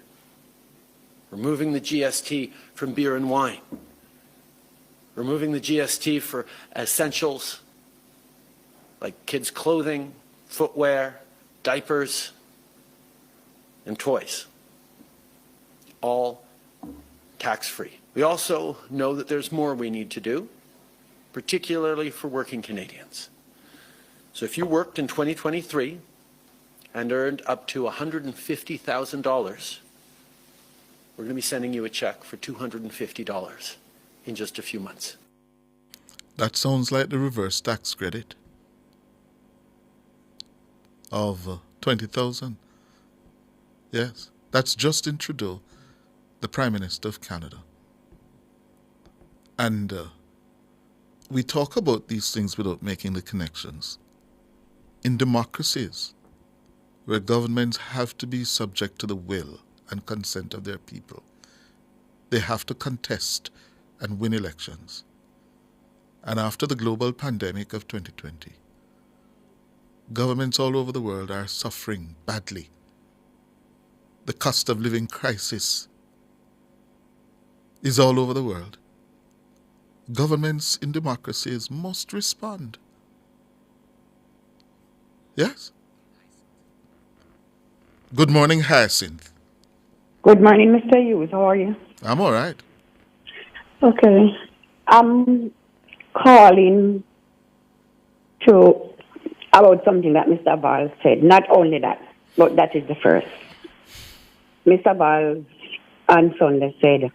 Speaker 7: Removing the GST from beer and wine. Removing the GST for essentials like kids' clothing, footwear, diapers, and toys. All tax-free. We also know that there's more we need to do, particularly for working Canadians. So if you worked in 2023 and earned up to $150,000, we're going to be sending you a check for $250 in just a few months.
Speaker 21: That sounds like the reverse tax credit of 20,000. Yes, that's Justin Trudeau, the Prime Minister of Canada. And we talk about these things without making the connections. In democracies, where governments have to be subject to the will and consent of their people, they have to contest and win elections. And after the global pandemic of 2020, governments all over the world are suffering badly. The cost of living crisis is all over the world. Governments in democracies must respond. Yes? Good morning, Hyacinth.
Speaker 10: Good morning, Mr. Hughes. How are you?
Speaker 21: I'm all right.
Speaker 10: Okay. I'm calling about something that Mr. Ball said. Not only that, but that is the first. Mr. Ball on Sunday said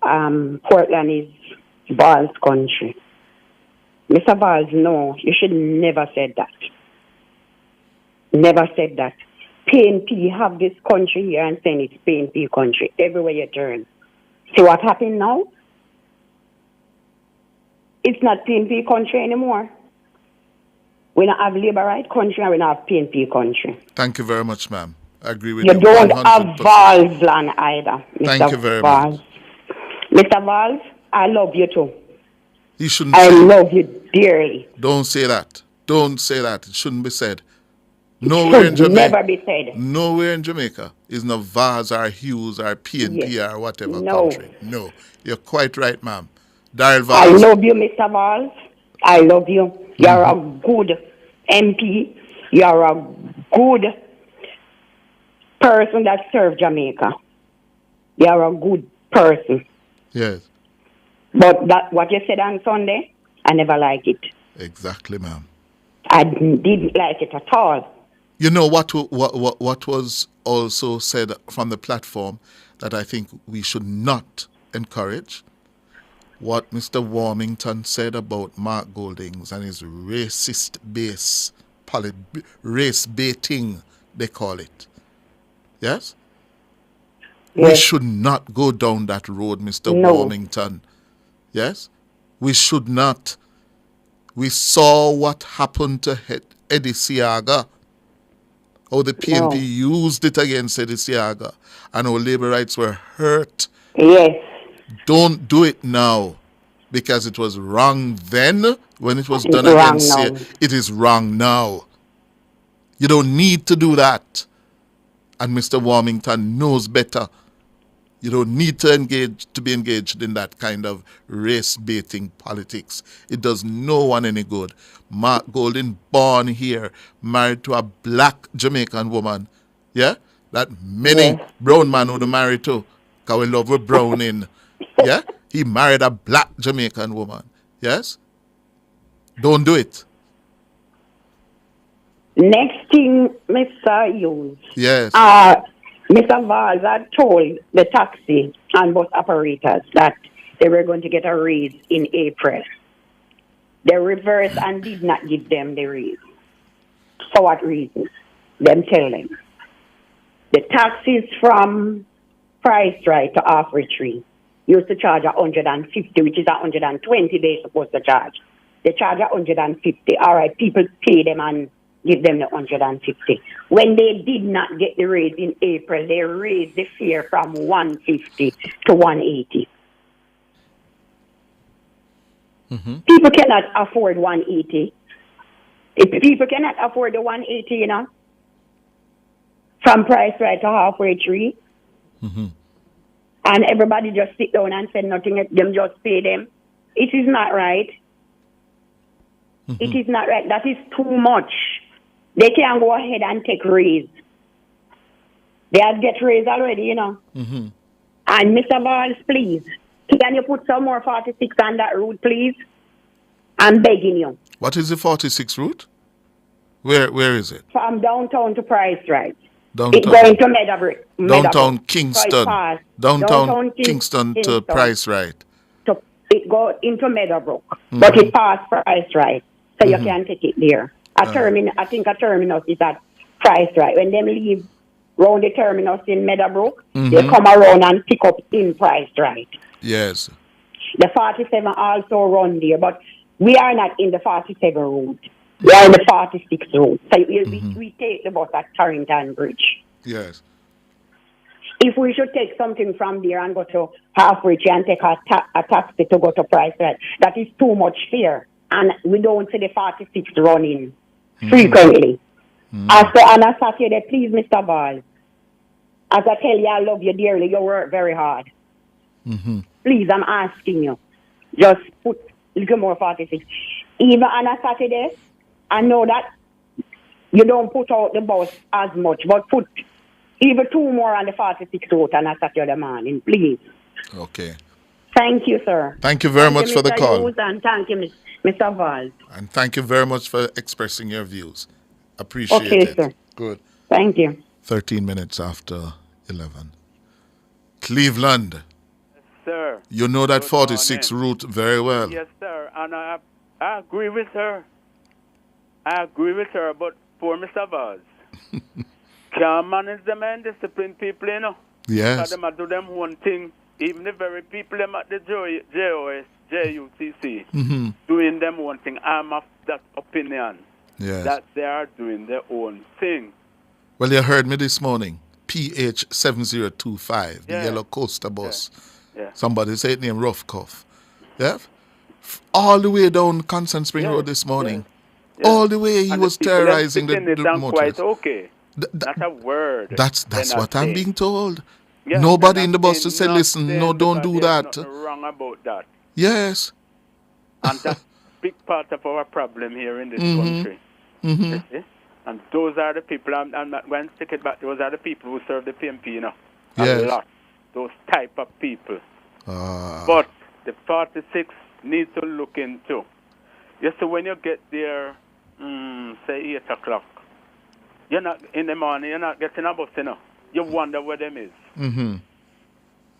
Speaker 10: Portland is Ball's country. Mr. Ball, no, you should never said that. Never said that. PNP have this country here and saying it's PNP country everywhere you turn. See what happened now? It's not PNP country anymore. We don't have labor right country and we don't have PNP country.
Speaker 21: Thank you very much, ma'am. I agree with you.
Speaker 10: You don't
Speaker 21: 100%.
Speaker 10: have Valls land either, Mr.
Speaker 21: Thank you very
Speaker 10: Valls.
Speaker 21: much.
Speaker 10: Mr. Valls, I love you too.
Speaker 21: You shouldn't
Speaker 10: I
Speaker 21: say
Speaker 10: love you dearly.
Speaker 21: Don't say that. Don't say that. It shouldn't be said. Nowhere in Jamaica.
Speaker 10: Never be said.
Speaker 21: Nowhere in Jamaica is no Vaz or Hughes or PNP or whatever country. No. You're quite right, ma'am. Daryl Vaz.
Speaker 10: I love you, Mr. Valls. I love you. You're a good MP. You're a good person that served Jamaica. You're a good person.
Speaker 21: Yes.
Speaker 10: But that what you said on Sunday, I never liked it.
Speaker 21: Exactly, ma'am.
Speaker 10: I didn't like it at all.
Speaker 21: You know what was also said from the platform that I think we should not encourage? What Mr. Warmington said about Mark Goldings and his racist base, race baiting, they call it. Yes? Yes? We should not go down that road, Mr. Warmington. Yes? We should not. We saw what happened to Eddie Siaga. How the PNP used it against Eddie Siaga. And how labor rights were hurt.
Speaker 10: Yes.
Speaker 21: Don't do it now. Because it was wrong then when it was done against Siaga. It is wrong now. You don't need to do that. And Mr. Warmington knows better. You don't need to be engaged in that kind of race-baiting politics. It does no one any good. Mark Golding, born here, married to a black Jamaican woman. Yeah? That many brown man would marry to. Because we love with browning. Yeah? He married a black Jamaican woman. Yes? Don't do it.
Speaker 10: Next thing, Mr. Hughes.
Speaker 21: Yes.
Speaker 10: Mr. Valls had told the taxi and bus operators that they were going to get a raise in April. They reversed and did not give them the raise. For what reason? Them tell them. The taxis from Price Right to Halfway Tree used to charge 150, which is 120 they're supposed to charge. They charge 150. All right, people pay them and give them the 150. When they did not get the raise in April, they raised the fare from 150 to 180. People cannot afford 180. If people cannot afford the 180, you know, from Price Right to Halfway Tree, and everybody just sit down and say nothing, them just pay them, it is not right. It is not right. That is too much. They can go ahead and take raise. They have get raise already, you know. And Mr. Valls, please, can you put some more 46 on that route, please? I'm begging you.
Speaker 21: What is the 46 route? Where is it?
Speaker 10: From downtown to Price Right.
Speaker 21: Downtown.
Speaker 10: It's going to Meadowbrook.
Speaker 21: Downtown Kingston.
Speaker 10: So
Speaker 21: downtown Kingston to Price Right.
Speaker 10: So it goes into Meadowbrook, but it passed Price Right. So you can take it there. I think a terminus is at Price Right. When them leave round the terminus in Meadowbrook, they come around and pick up in Price Right.
Speaker 21: Yes.
Speaker 10: The 47 also run there, but we are not in the 47 route. We are in the 46 route. So we take the bus at Torrington Bridge.
Speaker 21: Yes.
Speaker 10: if we should take something from there and go to Halfbridge and take a taxi to go to Price Right, that is too much fear. And we don't see the 46 running frequently. As for on a Saturday, please, Mr. Ball, as I tell you, I love you dearly. You work very hard. Please, I'm asking you, just put a little more 46. Even on a Saturday, I know that you don't put out the bus as much, but put even 2 more on the 46 route on a Saturday morning, please.
Speaker 21: Okay.
Speaker 10: Thank you, sir.
Speaker 21: Thank you very much for the call.
Speaker 10: Hughes, and thank you, Mr. Val.
Speaker 21: And thank you very much for expressing your views. Appreciate it.
Speaker 10: Okay, sir.
Speaker 21: Good.
Speaker 10: Thank you.
Speaker 21: 13 minutes after 11. Cleveland.
Speaker 2: Yes, sir.
Speaker 21: You know that 46 route very well.
Speaker 2: Yes, sir. And I agree with her. I agree with her, but poor Mr. Vaz can't manage them and discipline people, you know.
Speaker 21: Yes.
Speaker 2: Because them do them one thing. Even the very people them at the JUTC doing them one thing. I'm of that opinion.
Speaker 21: Yes.
Speaker 2: That they are doing their own thing.
Speaker 21: Well, you heard me this morning. PH 7025, the
Speaker 2: Yeah.
Speaker 21: yellow coaster bus.
Speaker 2: Yeah.
Speaker 21: Somebody said it named Rough Cuff. Yeah? All the way down Constant Spring Road this morning.
Speaker 2: Yeah.
Speaker 21: All the way he
Speaker 2: And
Speaker 21: was
Speaker 2: the people
Speaker 21: terrorizing
Speaker 2: them
Speaker 21: the
Speaker 2: sitting it down
Speaker 21: motorists.
Speaker 2: quite okay. That's a word.
Speaker 21: That's
Speaker 2: They're not
Speaker 21: what I'm
Speaker 2: saying.
Speaker 21: being told.
Speaker 2: Yeah,
Speaker 21: Nobody
Speaker 2: they're
Speaker 21: in the
Speaker 2: not
Speaker 21: bus to
Speaker 2: saying
Speaker 21: say, listen,
Speaker 2: nothing
Speaker 21: no, don't do
Speaker 2: because
Speaker 21: that.
Speaker 2: there's nothing wrong about that.
Speaker 21: Yes.
Speaker 2: And that's a big part of our problem here in this country. You see? And those are the people, I'm not going to stick it back, those are the people who serve the PMP, you know.
Speaker 21: Yes.
Speaker 2: A lot. Those type of people.
Speaker 21: Ah.
Speaker 2: But the 46 need to look into. You see, when you get there, say 8 o'clock, you're not, in the morning, you're not getting a bus, you know. You wonder where them is.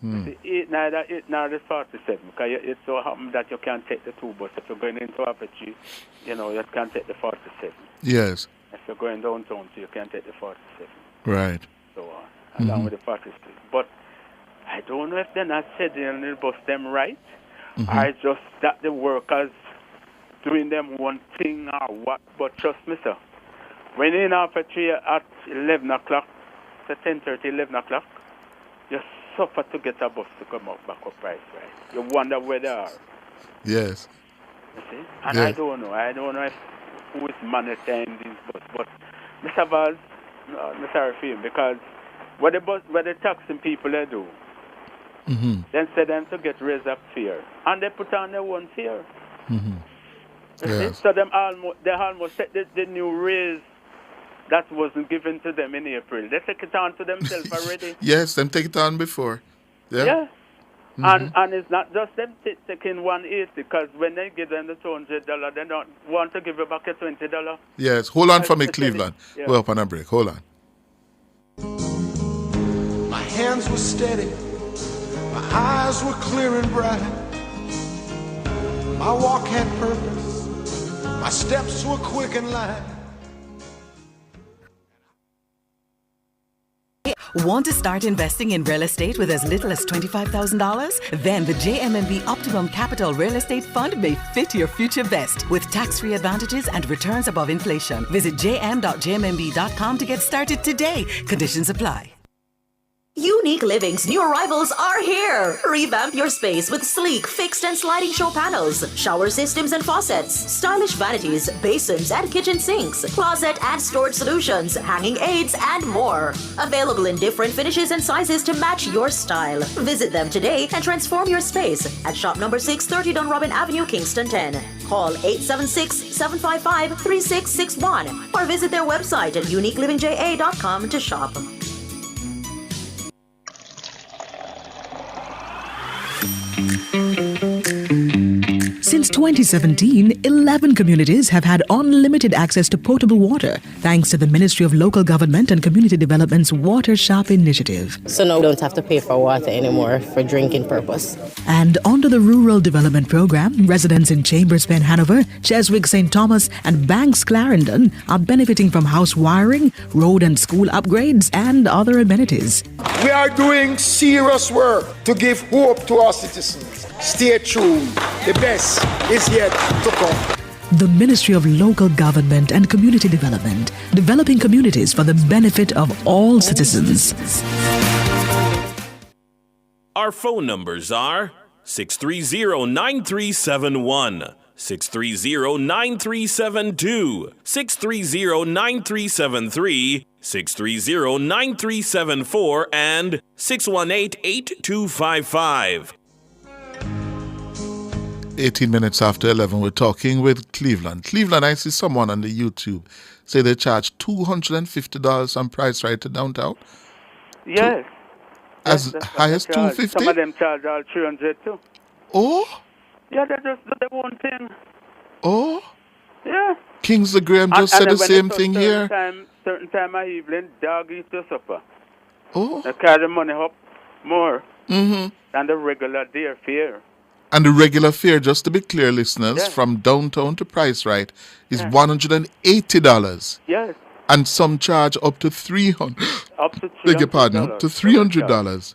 Speaker 2: Neither 8 nor the 47, because it so happens that you can't take the 2 bus. If you're going into Aperture, you know, you can't take the 47.
Speaker 21: Yes.
Speaker 2: If you're going downtown, so you can't take the 47.
Speaker 21: Right.
Speaker 2: So on, along with the 46. But I don't know if they're not scheduling the bus them right. I just that the workers doing them one thing or what. But trust me, sir, when you're in Aperture at 11 o'clock, to 10:30, 11 o'clock, you suffer to get a bus to come up back up Price Right. You wonder where they are.
Speaker 21: Yes.
Speaker 2: You see? And
Speaker 21: Yeah.
Speaker 2: I don't know if who is monitoring these buses. But Mr. Vaz, I'm sorry for him, because what the taxing people they do, then say them to get raised up fare. And they put on their own fare. You see? So they almost take the new raise that wasn't given to them in April. They take it on to themselves already.
Speaker 21: Yes, them take it on before. Yeah.
Speaker 2: And it's not just them taking 180, because when they give them the $200, they don't want to give you back a $20.
Speaker 21: Yes. Hold on for me, Cleveland.
Speaker 2: Yeah.
Speaker 21: We're up on a break. Hold on.
Speaker 23: My hands were steady, my eyes were clear and bright. My walk had purpose, my steps were quick and light.
Speaker 12: Want to start investing in real estate with as little as $25,000? Then the JMMB Optimum Capital Real Estate Fund may fit your future best with tax-free advantages and returns above inflation. Visit jm.jmmb.com to get started today. Conditions apply.
Speaker 8: Unique Living's new arrivals are here. Revamp your space with sleek, fixed and sliding show panels, shower systems and faucets, stylish vanities, basins and kitchen sinks, closet and storage solutions, hanging aids and more. Available in different finishes and sizes to match your style. Visit them today and transform your space at shop number 630 Dunrobin Avenue, Kingston 10. Call 876-755-3661 or visit their website at uniquelivingja.com to shop.
Speaker 19: Since 2017, 11 communities have had unlimited access to potable water thanks to the Ministry of Local Government and Community Development's Water Shop initiative.
Speaker 25: So now we don't have to pay for water anymore for drinking purpose.
Speaker 19: And under the Rural Development Program, residents in Chambers Pen Hanover, Cheswick St. Thomas, and Banks Clarendon are benefiting from house wiring, road and school upgrades, and other amenities.
Speaker 23: We are doing serious work to give hope to our citizens. Stay tuned. The best is yet to come.
Speaker 19: The Ministry of Local Government and Community Development, developing communities for the benefit of all citizens.
Speaker 22: Our phone numbers are 630-9371, 630-9372, 630-9373, 630-9374, and 618-8255.
Speaker 21: 18 minutes after 11, we're talking with Cleveland. Cleveland, I see someone on the YouTube say they charge $250 on Price Right to downtown.
Speaker 2: Yes.
Speaker 21: As high as $250?
Speaker 2: Some of them charge all $300 too.
Speaker 21: Oh?
Speaker 2: Yeah, they just do the one thing.
Speaker 21: Oh?
Speaker 2: Yeah.
Speaker 21: Kings of Graham just said the same thing here.
Speaker 2: Certain time of evening, dog eat your supper.
Speaker 21: Oh?
Speaker 2: They carry the money up more
Speaker 21: Mm-hmm.
Speaker 2: than the regular day fare.
Speaker 21: And the regular fare, just to be clear, listeners, from downtown to Price Right is $180.
Speaker 2: Yes.
Speaker 21: And some charge up to $300.
Speaker 2: Up to $300.
Speaker 21: Beg your pardon, up to $300.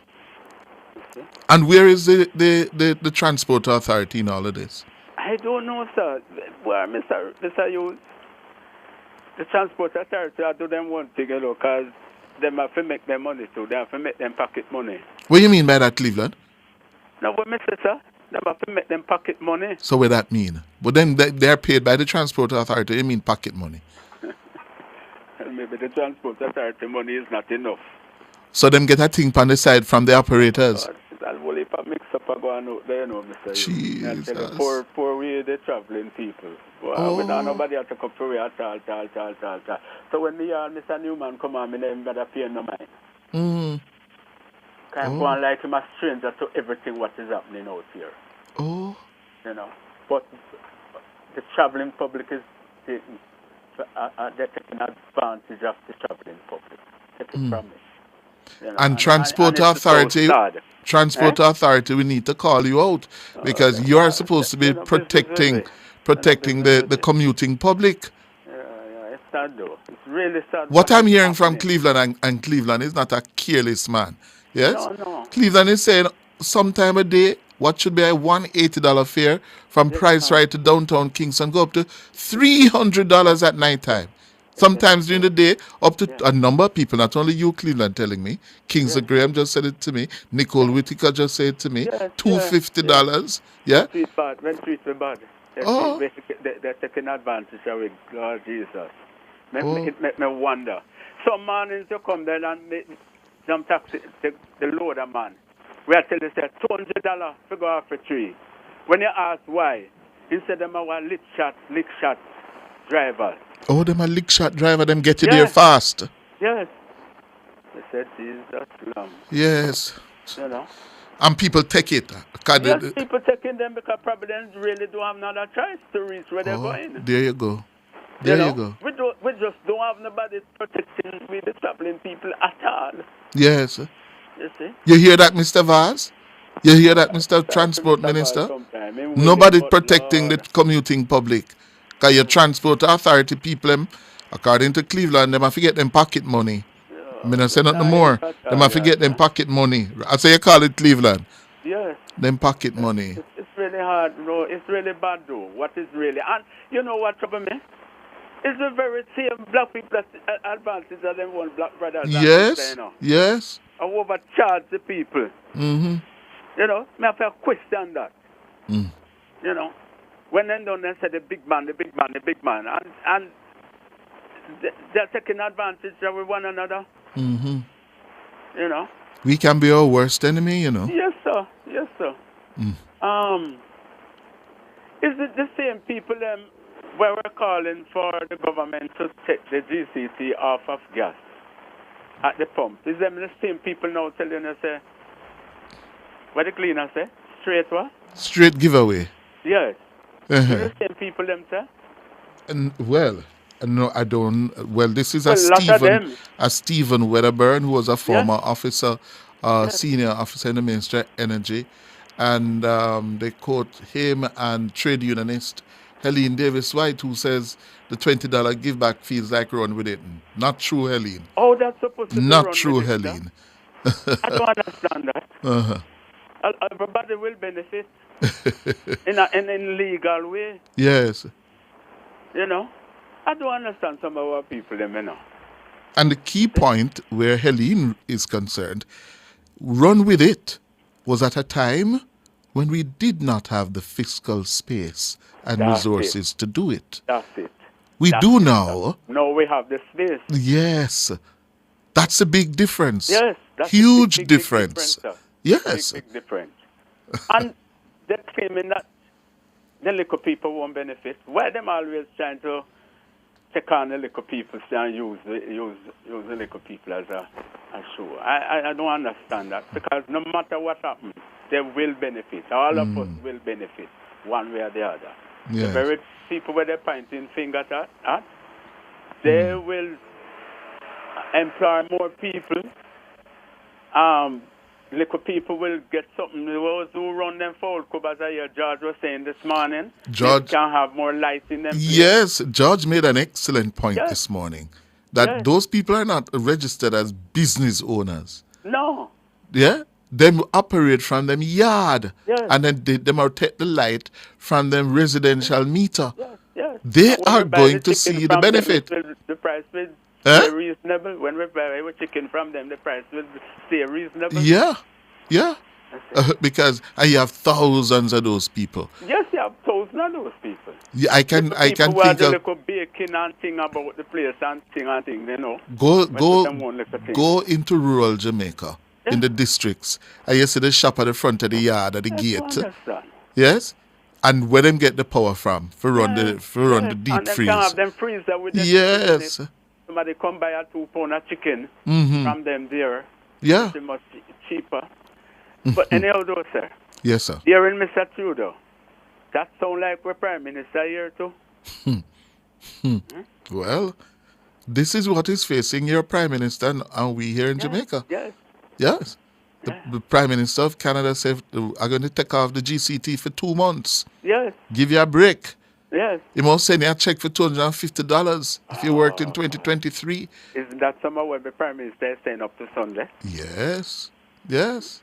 Speaker 21: And where is the Transport Authority in all of this?
Speaker 2: I don't know, sir. Well, Mr. Hughes, the Transport Authority, I do them one thing, because they have to make their money too. They have to make them pocket money.
Speaker 21: What do you mean by that, Cleveland?
Speaker 2: No, what Mr. Sir? They have to make them pocket money.
Speaker 21: So what that mean? But then they're paid by the Transport Authority. You mean pocket money?
Speaker 2: Maybe the Transport Authority money is not enough.
Speaker 21: So them get a thing on the side from the operators.
Speaker 2: I'll only mix up and go out there, Mr.
Speaker 21: Jesus.
Speaker 2: Poor way they traveling people. Well, we don't nobody have to come for at all. So when me and Mr. Newman come on, me never got a pay no mind. Can't go on like him a stranger to everything what is happening out here.
Speaker 21: Oh.
Speaker 2: But the traveling public is taking, they're taking advantage of the traveling public. Take it from me.
Speaker 21: And Transport Authority, Authority, we need to call you out because you are supposed to be protecting the commuting public.
Speaker 2: It's sad though. It's really sad.
Speaker 21: What I'm hearing from Cleveland and Cleveland is not a careless man. Yes?
Speaker 2: No.
Speaker 21: Cleveland is saying sometime a day, what should be a $180 fare from Price Right to downtown Kingston go up to $300 at night time. Sometimes during the day, up to a number of people, not only you, Cleveland, telling me. Kings of Graham just said it to me. Nicole Whitaker just said it to me. $250. Yeah?
Speaker 2: When treat me bad. They're taking advantage of it. Lord Jesus. It make me wonder. Some mornings you come there and some taxi, the loader man. We are telling you, $200 to go off a tree. When you ask why, he said them are lick shot drivers.
Speaker 21: Oh, them a lick shot driver, them get you there fast.
Speaker 2: Yes. They said, Jesus, long.
Speaker 21: Yes. And people take it.
Speaker 2: Yes, people taking them because probably they really don't have another choice to reach where they're going.
Speaker 21: There you go. There you go.
Speaker 2: We just don't have nobody protecting with the traveling people at all.
Speaker 21: Yes.
Speaker 2: You see?
Speaker 21: You hear that, Mr. Vaz? You hear that, Mr. Transport Minister? Nobody protecting the commuting public. Because your Transport Authority people, according to Cleveland, they have to get them pocket money. I mean, I say nothing more. They have to get them pocket money. I say you call it Cleveland.
Speaker 2: Yes.
Speaker 21: Them pocket money.
Speaker 2: It's really hard, bro. It's really bad, though. What is really... And you know what trouble me? It's the very same black people advances that them one black brothers.
Speaker 21: Yes, yes.
Speaker 2: I overcharge the people.
Speaker 21: Mm-hmm.
Speaker 2: Me have to question that. When they done, they say the big man. And they're taking advantage of one another.
Speaker 21: Mm-hmm. We can be our worst enemy,
Speaker 2: Yes, sir. Is it the same people where we're calling for the government to take the GCT off of gas at the pump? Is them the same people now telling us, what the cleaner say? Straight what?
Speaker 21: Straight giveaway.
Speaker 2: Yes. The same people them say?
Speaker 21: No, I don't. Well, this is a Stephen Wedderburn, who was a former officer, senior officer in the Ministry of Energy. And they quote him and trade unionist Helene Davis-White, who says the $20 give back feels like run with it. Not true, Helene.
Speaker 2: Oh, that's supposed to be
Speaker 21: not true, Helene.
Speaker 2: I don't understand that. Everybody will benefit in a legal way.
Speaker 21: Yes.
Speaker 2: I don't understand some of our people, And
Speaker 21: the key point where Helene is concerned, run with it. was at a time when we did not have the fiscal space and resources to do it.
Speaker 2: That's it.
Speaker 21: We do now.
Speaker 2: Now we have the space.
Speaker 21: Yes. That's a big difference.
Speaker 2: Yes. That's
Speaker 21: huge
Speaker 2: a big
Speaker 21: difference.
Speaker 2: Yes. Big difference. And they're claiming that the little people won't benefit. Why them always trying to take on the little people and use the little people as a show? I don't understand that, because no matter what happens, they will benefit. All of us will benefit one way or the other.
Speaker 21: Yes.
Speaker 2: The very people where they're pointing fingers at, they will employ more people. Little people will get something. Those who run them foul club, as I hear George was saying this morning,
Speaker 21: George
Speaker 2: can have more light in them.
Speaker 21: Yes, George made an excellent point this morning, that those people are not registered as business owners.
Speaker 2: No.
Speaker 21: Yeah? Them operate from them yard,
Speaker 2: Yes.
Speaker 21: and then them are take the light from them residential meter.
Speaker 2: Yes.
Speaker 21: They
Speaker 2: And when
Speaker 21: are
Speaker 2: we buy
Speaker 21: going
Speaker 2: the
Speaker 21: to
Speaker 2: chicken
Speaker 21: see the
Speaker 2: from them,
Speaker 21: benefit.
Speaker 2: the price will
Speaker 21: Huh?
Speaker 2: stay reasonable. When we buy our chicken from them, the price will stay reasonable.
Speaker 21: Yeah. Because I have thousands of those people.
Speaker 2: Yes, you have thousands of those people.
Speaker 21: Yeah, I can
Speaker 2: People who are
Speaker 21: think
Speaker 2: the
Speaker 21: of
Speaker 2: little baking and thing about the place and thing, you know.
Speaker 21: go into rural Jamaica in the districts. I used to see the shop at the front of the yard at the gate.
Speaker 2: Understand.
Speaker 21: Yes, and where them get the power from for run the deep
Speaker 2: And they
Speaker 21: freeze.
Speaker 2: can have them freezer with them.
Speaker 21: Yes.
Speaker 2: Somebody come buy a 2 pound of chicken
Speaker 21: Mhm.
Speaker 2: from them there.
Speaker 21: Yeah.
Speaker 2: It's much cheaper. But anyhow, though, sir.
Speaker 21: Yes, sir.
Speaker 2: Hearing Mr. Trudeau, that sound like we're Prime Minister here too.
Speaker 21: Well, this is what is facing your Prime Minister and we here in Jamaica.
Speaker 2: Yes.
Speaker 21: Yes. The Prime Minister of Canada said, I'm going to take off the GCT for 2 months.
Speaker 2: Yes.
Speaker 21: Give you a break.
Speaker 2: Yes.
Speaker 21: He must send you a check for $250 if you worked in 2023.
Speaker 2: Isn't that somehow what the Prime Minister is saying up to Sunday?
Speaker 21: Yes. Yes.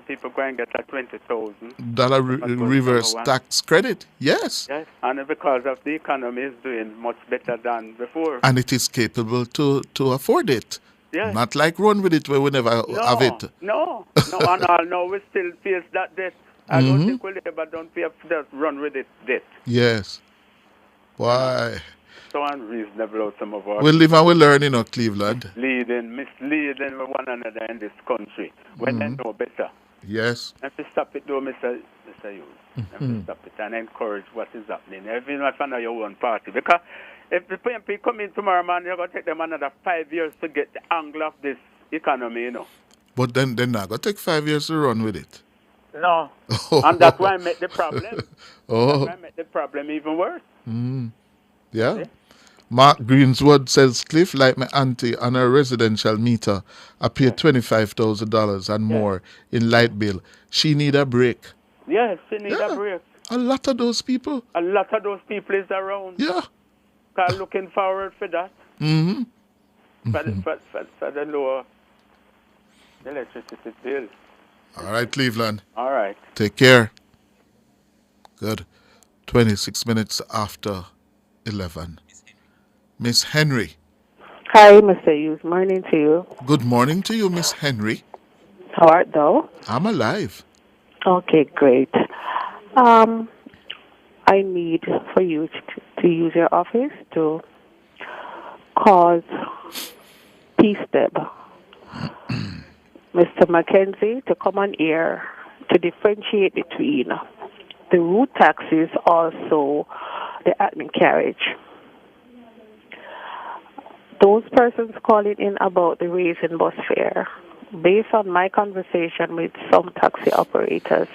Speaker 2: People go and get a $20,000
Speaker 21: Dollar reverse tax credit. Yes.
Speaker 2: Yes, and because of the economy is doing much better than before.
Speaker 21: And it is capable to afford it.
Speaker 2: Yes.
Speaker 21: Not like run with it where we never have it.
Speaker 2: No, and all now we still face that debt. I don't think we'll ever don't pay for that run with it debt.
Speaker 21: Yes. Why?
Speaker 2: So unreasonable how some of our
Speaker 21: We live and we learn, Cleveland.
Speaker 2: misleading one another in this country when they know better.
Speaker 21: Yes.
Speaker 2: Have to stop it though, Mr. Hughes. Have to stop it and encourage what is happening. Even not from your own party. Because if the PMP come in tomorrow, man, you're going to take them another 5 years to get the angle of this economy,
Speaker 21: But then they're not going to take 5 years to run with it.
Speaker 2: No. And that's why I make the problem.
Speaker 21: Oh.
Speaker 2: That's why I make the problem even worse.
Speaker 21: Yeah. Mark Greenswood says, Cliff, like my auntie on her residential meter, I pay $25,000 and more in light bill. She need a break.
Speaker 2: Yes, she need a break.
Speaker 21: A lot of those people.
Speaker 2: A lot of those people is around.
Speaker 21: Yeah.
Speaker 2: Are looking forward for that. For the lower electricity bill.
Speaker 21: All right, Cleveland.
Speaker 2: All right.
Speaker 21: Take care. Good. 26 minutes after 11. Miss Henry.
Speaker 5: Hi, Mr. Hughes. Morning to you.
Speaker 21: Good morning to you, Miss Henry.
Speaker 5: How art thou?
Speaker 21: I'm alive.
Speaker 5: Okay, great. I need for you to use your office to cause P-Step, Mr. Mackenzie, to come on air to differentiate between the route taxis, also the admin carriage. Those persons calling in about the raise in bus fare, based on my conversation with some taxi operators,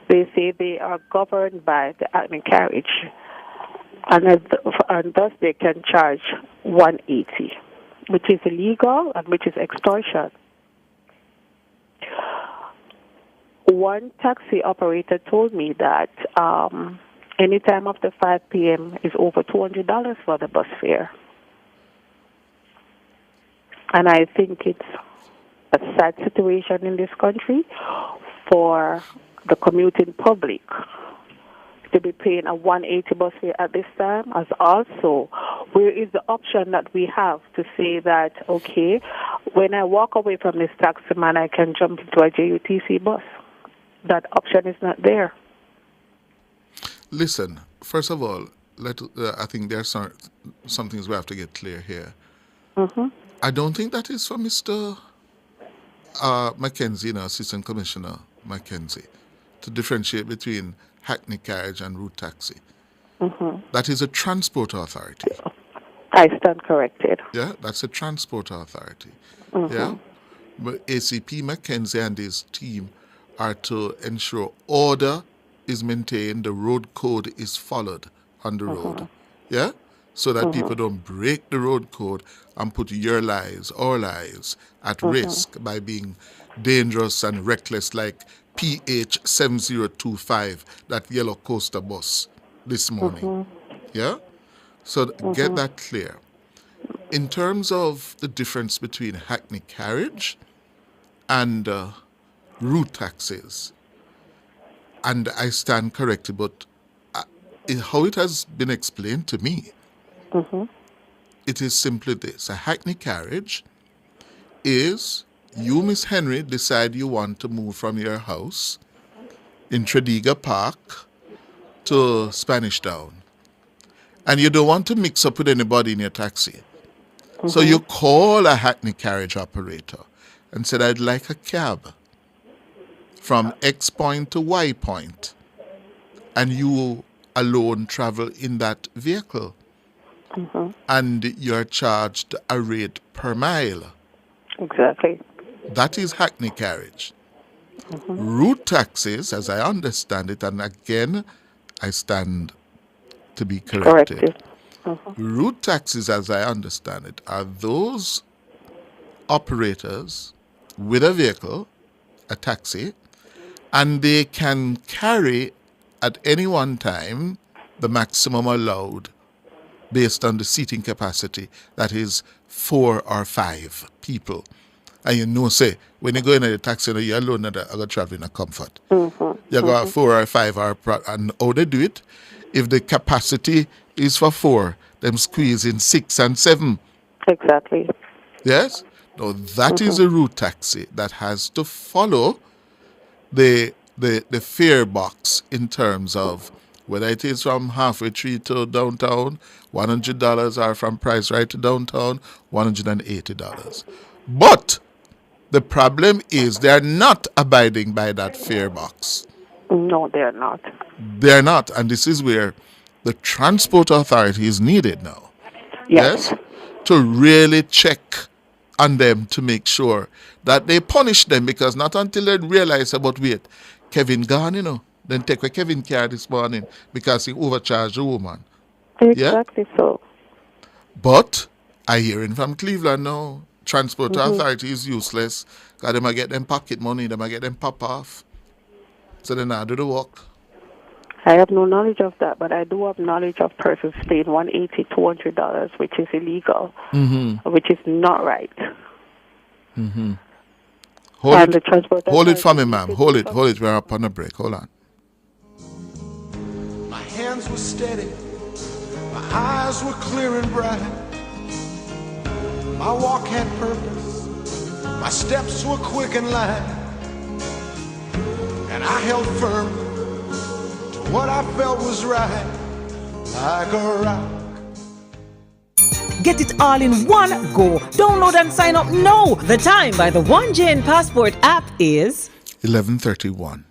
Speaker 5: they say they are governed by the admin carriage, and thus they can charge $180, which is illegal and which is extortion. One taxi operator told me that any time after 5 p.m. is over $200 for the bus fare. And I think it's a sad situation in this country for the commuting public to be paying a $180 bus fare at this time, as also where is the option that we have to say that, okay, when I walk away from this taxi man, I can jump into a JUTC bus. that option is not there.
Speaker 21: Listen, first of all, I think there are some things we have to get clear here. I don't think that is for Mr. Mackenzie, Assistant Commissioner Mackenzie, to differentiate between hackney carriage and route taxi. That is a transport authority.
Speaker 5: I stand corrected.
Speaker 21: Yeah, that's a transport authority. Yeah, but ACP Mackenzie and his team are to ensure order is maintained, the road code is followed on the road. Yeah, so that people don't break the road code and put your lives, our lives, at risk by being dangerous and reckless, like PH 7025, that yellow coaster bus this morning. Yeah? So get that clear. In terms of the difference between hackney carriage and route taxis, and I stand corrected, but how it has been explained to me, it is simply this. A hackney carriage is you, Miss Henry, decide you want to move from your house in Tredegar Park to Spanish Town. And you don't want to mix up with anybody in your taxi. So you call a hackney carriage operator and said, I'd like a cab from X point to Y point. And you alone travel in that vehicle. And you're charged a rate per mile.
Speaker 5: Exactly.
Speaker 21: That is hackney carriage. Route taxis, as I understand it, and again, I stand to be corrected. Route taxis, as I understand it, are those operators with a vehicle, a taxi, and they can carry at any one time the maximum allowed based on the seating capacity, that is 4 or 5 people. And you know, say, when you go in a taxi, you're alone, you're going to travel in a comfort. You go 4 or 5 hours, and how they do it? If the capacity is for 4, them squeeze in 6 and 7.
Speaker 5: Exactly.
Speaker 21: Yes? Now, that is a route taxi that has to follow the fare box in terms of whether it is from halfway tree to downtown, $100, or from Price Right to downtown, $180. But the problem is they're not abiding by that fare box.
Speaker 5: No, they're not.
Speaker 21: They're not. And this is where the transport authority is needed now.
Speaker 5: Yes.
Speaker 21: To really check on them to make sure that they punish them, because not until they realize about, wait, Kevin gone, then take away Kevin car this morning because he overcharged the woman.
Speaker 5: Exactly so.
Speaker 21: But I hearing from Cleveland now, transport authority is useless because they might get them pocket money, they might get them pop off. So they not do the work.
Speaker 5: I have no knowledge of that, but I do have knowledge of persons paying $180, $200, which is illegal, which is not right.
Speaker 21: Hold it for me, ma'am. Hold it. We're up on a break. Hold on.
Speaker 23: My hands were steady. My eyes were clear and bright. My walk had purpose. My steps were quick and light. And I held firm to what I felt was right, like a rock.
Speaker 12: Get it all in one go. Download and sign up now. The time by the OneJN Passport app is
Speaker 21: 11:31.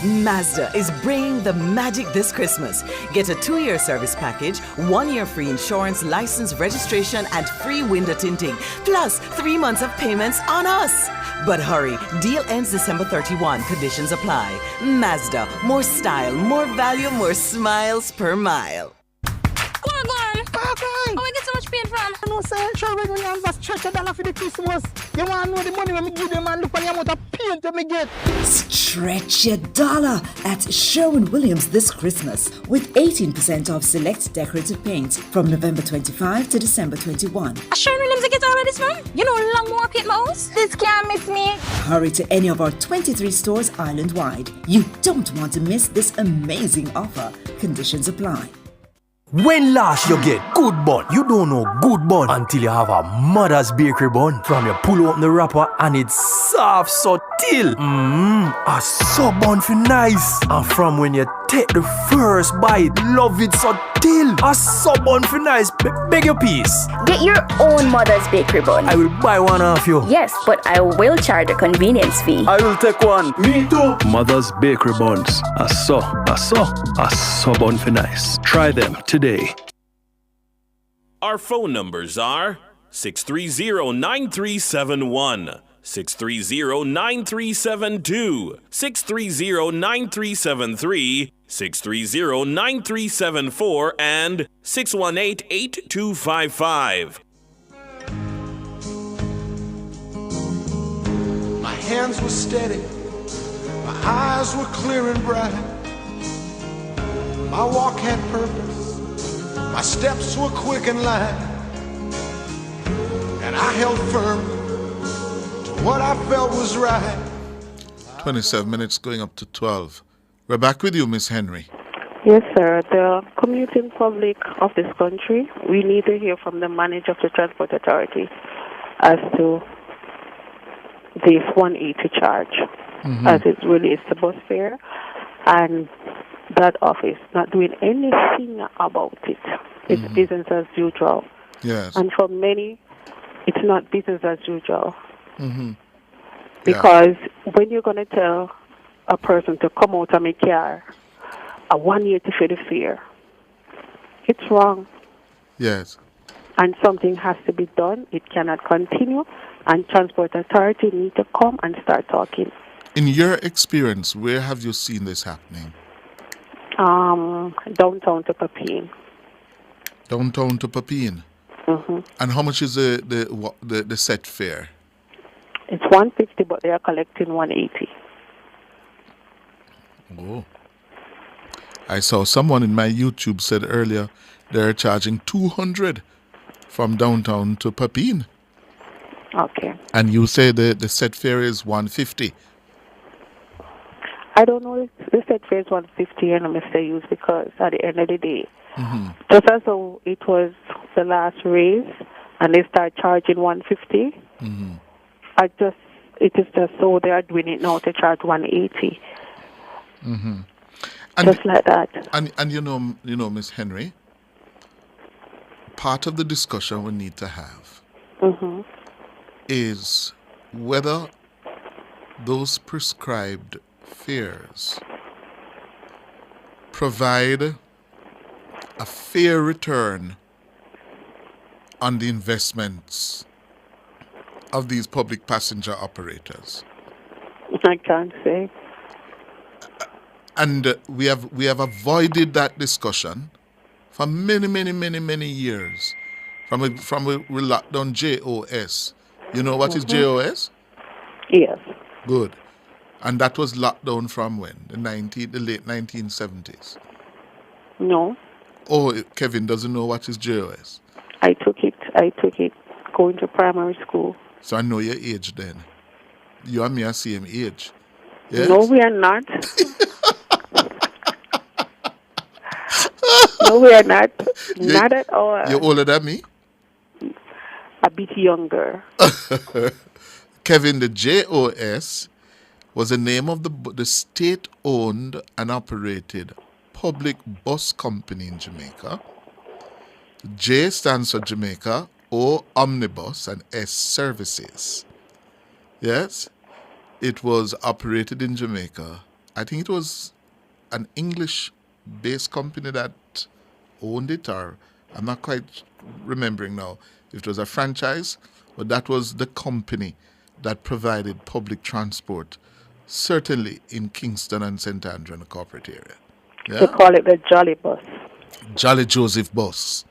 Speaker 11: Mazda is bringing the magic this Christmas. Get a 2-year service package, 1 year free insurance, license, registration, and free window tinting, plus 3 months of payments on us. But hurry, deal ends December 31. Conditions apply. Mazda, more style, more value, more smiles per mile.
Speaker 16: Come on, go on. Oh, I get so much pain from.
Speaker 18: I know, sir. Sure, when you have stretch $1 for the Christmas, you want to know the money when we give them and look on the amount of paint that we get.
Speaker 20: Stretch your dollar at Sherwin-Williams this Christmas with 18% off select decorative paint from November 25 to December 21.
Speaker 16: Sherwin-Williams, I get all of this from? You know, long more paint my house. This can't miss me.
Speaker 20: Hurry to any of our 23 stores island-wide. You don't want to miss this amazing offer. Conditions apply.
Speaker 4: When last you get good bun? You don't know good bun until you have a mother's bakery bun. From you pull open the wrapper and it's soft so till. A so bun for nice. And from when you take the first bite, love it so till. A so bun for nice. Beg your piece.
Speaker 6: Get your own mother's bakery bun.
Speaker 4: I will buy one off you.
Speaker 6: Yes, but I will charge a convenience fee.
Speaker 4: I will take one.
Speaker 6: Me too.
Speaker 4: Mother's bakery buns. A so bun for nice. Try them today.
Speaker 22: Our phone numbers are 630-9371, 630-9372, 630-9373, 630-9374, and 618-8255.
Speaker 23: My hands were steady, my eyes were clear and bright. My walk had purpose, my steps were quick and light, and I held firm to what I felt was right.
Speaker 21: 27 minutes going up to 12. We're back with you, Miss Henry.
Speaker 5: Yes, sir. The commuting public of this country, we need to hear from the manager of the Transport Authority as to this 180 charge as it relates to bus fare, and that office not doing anything about it. It's business as usual.
Speaker 21: Yes.
Speaker 5: And for many, it's not business as usual. Because when you're going to tell a person to come out of my car, a 180 for the fare, it's wrong.
Speaker 21: Yes.
Speaker 5: And something has to be done. It cannot continue. And Transport Authority need to come and start talking.
Speaker 21: In your experience, where have you seen this happening?
Speaker 5: Downtown to Papine.
Speaker 21: Downtown to Papine. And how much is the set fare?
Speaker 5: It's 150, but they are collecting 180.
Speaker 21: Oh. I saw someone in my YouTube said earlier they're charging 200 from downtown to Papine.
Speaker 5: Okay.
Speaker 21: And you say the set fare is 150.
Speaker 5: I don't know if the set fare is 150 and Mr. Hughes, because at the end of the day, just as though it was the last raise and they start charging 150, it is just so they are doing it now to charge 180. Just like that.
Speaker 21: And you know, Miss Henry, part of the discussion we need to have is whether those prescribed fares provide a fair return on the investments of these public passenger operators.
Speaker 5: I can't say.
Speaker 21: And we have avoided that discussion for many years. From we locked down JOS. You know what is JOS?
Speaker 5: Yes.
Speaker 21: Good. And that was locked down from when? The late 1970s?
Speaker 5: No.
Speaker 21: Oh, Kevin doesn't know what is JOS.
Speaker 5: I took it going to primary school.
Speaker 21: So I know your age then. You and me are same age. Yes?
Speaker 5: No, we are not. No, we are not. Not at all.
Speaker 21: You're older than me?
Speaker 5: A bit younger.
Speaker 21: Kevin, the JOS was the name of the state-owned and operated public bus company in Jamaica. J stands for Jamaica, O Omnibus, and S Services. Yes, it was operated in Jamaica. I think it was an English-based company that owned it, or I'm not quite remembering now if it was a franchise, but that was the company that provided public transport, certainly in Kingston and St. Andrew in the corporate area. Yeah?
Speaker 5: They call it the Jolly Bus.
Speaker 21: Jolly Joseph Bus.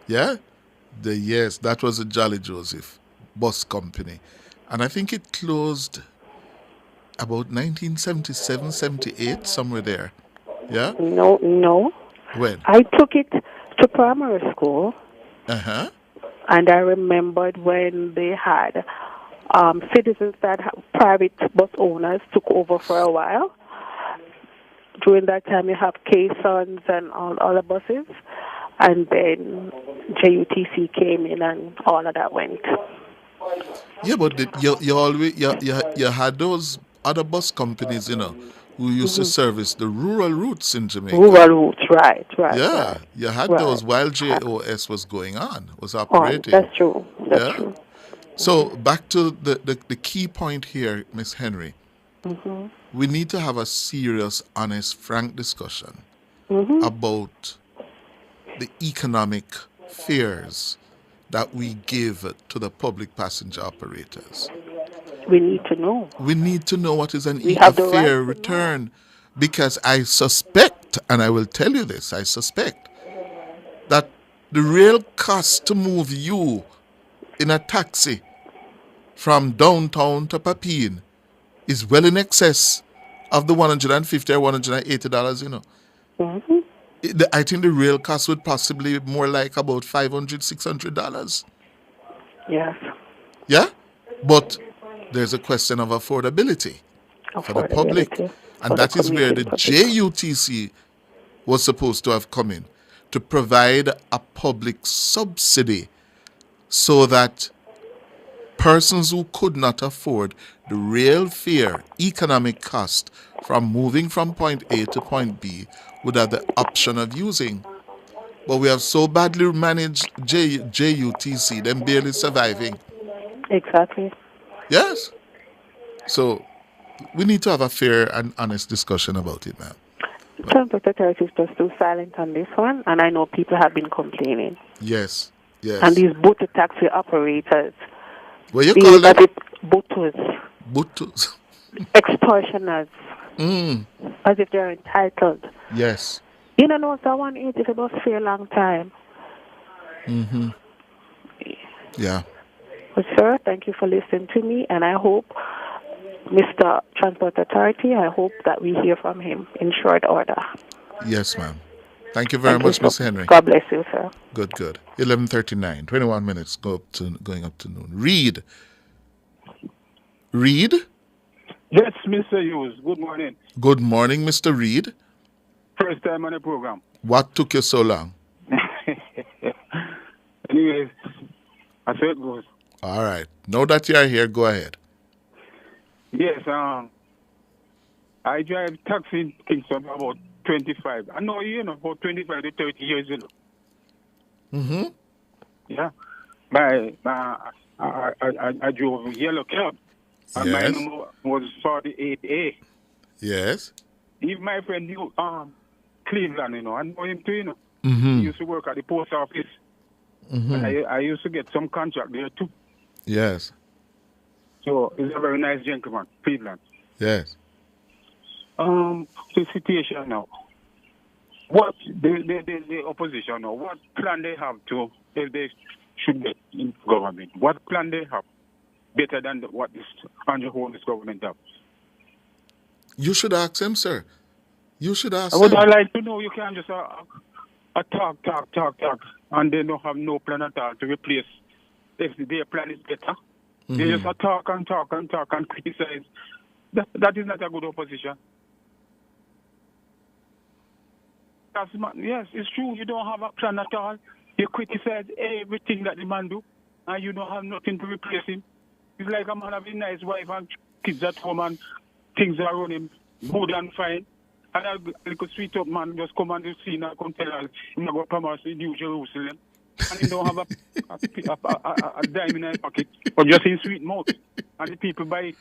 Speaker 21: Yeah? Yes, that was a Jolly Joseph Bus Company. And I think it closed about 1977, 78, somewhere there. Yeah?
Speaker 5: No.
Speaker 21: When?
Speaker 5: I took it to primary school. And I remembered when they had citizens that private bus owners took over for a while. During that time, you have K-Sons and all the buses. And then JUTC came in and all of that went.
Speaker 21: Yeah, but you always you had those other bus companies, who used to service the rural routes in Jamaica.
Speaker 5: Rural routes, right.
Speaker 21: Yeah, you had
Speaker 5: right.
Speaker 21: those while JOS was going on, was
Speaker 5: Oh,
Speaker 21: operating.
Speaker 5: that's true. That's true.
Speaker 21: So back to the key point here, Miss Henry.
Speaker 5: Mm-hmm.
Speaker 21: We need to have a serious, honest, frank discussion about the economic fears that we give to the public passenger operators.
Speaker 5: We need to know.
Speaker 21: We need to know what is a
Speaker 5: right
Speaker 21: fair return, because I suspect, and I will tell you this, I suspect that the real cost to move you in a taxi from downtown to Papine is well in excess of the $150 or $180, I think the real cost would possibly be more like about $500, $600.
Speaker 5: Yes.
Speaker 21: Yeah? But there's a question of affordability for the public. And that is where the JUTC was supposed to have come in, to provide a public subsidy so that persons who could not afford the real fare, economic cost from moving from point A to point B would have the option of using. But we have so badly managed JUTC, them barely surviving.
Speaker 5: Exactly.
Speaker 21: Yes. So we need to have a fair and honest discussion about it, ma'am.
Speaker 5: Transport Authority is just too silent on this one, and I know people have been complaining.
Speaker 21: Yes.
Speaker 5: And these boot taxi operators,
Speaker 21: what you call them?
Speaker 5: Butus. Extortioners. As if they're entitled.
Speaker 21: Yes.
Speaker 5: You don't know it's a 180 bus for a long time.
Speaker 21: Yeah.
Speaker 5: But sir, thank you for listening to me, and I hope, Mr. Transport Authority, I hope that we hear from him in short order.
Speaker 21: Yes, ma'am. Thank you very much, Miss Henry.
Speaker 5: God bless you, sir.
Speaker 21: Good. 11:39, 21 minutes going up to noon. Reed?
Speaker 1: Yes, Mr. Hughes. Good morning.
Speaker 21: Good morning, Mr. Reed.
Speaker 1: First time on the program.
Speaker 21: What took you so long?
Speaker 1: Anyways, I saw it goes.
Speaker 21: All right. Now that you are here, go ahead.
Speaker 1: Yes, I drive taxi in Kingston for about 25. I know, about 25 to 30 years, Yeah. I drove a yellow cab. And my number was 48A.
Speaker 21: Yes.
Speaker 1: Even my friend knew Cleveland, I know him too, He used to work at the post office. And I used to get some contract there too.
Speaker 21: Yes.
Speaker 1: So he's a very nice gentleman, Cleveland.
Speaker 21: Yes.
Speaker 1: The situation now. What the opposition now, what plan they have to, if they should get in government? What plan they have better than what this Andrew Holmes government have?
Speaker 21: You should ask them, sir. You should ask
Speaker 1: I would
Speaker 21: them.
Speaker 1: like to know. You can't just talk, and they don't have no plan at all to replace if their plan is better. They just talk and criticize. That is not a good opposition. Yes, it's true. You don't have a plan at all. You criticize everything that the man do, and you don't have nothing to replace him. It's like a man having a nice wife and kids at home, and things are running good and fine. And a little sweet up man just come on the scene and come tell us he's going to promise to New Jerusalem. And he don't have a dime in his pocket, but just in sweet mouth. And the people buy it.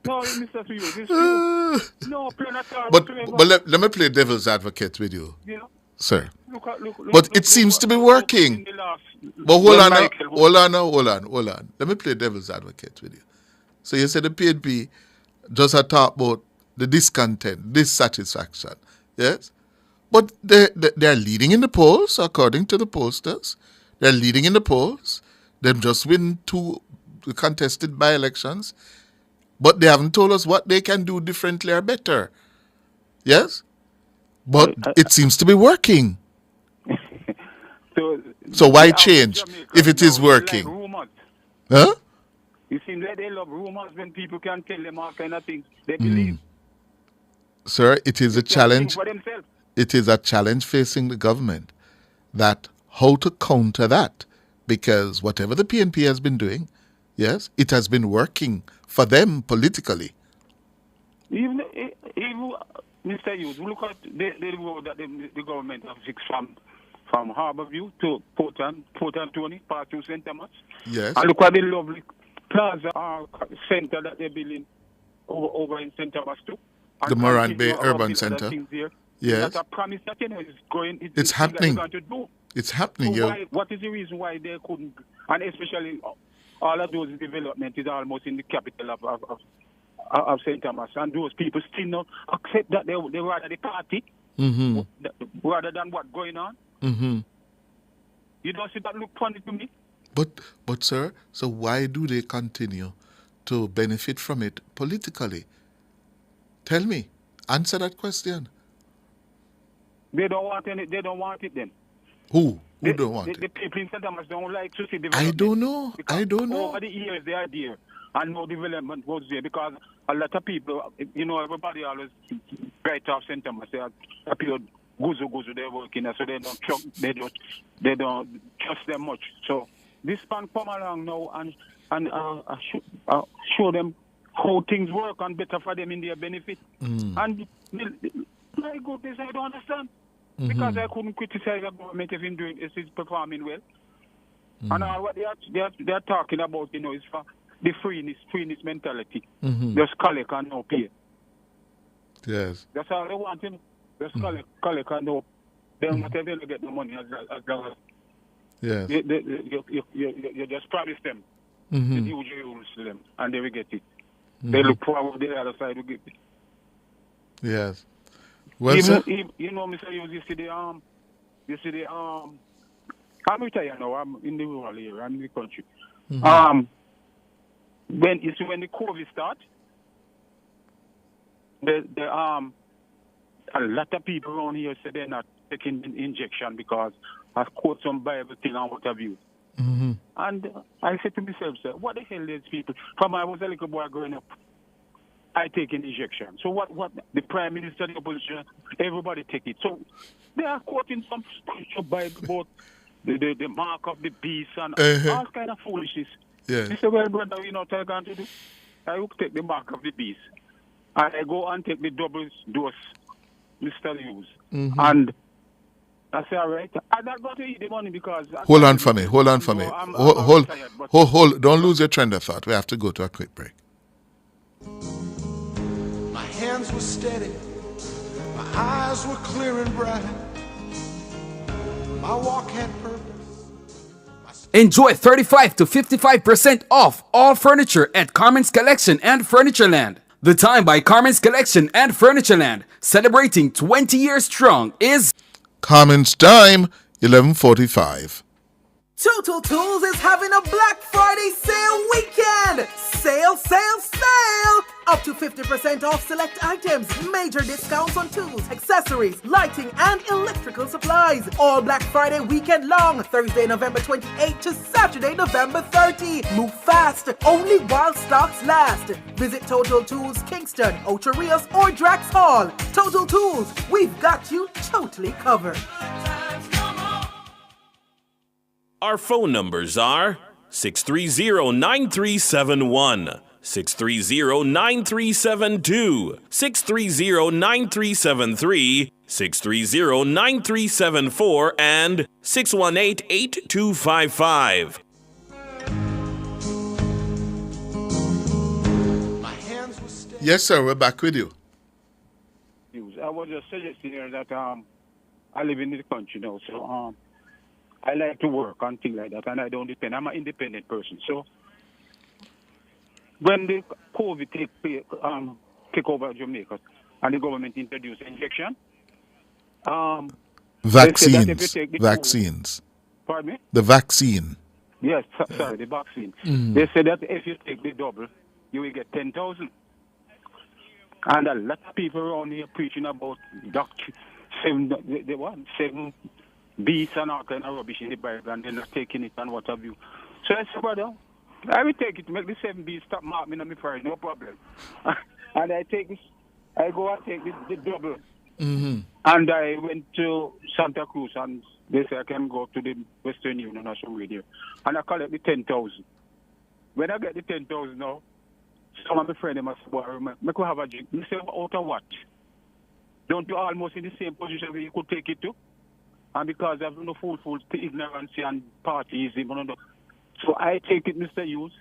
Speaker 1: No, Mr. Sweet, it's true. No plan at all.
Speaker 21: But let me play devil's advocate with you, sir. But it seems to be working. But hold on. Let me play devil's advocate with you. So you said the PNP just had talked about the discontent, dissatisfaction. Yes? But they're leading in the polls, according to the pollsters. They're leading in the polls. They've just win 2 contested by-elections. But they haven't told us what they can do differently or better. Yes? But it seems to be working. So why change if it is working? Huh?
Speaker 1: It seems like they love rumors when people can tell them all kind of things. They believe.
Speaker 21: Sir, it is a challenge.
Speaker 1: For themselves.
Speaker 21: it is a challenge facing the government that how to counter that, because whatever the PNP has been doing, yes, it has been working for them politically.
Speaker 1: Even Mr. Hughes, look at the road that the government has fixed from Harborview to Port Anthony, part 2 St. Thomas.
Speaker 21: Yes.
Speaker 1: And look at the lovely plaza center that they're building over in St. Thomas too. And
Speaker 21: The Morant Bay Urban Center. Yes.
Speaker 1: That's a promise that
Speaker 21: it's happening.
Speaker 1: Going to do.
Speaker 21: It's happening.
Speaker 1: So what is the reason why they couldn't? And especially all of those development is almost in the capital of St. Thomas, and those people still not accept that they rather the party rather than what's going on. You don't see that look funny to me?
Speaker 21: But sir, so why do they continue to benefit from it politically? Tell me. Answer that question.
Speaker 1: They don't want it then.
Speaker 21: Who don't want it?
Speaker 1: The people in St. Thomas don't like to see
Speaker 21: I
Speaker 1: development.
Speaker 21: don't know.
Speaker 1: Over the years they are there and no development was there because a lot of people, everybody always write off St. Thomas. They appear guzu they're working there, so they don't trust them much. So this man come along now and show them how things work and better for them in their benefit. And my goodness, I don't understand. Because I couldn't criticize the government if it's performing well. And what they are talking about, is for the freeness mentality. Just collect and no pay.
Speaker 21: Yes.
Speaker 1: That's all they want, Just collect and no. They don't matter if they don't get the money as long as.
Speaker 21: Yes.
Speaker 1: You just promise them. The huge rules to them, and they will get it. They look forward to the other side will get it.
Speaker 21: Yes.
Speaker 1: Well, Mr. Hughes, you see the I'm retired now. I'm in the rural area. I'm in the country. When the COVID start, a lot of people around here say they're not taking the injection because I've quote some Bible thing and what have you. And I said to myself, sir, what the hell these people? From I was a little boy growing up, I take an injection. So what the Prime Minister, the opposition, everybody take it. So they are quoting some scripture Bible about the mark of the beast and all kind of foolishness.
Speaker 21: Yes.
Speaker 1: He said, well, brother, you know what I'm going to do? I will take the mark of the beast. And I go and take the double dose, Mr. Hughes. And I say, all right. I'm not going to eat the money because...
Speaker 21: Hold on for me. Hold. Don't lose your train of thought. We have to go to a quick break.
Speaker 23: My hands were steady. My eyes were clear and bright. My walk had purpose.
Speaker 3: Enjoy 35 to 55% off all furniture at Carmen's Collection and Furnitureland. The Time by Carmen's Collection and Furnitureland, celebrating 20 years strong, is
Speaker 21: Carmen's Time, 11:45.
Speaker 11: Total Tools is having a Black Friday sale weekend! Sale! Up to 50% off select items, major discounts on tools, accessories, lighting, and electrical supplies. All Black Friday weekend long, Thursday, November 28 to Saturday, November 30. Move fast, only while stocks last. Visit Total Tools Kingston, Ocho Rios, or Drax Hall. Total Tools, we've got you totally covered.
Speaker 22: Our phone numbers are 630-9371, 630-9372, 630-9373, 630-9374, and 618-8255.
Speaker 21: Yes, sir, we're back with you.
Speaker 1: I was just suggesting here that I live in the country now, so I like to work and things like that, and I don't depend. I'm an independent person. So when the COVID take over Jamaica and the government introduced injection,
Speaker 21: vaccines.
Speaker 1: Pardon me?
Speaker 21: The vaccine.
Speaker 1: Yes, sorry, the vaccine. They said that if you take the double, you will get 10,000. And a lot of people around here preaching about seven beasts and all kind of rubbish in the Bible, and they're not taking it and what have you. So I said, brother, I will take it, make the 7 beasts stop marking me on my forehead, no problem. And I take this, I go and take the double
Speaker 21: Mm-hmm.
Speaker 1: And I went to Santa Cruz and they said I can go to the Western Union or somewhere there. And I collect the 10,000. When I get the 10,000 now, some of my friends must say, I could have a drink. I say, out of what? Don't you almost in the same position where you could take it to? And because I've no full ignorance and partyism, so I take it, Mr. Hughes,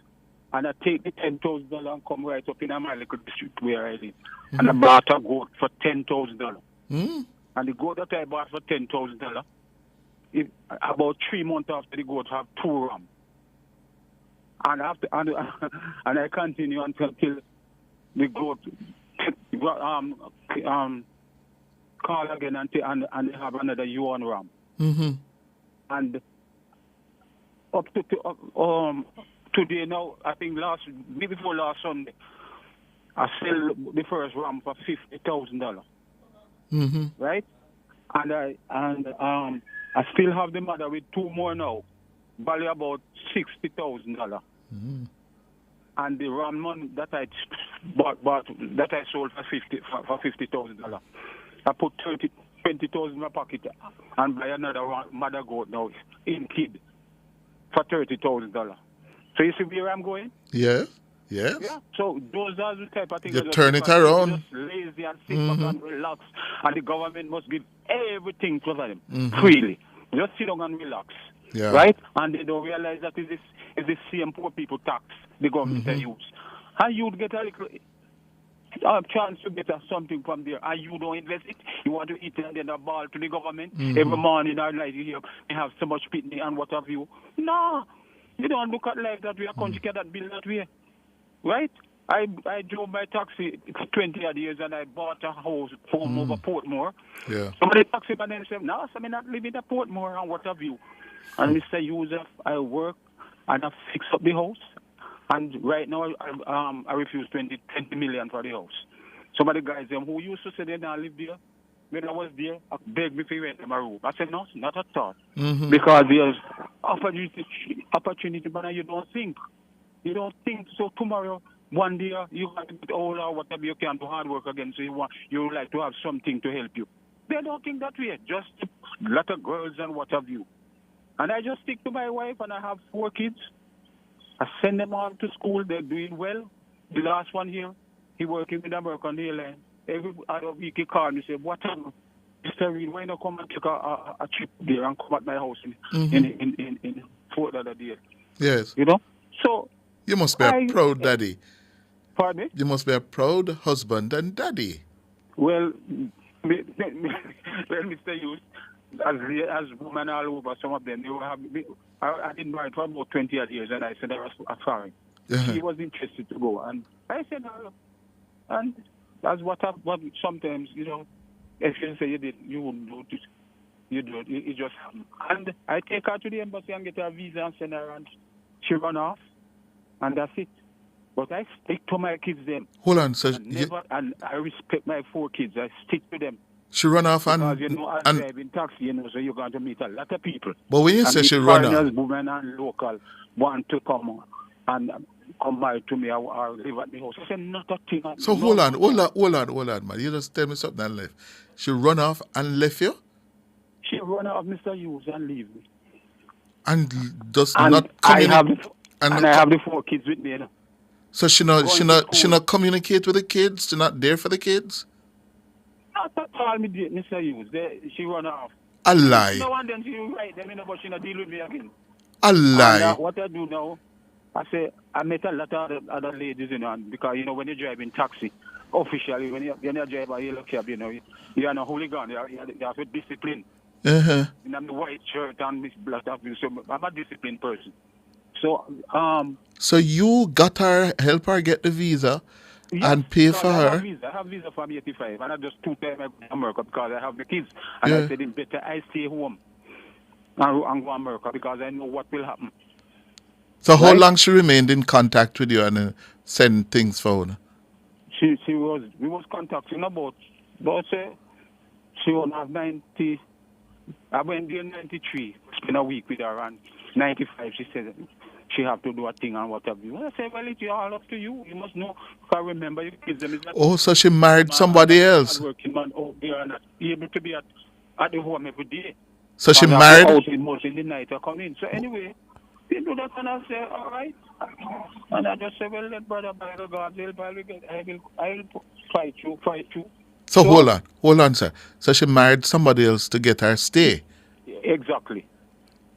Speaker 1: and I take the $10,000 and come right up in my little district where I live. Mm-hmm. And I bought a goat for $10,000.
Speaker 21: Mm-hmm.
Speaker 1: And the goat that I bought for $10,000, about 3 months after the goat have 2 rams. And after and I continue until the goat call again and they have another yuan ram.
Speaker 21: Mm-hmm.
Speaker 1: And up to today now, I think before last Sunday, I sell the first ram for $50,000.
Speaker 21: Mm-hmm.
Speaker 1: Right? And I still have the mother with 2 more now, value about $60,000.
Speaker 21: Mm-hmm.
Speaker 1: And the ram money that I bought that I sold for $50,000. I put $20,000 in my pocket and buy another mother goat now in kid for $30,000. So you see where I'm going?
Speaker 21: Yes. Yes.
Speaker 1: Yeah. So those are the type of things.
Speaker 21: You turn it around.
Speaker 1: Just lazy and sit back and relax, and the government must give everything to them freely. Just sit down and relax.
Speaker 21: Yeah.
Speaker 1: Right? And they don't realize that is the same poor people tax the government use. And you'd get a little chance to get something from there, and you don't invest it. You want to eat and then a ball to the government every morning or night. You hear they have so much pitney and what have you. No, you don't look at life that way. A country cannot build that way, right? I drove my taxi 20 odd years and I bought a house home over Portmore.
Speaker 21: Yeah.
Speaker 1: Somebody taxi man and said, "No, so I'm not living at Portmore and what have you." And Mr. Hughes, I work and I fix up the house. And right now, I refuse 20 million for the house. Some of the guys who used to say they don't live there, when I was there, I begged me to rent them a room. I said, no, not at all.
Speaker 21: Mm-hmm.
Speaker 1: Because there's opportunity, but you don't think. You don't think. So tomorrow, one day, you have to get old or whatever, you can do hard work again, so you would like to have something to help you. They don't think that way. Just a lot of girls and what have you. And I just stick to my wife, and I have 4 kids. I send them all to school. They're doing well. The last one here, he working with American Airlines. Every other week he called me and said, "What happened? Mr. Reed, why not come and take a trip there and come at my house in Fort Lauderdale?"
Speaker 21: Yes.
Speaker 1: You know? So
Speaker 21: you must be a proud daddy.
Speaker 1: Pardon me?
Speaker 21: You must be a proud husband and daddy.
Speaker 1: Well, Mr. Hughes, as women all over, some of them, they will have. I didn't know it for about 20 odd years, and I said I was foreign. He was interested to go, and I said, and that's what sometimes, you know, if you say you did, you wouldn't do it. You do it. It just happened. And I take her to the embassy and get her visa and send her, and she run off, and that's it. But I stick to my kids then.
Speaker 21: Hold on, so
Speaker 1: and I respect my 4 kids. I stick to them.
Speaker 21: She run off
Speaker 1: because you know, as driving taxi, you know, so you're going to meet a lot of people.
Speaker 21: But when you say she run off,
Speaker 1: women and local want to come and come by to me or live at my house. I said, not a thing.
Speaker 21: So hold on, man. You just tell me something and left. She run off and left you?
Speaker 1: She run off Mr. Hughes and leave me.
Speaker 21: And does not communicate.
Speaker 1: I have the 4 kids with me, you know.
Speaker 21: So she not communicate with the kids? She's not there for the kids?
Speaker 1: Not at all, Mr. Hughes. She run off.
Speaker 21: A lie.
Speaker 1: No, and then she write them, but she not deal with me again.
Speaker 21: A lie.
Speaker 1: And, what I do now, I say, I met a lot of other ladies, you know, because, you know, when you drive in taxi, officially, when you're drive a yellow cab, you know, you're not hooligan, you have a discipline.
Speaker 21: Uh-huh.
Speaker 1: And I'm the white shirt and this black, so I'm a disciplined person. So,
Speaker 21: so you got her, help her get the visa, and pay for her.
Speaker 1: I have visa from 85, and I just 2 times I go to America because I have the kids. And I said it's better I stay home and go to America because I know what will happen.
Speaker 21: So how long she remained in contact with you and send things for her?
Speaker 1: We was contacting about she was 90. I went there in 93, spent a week with her, and 95 she said she have to do a thing and what have you. I say, well, it's all up to you. You must know. If I remember, your kids them is not.
Speaker 21: Oh, so she married somebody else.
Speaker 1: Working man out there and not able to be at the home every day.
Speaker 21: So she
Speaker 1: and
Speaker 21: married.
Speaker 1: Out in most in the night I come in. So anyway, they do that and I say, all right. And I just say, well, let brother by the God's help, I will fight you.
Speaker 21: So hold on, sir. So she married somebody else to get her stay.
Speaker 1: Exactly.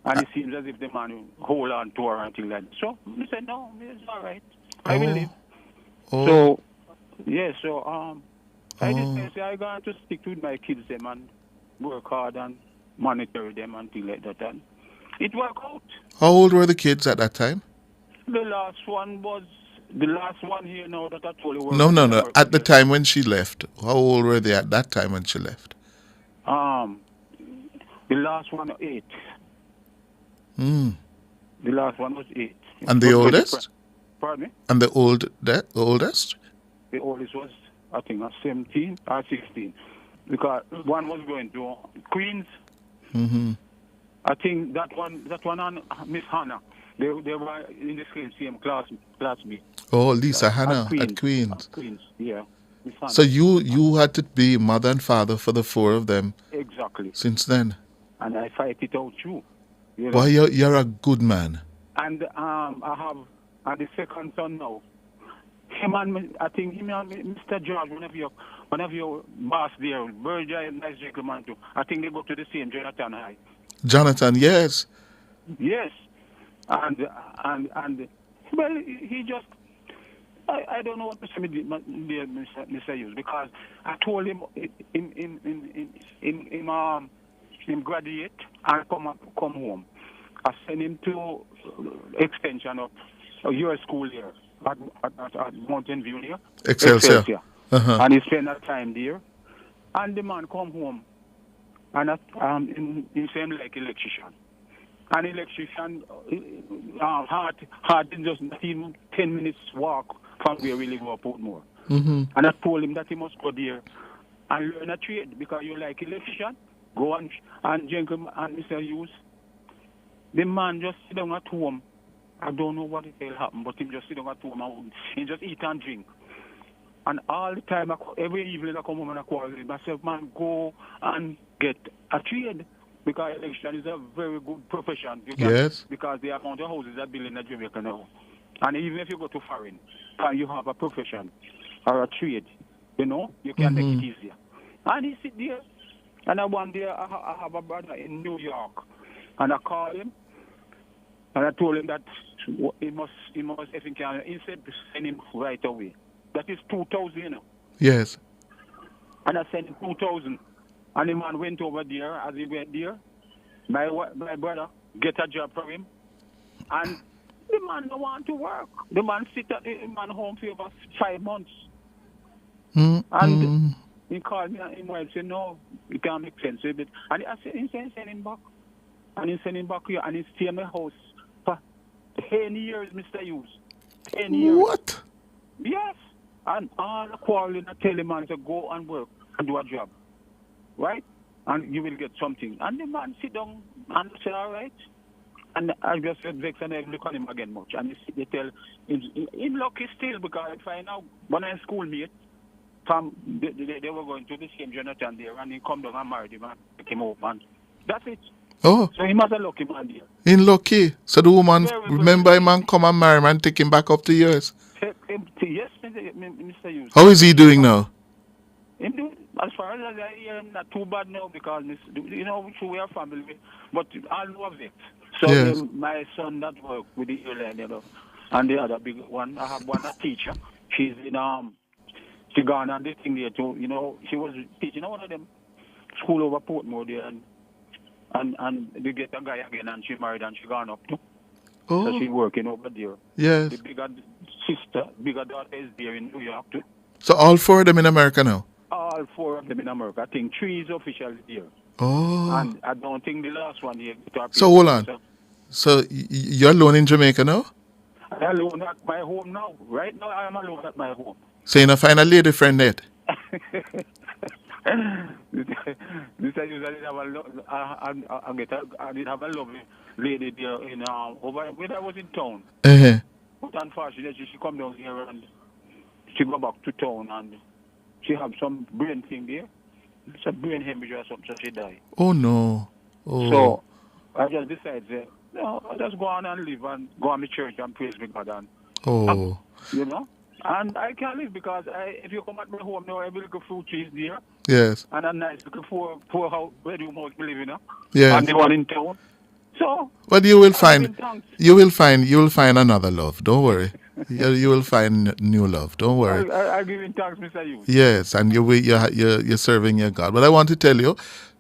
Speaker 1: And it seems as if the man hold on to her until like that. So he said, no, it's all right. I will live. So, yeah, I just say I'm going to stick with my kids them and work hard and monitor them until like that. And it worked out.
Speaker 21: How old were the kids at that time?
Speaker 1: The last one here now that I told you.
Speaker 21: No. At the time when she left, how old were they at that time when she left?
Speaker 1: The last one 8.
Speaker 21: Hmm.
Speaker 1: The last one was 8.
Speaker 21: And the oldest?
Speaker 1: Pardon me?
Speaker 21: And the oldest?
Speaker 1: The oldest was, I think, 17 or 16. Because one was going to Queens.
Speaker 21: Mm-hmm.
Speaker 1: I think that one and Miss Hannah, they were in the same classmate.
Speaker 21: Oh, Lisa Hannah at Queens.
Speaker 1: Queens, yeah. Miss Hannah.
Speaker 21: So you had to be mother and father for the 4 of them.
Speaker 1: Exactly.
Speaker 21: Since then.
Speaker 1: And I fight it out too. You know?
Speaker 21: Well, you're a good man.
Speaker 1: And I have the second son now. I think him and Mr. George, one of your boss there, very nice gentleman too. I think they go to the same Jonathan High.
Speaker 21: Jonathan, yes.
Speaker 1: Yes. And well, he just, I don't know what to say, Mr. Hughes, because I told him him graduate and come home. I sent him to extension of your school here at Mountain View here.
Speaker 21: Excelsior. Uh-huh.
Speaker 1: And he spent that time there. And the man come home and he same like electrician. And electrician hard just not even 10 minutes walk from where we live up Portmore.
Speaker 21: Mm-hmm.
Speaker 1: And I told him that he must go there and learn a trade because you like electrician. Go and gentleman and Mr. Hughes. The man just sit down at home. I don't know what it will happen, but him just sit down at home and he just eat and drink. And all the time, every evening I come home and I call him. I say, man, go and get a trade. Because election is a very good profession.
Speaker 21: Yes.
Speaker 1: Because the amount of houses that build in Jamaica now. And even if you go to foreign, and you have a profession or a trade, you can make it easier. And he sit there. And one day I have a brother in New York. And I called him. And I told him that he must if he can, he said to send him right away. That is 2,000,
Speaker 21: Yes.
Speaker 1: And I sent him 2,000. And the man went over there. As he went there, my brother get a job for him. And the man don't want to work. The man sit at the man home for about 5 months.
Speaker 21: Mm-hmm.
Speaker 1: And he called me and he said, no, it can't make sense with it. And I said, he send him back. And he send him back here and he stay in my house for 10 years, Mr. Hughes. 10 years.
Speaker 21: What?
Speaker 1: Yes. And all the quarreling I tell the man to go and work and do a job. Right? And you will get something. And the man sit down and say, all right. And I just said, vex and I look at him again much. And they tell him lucky still because I find out when I schoolmate, they were going to the same Jonathan there and he come down and married him and take him up and that's it.
Speaker 21: Oh.
Speaker 1: So he must a lucky man there.
Speaker 21: In lucky. So the woman remember him and come and marry him and take him back up to yours.
Speaker 1: Yes, Mr. Hughes.
Speaker 21: How is he doing now?
Speaker 1: As far as I hear, not too bad now because, we are family. But I love it. So
Speaker 21: yes.
Speaker 1: My son that work with the airline, and the other big one, I have one a teacher. She's in, she gone and the thing there too, she was teaching one of them school over Portmore there and they get a guy again and she married and she gone up too.
Speaker 21: Oh.
Speaker 1: So she working over there.
Speaker 21: Yes.
Speaker 1: The bigger daughter is there in New York too.
Speaker 21: So all 4 of them in America now?
Speaker 1: All 4 of them in America. I think 3 is officially there.
Speaker 21: Oh.
Speaker 1: And I don't think the last one here.
Speaker 21: So hold on. So you're alone in Jamaica now?
Speaker 1: I'm alone at my home now. Right now I am alone at my home.
Speaker 21: So you not find a lady friend yet?
Speaker 1: Mr. Hughes, I did have a lovely lady there in over when I was in town. But unfortunately, she come down here and she go back to town and she have some brain thing there. It's a brain hemorrhage or something, so she died.
Speaker 21: Oh no. Oh.
Speaker 1: So I just decided, no, I just go on and live and go on the church and praise me God and you know. And I can't live because if you come at my home now, every little fruit tree is there.
Speaker 21: Yes.
Speaker 1: And a nice little poor house where you must live in.
Speaker 21: Yes.
Speaker 1: And the one in town. So
Speaker 21: but you will find another love. Don't worry. you will find new love. Don't worry.
Speaker 1: I give you thanks, Mr. Hughes.
Speaker 21: Yes, and you're serving your God. But I want to tell you,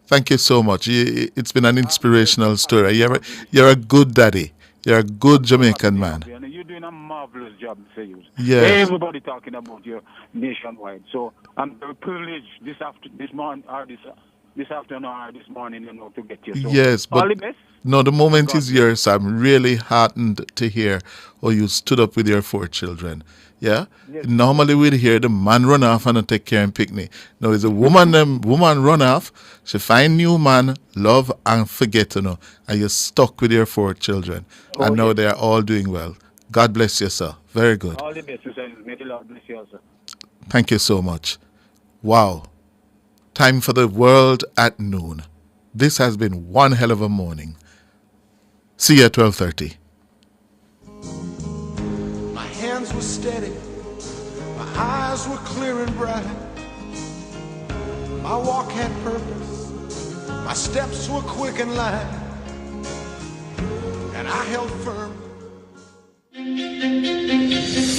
Speaker 21: thank you so much. It's been an inspirational story. You're a good daddy. You're a good Jamaican man.
Speaker 1: You're doing a marvelous job, Mr. Hughes.
Speaker 21: Yes.
Speaker 1: Everybody talking about you nationwide. So I'm very privileged this morning or this morning, to get you. So
Speaker 21: yes, but
Speaker 1: all the best.
Speaker 21: No, the moment is yours. I'm really heartened to hear how you stood up with your 4 children. Yeah?
Speaker 1: Yes.
Speaker 21: Normally we'd hear the man run off and take care and picnic. No, it's a woman run off, she find new man, love and forget, and you're stuck with your 4 children. And now they are all doing well. God bless you, sir. Very good.
Speaker 1: All the best, Mr. May the Lord bless you also.
Speaker 21: Thank you so much. Wow. Time for the world at noon. This has been one hell of a morning. See you at 12:30.
Speaker 23: My hands were steady, my eyes were clear and bright. My walk had purpose, my steps were quick and light, and I held firm.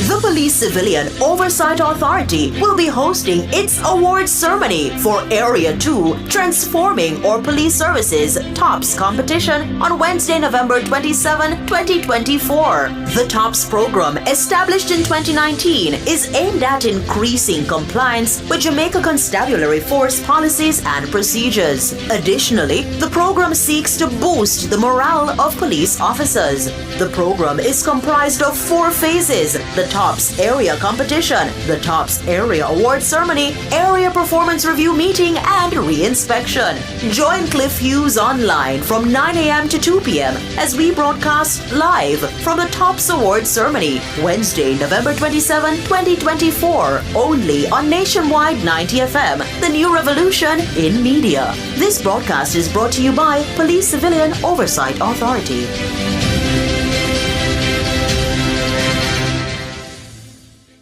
Speaker 8: The Police Civilian Oversight Authority will be hosting its awards ceremony for Area 2 Transforming Our Police Services TOPS competition on Wednesday, November 27, 2024. The TOPS program, established in 2019, is aimed at increasing compliance with Jamaica Constabulary Force policies and procedures. Additionally, the program seeks to boost the morale of police officers. The program is comprised of 4 phases: the TOPS Area Competition, the TOPS Area Award Ceremony, Area Performance Review Meeting, and Re-Inspection. Join Cliff Hughes online from 9 a.m. to 2 p.m. as we broadcast live from the TOPS Award Ceremony, Wednesday, November 27, 2024, only on Nationwide 90 FM, the new revolution in media. This broadcast is brought to you by Police Civilian Oversight Authority.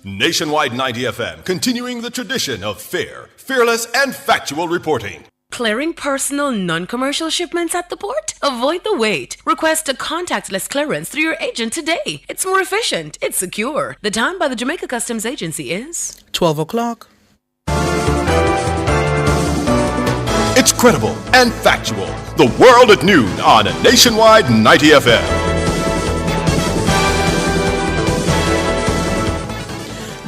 Speaker 9: Nationwide 90 FM, continuing the tradition of fair, fearless, and factual reporting.
Speaker 13: Clearing personal, non-commercial shipments at the port? Avoid the wait. Request a contactless clearance through your agent today. It's more efficient. It's secure. The time by the Jamaica Customs Agency is
Speaker 15: 12 o'clock.
Speaker 9: It's credible and factual. The World at Noon on Nationwide 90 FM.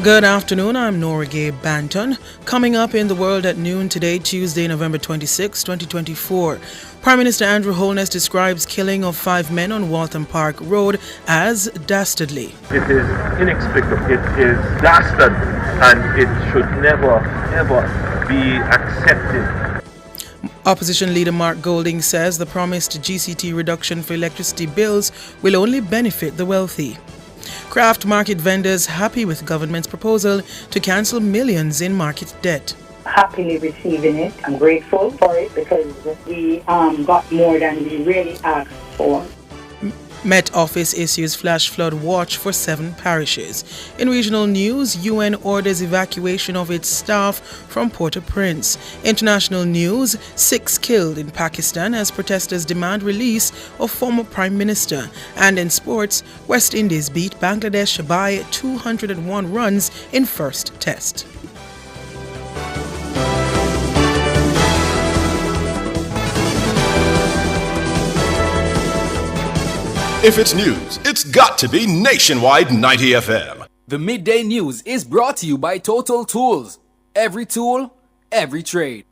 Speaker 15: Good afternoon, I'm Nora Gay Banton. Coming up in the World at Noon today, Tuesday, November 26, 2024. Prime Minister Andrew Holness describes killing of 5 men on Waltham Park Road as dastardly.
Speaker 17: It is inexplicable, it is dastardly, and it should never, ever be accepted.
Speaker 15: Opposition leader Mark Golding says the promised GCT reduction for electricity bills will only benefit the wealthy. Craft market vendors happy with government's proposal to cancel millions in market debt.
Speaker 10: Happily receiving it. I'm grateful for it because we got more than we really asked for.
Speaker 15: Met Office issues flash flood watch for 7 parishes. In regional news, UN orders evacuation of its staff from Port-au-Prince. International news, 6 killed in Pakistan as protesters demand release of former Prime Minister. And in sports, West Indies beat Bangladesh by 201 runs in first test.
Speaker 9: If it's news, it's got to be Nationwide 90 FM.
Speaker 3: The Midday News is brought to you by Total Tools. Every tool, every trade.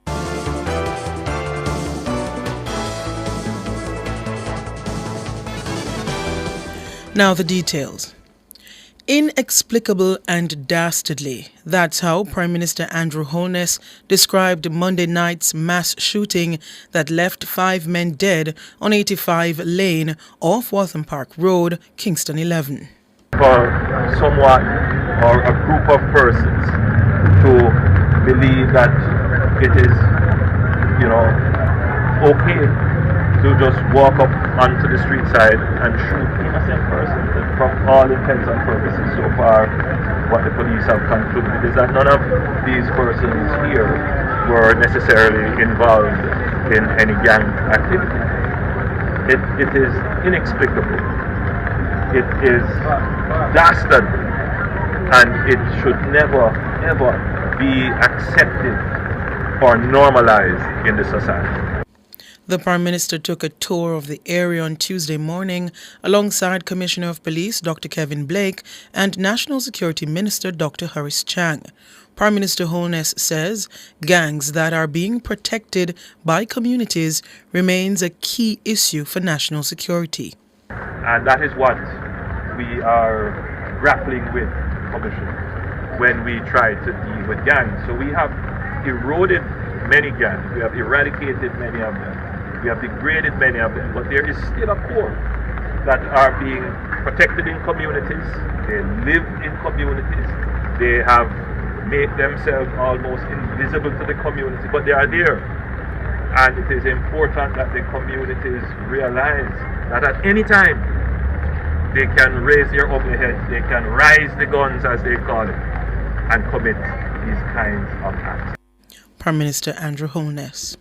Speaker 15: Now the details. Inexplicable and dastardly. That's how Prime Minister Andrew Holness described Monday night's mass shooting that left 5 men dead on 85 Lane off Waltham Park Road, Kingston 11.
Speaker 17: For someone or a group of persons to believe that it is, okay to just walk up onto the street side and shoot innocent persons. From all intents and purposes, so far, what the police have concluded is that none of these persons here were necessarily involved in any gang activity. It is inexplicable. It is dastardly, and it should never, ever be accepted or normalized in the society.
Speaker 15: The Prime Minister took a tour of the area on Tuesday morning alongside Commissioner of Police Dr. Kevin Blake and National Security Minister Dr. Horace Chang. Prime Minister Holness says gangs that are being protected by communities remains a key issue for national security.
Speaker 17: And that is what we are grappling with, Commissioner, when we try to deal with gangs. So we have eroded many gangs, we have eradicated many of them. We have degraded many of them, but there is still a core that are being protected in communities. They live in communities. They have made themselves almost invisible to the community, but they are there. And it is important that the communities realize that at any time they can raise their ugly heads, they can rise the guns, as they call it, and commit these kinds of acts.
Speaker 15: Prime Minister Andrew Holness.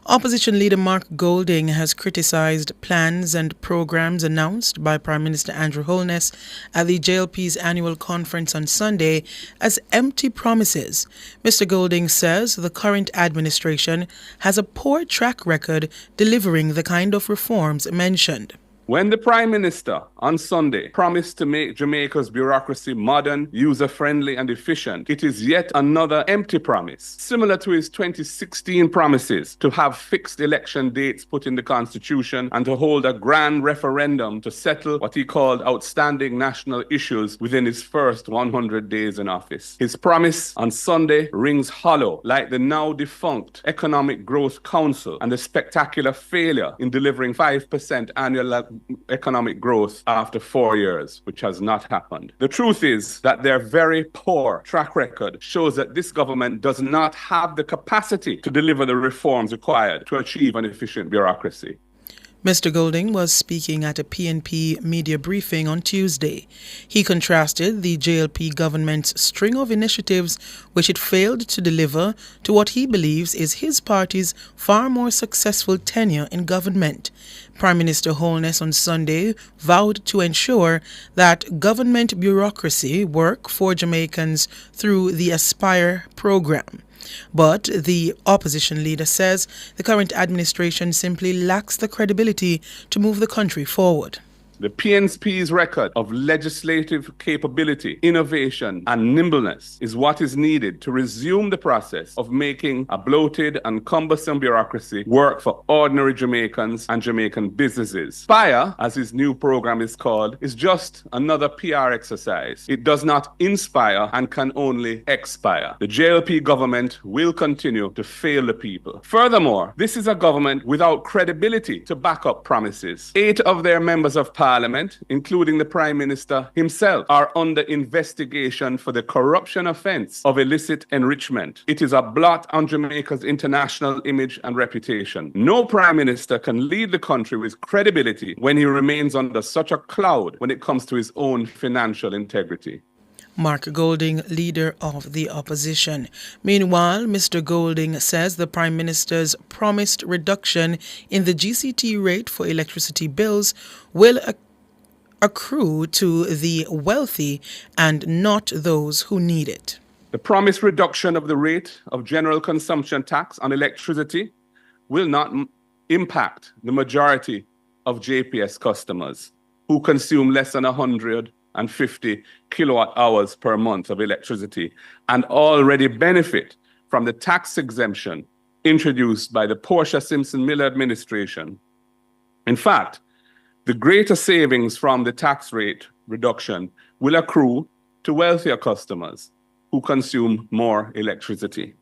Speaker 15: Opposition leader Mark Golding has criticized plans and programs announced by Prime Minister Andrew Holness at the JLP's annual conference on Sunday as empty promises. Mr. Golding says the current administration has a poor track record delivering the kind of reforms mentioned.
Speaker 7: When the Prime Minister on Sunday promised to make Jamaica's bureaucracy modern, user-friendly and efficient, it is yet another empty promise, similar to his 2016 promises to have fixed election dates put in the Constitution and to hold a grand referendum to settle what he called outstanding national issues within his first 100 days in office. His promise on Sunday rings hollow, like the now defunct Economic Growth Council and the spectacular failure in delivering 5% annual economic growth after 4 years, which has not happened. The truth is that their very poor track record shows that this government does not have the capacity to deliver the reforms required to achieve an efficient bureaucracy.
Speaker 15: Mr. Golding was speaking at a PNP media briefing on Tuesday. He contrasted the JLP government's string of initiatives which it failed to deliver to what he believes is his party's far more successful tenure in government. Prime Minister Holness on Sunday vowed to ensure that government bureaucracy work for Jamaicans through the Aspire program. But the opposition leader says the current administration simply lacks the credibility to move the country forward.
Speaker 7: The PNP's record of legislative capability, innovation, and nimbleness is what is needed to resume the process of making a bloated and cumbersome bureaucracy work for ordinary Jamaicans and Jamaican businesses. Aspire, as his new program is called, is just another PR exercise. It does not inspire and can only expire. The JLP government will continue to fail the people. Furthermore, this is a government without credibility to back up promises. 8 of their members of Parliament, including the Prime Minister himself, are under investigation for the corruption offence of illicit enrichment. It is a blot on Jamaica's international image and reputation. No Prime Minister can lead the country with credibility when he remains under such a cloud when it comes to his own financial integrity.
Speaker 15: Mark Golding, leader of the opposition. Meanwhile, Mr. Golding says the Prime Minister's promised reduction in the GCT rate for electricity bills will accrue to the wealthy and not those who need it.
Speaker 7: The promised reduction of the rate of general consumption tax on electricity will not impact the majority of JPS customers who consume less than 150 kilowatt hours per month of electricity and already benefit from the tax exemption introduced by the Portia Simpson Miller administration. In fact, the greater savings from the tax rate reduction will accrue to wealthier customers who consume more electricity.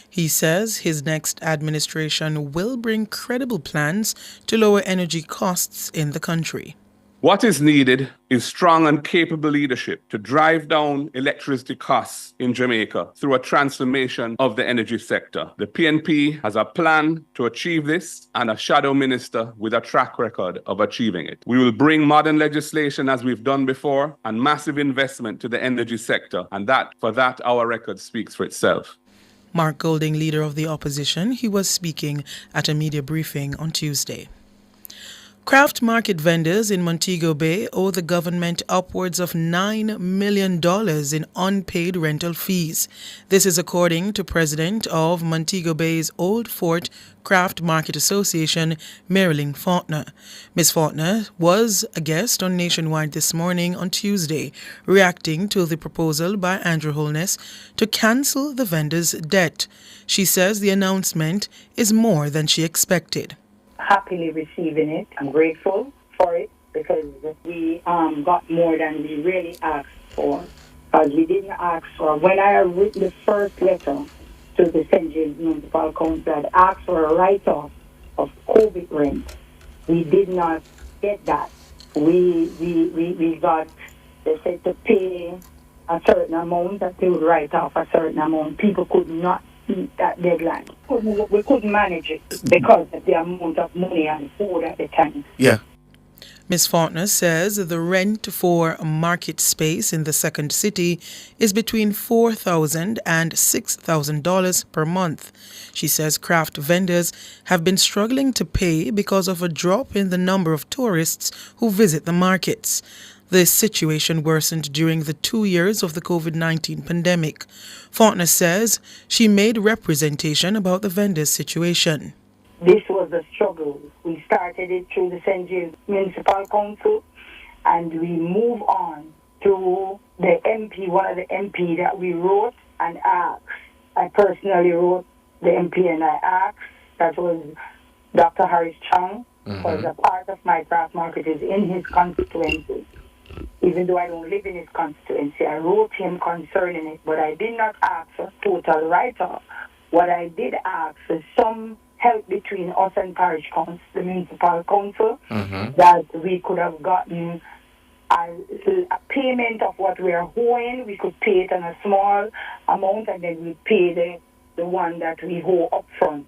Speaker 15: He says his next administration will bring credible plans to lower energy costs in the country.
Speaker 7: What is needed is strong and capable leadership to drive down electricity costs in Jamaica through a transformation of the energy sector. The PNP has a plan to achieve this and a shadow minister with a track record of achieving it. We will bring modern legislation as we've done before and massive investment to the energy sector, and for that our record speaks for itself.
Speaker 15: Mark Golding, leader of the opposition, he was speaking at a media briefing on Tuesday. Craft market vendors in Montego Bay owe the government upwards of $9 million in unpaid rental fees. This is according to President of Montego Bay's Old Fort Craft Market Association, Marilyn Faulkner. Ms. Faulkner was a guest on Nationwide this morning on Tuesday, reacting to the proposal by Andrew Holness to cancel the vendors' debt. She says the announcement is more than she expected.
Speaker 2: Happily receiving it. I'm grateful for it because we got more than we really asked for. Because we didn't ask for. When I wrote the first letter to the St. James Municipal Council, I asked for a write-off of COVID rent. We did not get that. We got, they said to pay a certain amount, that they would write off a certain amount. People could not meet that deadline. We couldn't manage it because of the amount of money and food at the time.
Speaker 15: Yeah. Ms. Faulkner says the rent for market space in the second city is between $4,000 and $6,000 per month. She says craft vendors have been struggling to pay because of a drop in the number of tourists who visit the markets. This situation worsened during the 2 years of the COVID-19 pandemic. Faulkner says she made representation about the vendors' situation.
Speaker 2: This was a struggle. We started it through the St. James Municipal Council, and we move on to the MP, one of the MP that we wrote and asked. I personally wrote the MP and I asked. That was Dr. Harris Chang, because a part of my craft market is in his constituency. Even though I don't live in his constituency, I wrote him concerning it, but I did not ask for total write-off. What I did ask is some help between us and parish council, the municipal council, that we could have gotten a payment of what we are owing. We could pay it on a small amount, and then we pay the one that we owe up front.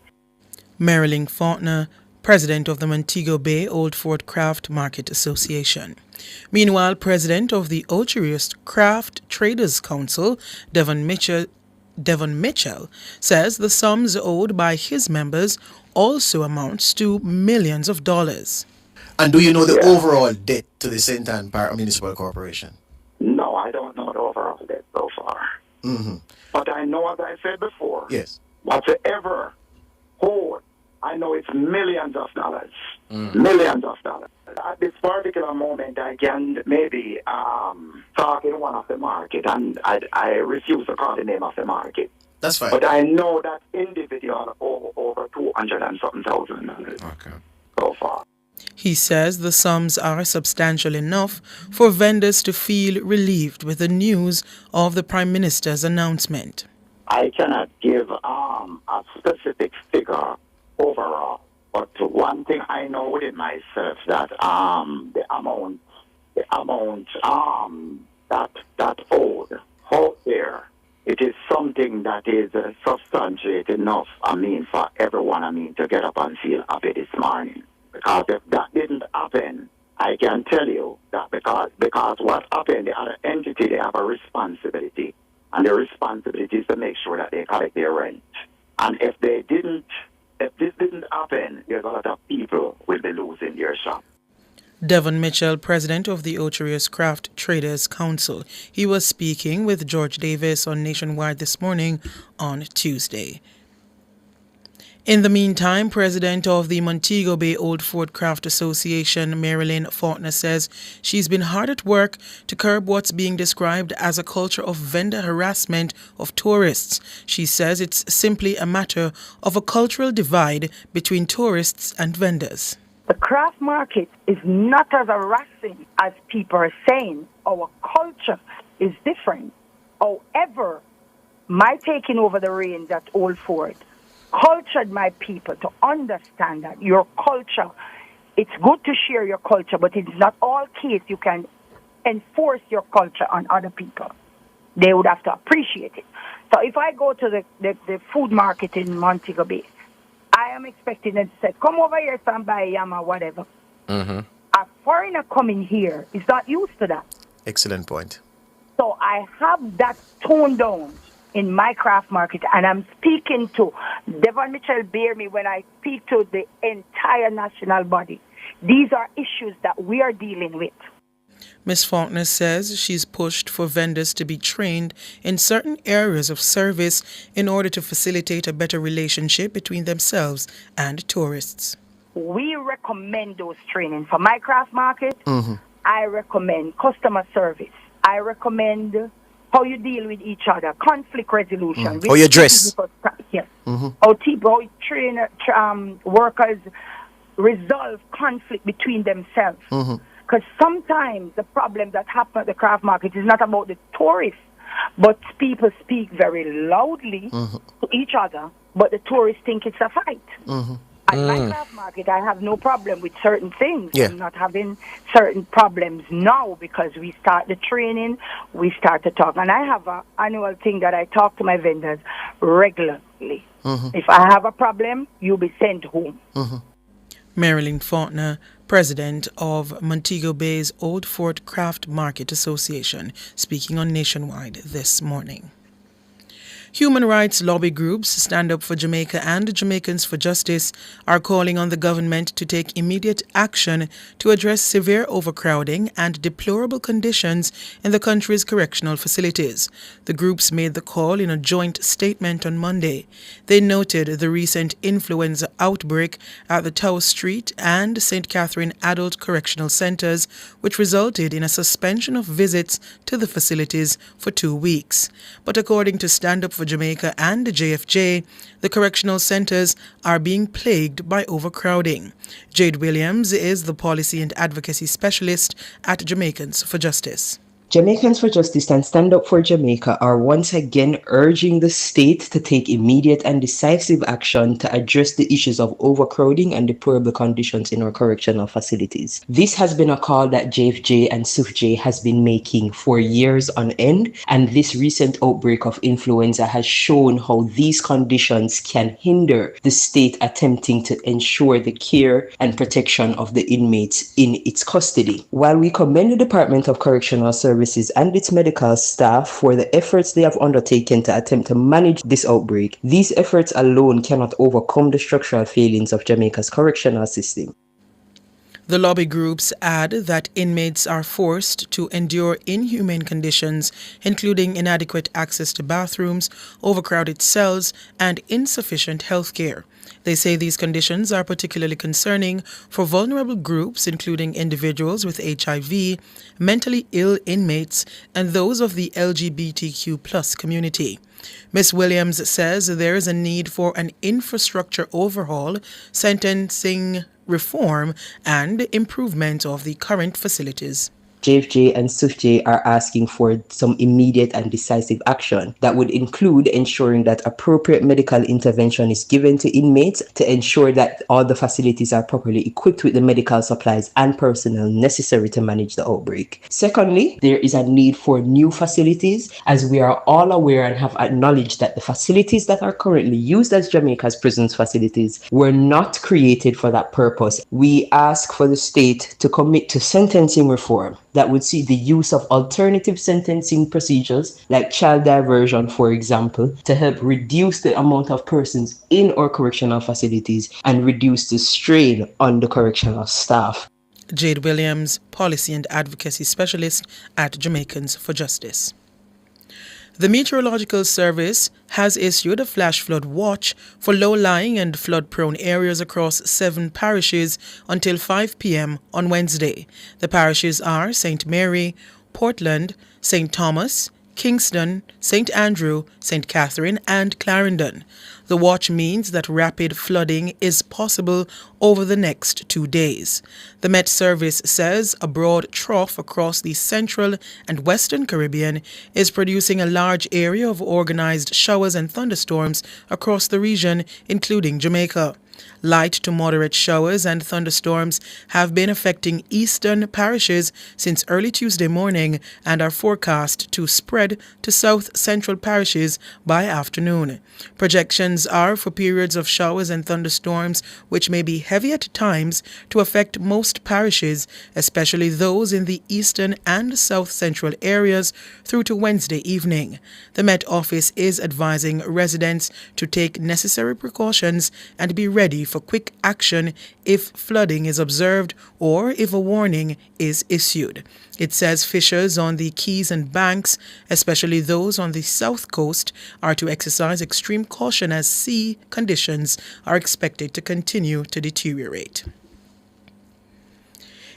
Speaker 15: Marilyn Faulkner, President of the Montego Bay Old Fort Craft Market Association. Meanwhile, President of the Ocherius Craft Traders Council, Devon Mitchell, says the sums owed by his members also amounts to millions of dollars.
Speaker 14: And do you know the overall debt to the St. Ann Municipal Corporation?
Speaker 19: No, I don't know the overall debt so far. But I know, as I said before,
Speaker 14: yes,
Speaker 19: whatsoever owed, I know it's millions of dollars. Millions of dollars. At this particular moment, I can maybe talk in one of the market, and I refuse to call the name of the market.
Speaker 14: That's fine.
Speaker 19: But I know that individual over 200 and something thousand dollars so far.
Speaker 15: He says the sums are substantial enough for vendors to feel relieved with the news of the Prime Minister's announcement.
Speaker 19: I cannot give a specific figure overall, but one thing I know within myself that the amount that owed out there, it is something that is substantiated enough. For everyone. To get up and feel happy this morning. Because if that didn't happen, I can tell you that because what happened, the other entity, they have a responsibility, and the responsibility is to make sure that they collect their rent. And if this didn't happen, there's a lot of people will be losing their shop.
Speaker 15: Devon Mitchell, President of the Ocherius Craft Traders Council. He was speaking with George Davis on Nationwide this morning on Tuesday. In the meantime, President of the Montego Bay Old Fort Craft Association, Marilyn Faulkner, says she's been hard at work to curb what's being described as a culture of vendor harassment of tourists. She says it's simply a matter of a cultural divide between tourists and vendors.
Speaker 2: The craft market is not as harassing as people are saying. Our culture is different. However, my taking over the reins at Old Fort cultured my people to understand that your culture, it's good to share your culture, but it's not all case you can enforce your culture on other people. They would have to appreciate it. So if I go to the food market in Montego Bay, I am expecting them to say, come over here and buy yam or whatever.
Speaker 14: Mm-hmm.
Speaker 2: A foreigner coming here is not used to that.
Speaker 14: Excellent point.
Speaker 2: So I have that toned down in my craft market, and I'm speaking to Devon Mitchell bear me when I speak to the entire national body. These are issues that we are dealing with.
Speaker 15: Ms. Faulkner says she's pushed for vendors to be trained in certain areas of service in order to facilitate a better relationship between themselves and tourists.
Speaker 2: We recommend those trainings. For my craft market,
Speaker 14: Mm-hmm.
Speaker 2: I recommend customer service. I recommend how you deal with each other, conflict resolution.
Speaker 14: How you dress.
Speaker 2: Yes.
Speaker 14: Mm-hmm.
Speaker 2: How train workers resolve conflict between themselves.
Speaker 14: Mm-hmm.
Speaker 2: Because sometimes the problem that happens at the craft market is not about the tourists, but people speak very loudly
Speaker 14: Mm-hmm.
Speaker 2: to each other, but the tourists think it's a fight.
Speaker 14: Mm-hmm.
Speaker 2: At my craft market, I have no problem with certain things.
Speaker 14: Yeah.
Speaker 2: I'm not having certain problems now because we start the training, we start to talk. And I have an annual thing that I talk to my vendors regularly.
Speaker 14: Mm-hmm.
Speaker 2: If I have a problem, you'll be sent home.
Speaker 14: Mm-hmm.
Speaker 15: Marilyn Faulkner, president of Montego Bay's Old Fort Craft Market Association, speaking on Nationwide this morning. Human rights lobby groups Stand Up for Jamaica and Jamaicans for Justice are calling on the government to take immediate action to address severe overcrowding and deplorable conditions in the country's correctional facilities. The groups made the call in a joint statement on Monday. They noted the recent influenza outbreak at the Tower Street and St. Catherine Adult Correctional Centers, which resulted in a suspension of visits to the facilities for 2 weeks. But according to Stand Up for Jamaica and the JFJ, the correctional centers are being plagued by overcrowding. Jade Williams is the policy and advocacy specialist at Jamaicans for Justice.
Speaker 12: Jamaicans for Justice and Stand Up for Jamaica are once again urging the state to take immediate and decisive action to address the issues of overcrowding and deplorable conditions in our correctional facilities. This has been a call that JFJ and SUFJ has been making for years on end, and this recent outbreak of influenza has shown how these conditions can hinder the state attempting to ensure the care and protection of the inmates in its custody. While we commend the Department of Correctional Services and its medical staff for the efforts they have undertaken to attempt to manage this outbreak, these efforts alone cannot overcome the structural failings of Jamaica's correctional system.
Speaker 15: The lobby groups add that inmates are forced to endure inhumane conditions, including inadequate access to bathrooms, overcrowded cells, and insufficient health care. They say these conditions are particularly concerning for vulnerable groups, including individuals with HIV, mentally ill inmates, and those of the LGBTQ+ community. Ms. Williams says there is a need for an infrastructure overhaul, sentencing reform, and improvement of the current facilities.
Speaker 12: JFJ and SUFJ are asking for some immediate and decisive action that would include ensuring that appropriate medical intervention is given to inmates to ensure that all the facilities are properly equipped with the medical supplies and personnel necessary to manage the outbreak. Secondly, there is a need for new facilities, as we are all aware and have acknowledged that the facilities that are currently used as Jamaica's prisons facilities were not created for that purpose. We ask for the state to commit to sentencing reform that would see the use of alternative sentencing procedures like child diversion, for example, to help reduce the amount of persons in our correctional facilities and reduce the strain on the correctional staff.
Speaker 15: Jade Williams, policy and advocacy specialist at Jamaicans for Justice. The Meteorological Service has issued a flash flood watch for low-lying and flood-prone areas across 7 parishes until 5 p.m. on Wednesday. The parishes are St. Mary, Portland, St. Thomas, Kingston, St. Andrew, St. Catherine, and Clarendon. The watch means that rapid flooding is possible over the next 2 days. The Met Service says a broad trough across the central and western Caribbean is producing a large area of organized showers and thunderstorms across the region, including Jamaica. Light to moderate showers and thunderstorms have been affecting eastern parishes since early Tuesday morning and are forecast to spread to south central parishes by afternoon. Projections are for periods of showers and thunderstorms which may be heavy at times to affect most parishes, especially those in the eastern and south central areas, through to Wednesday evening. The Met Office is advising residents to take necessary precautions and be ready for quick action if flooding is observed or if a warning is issued. It says fishers on the Keys and Banks, especially those on the south coast, are to exercise extreme caution as sea conditions are expected to continue to deteriorate.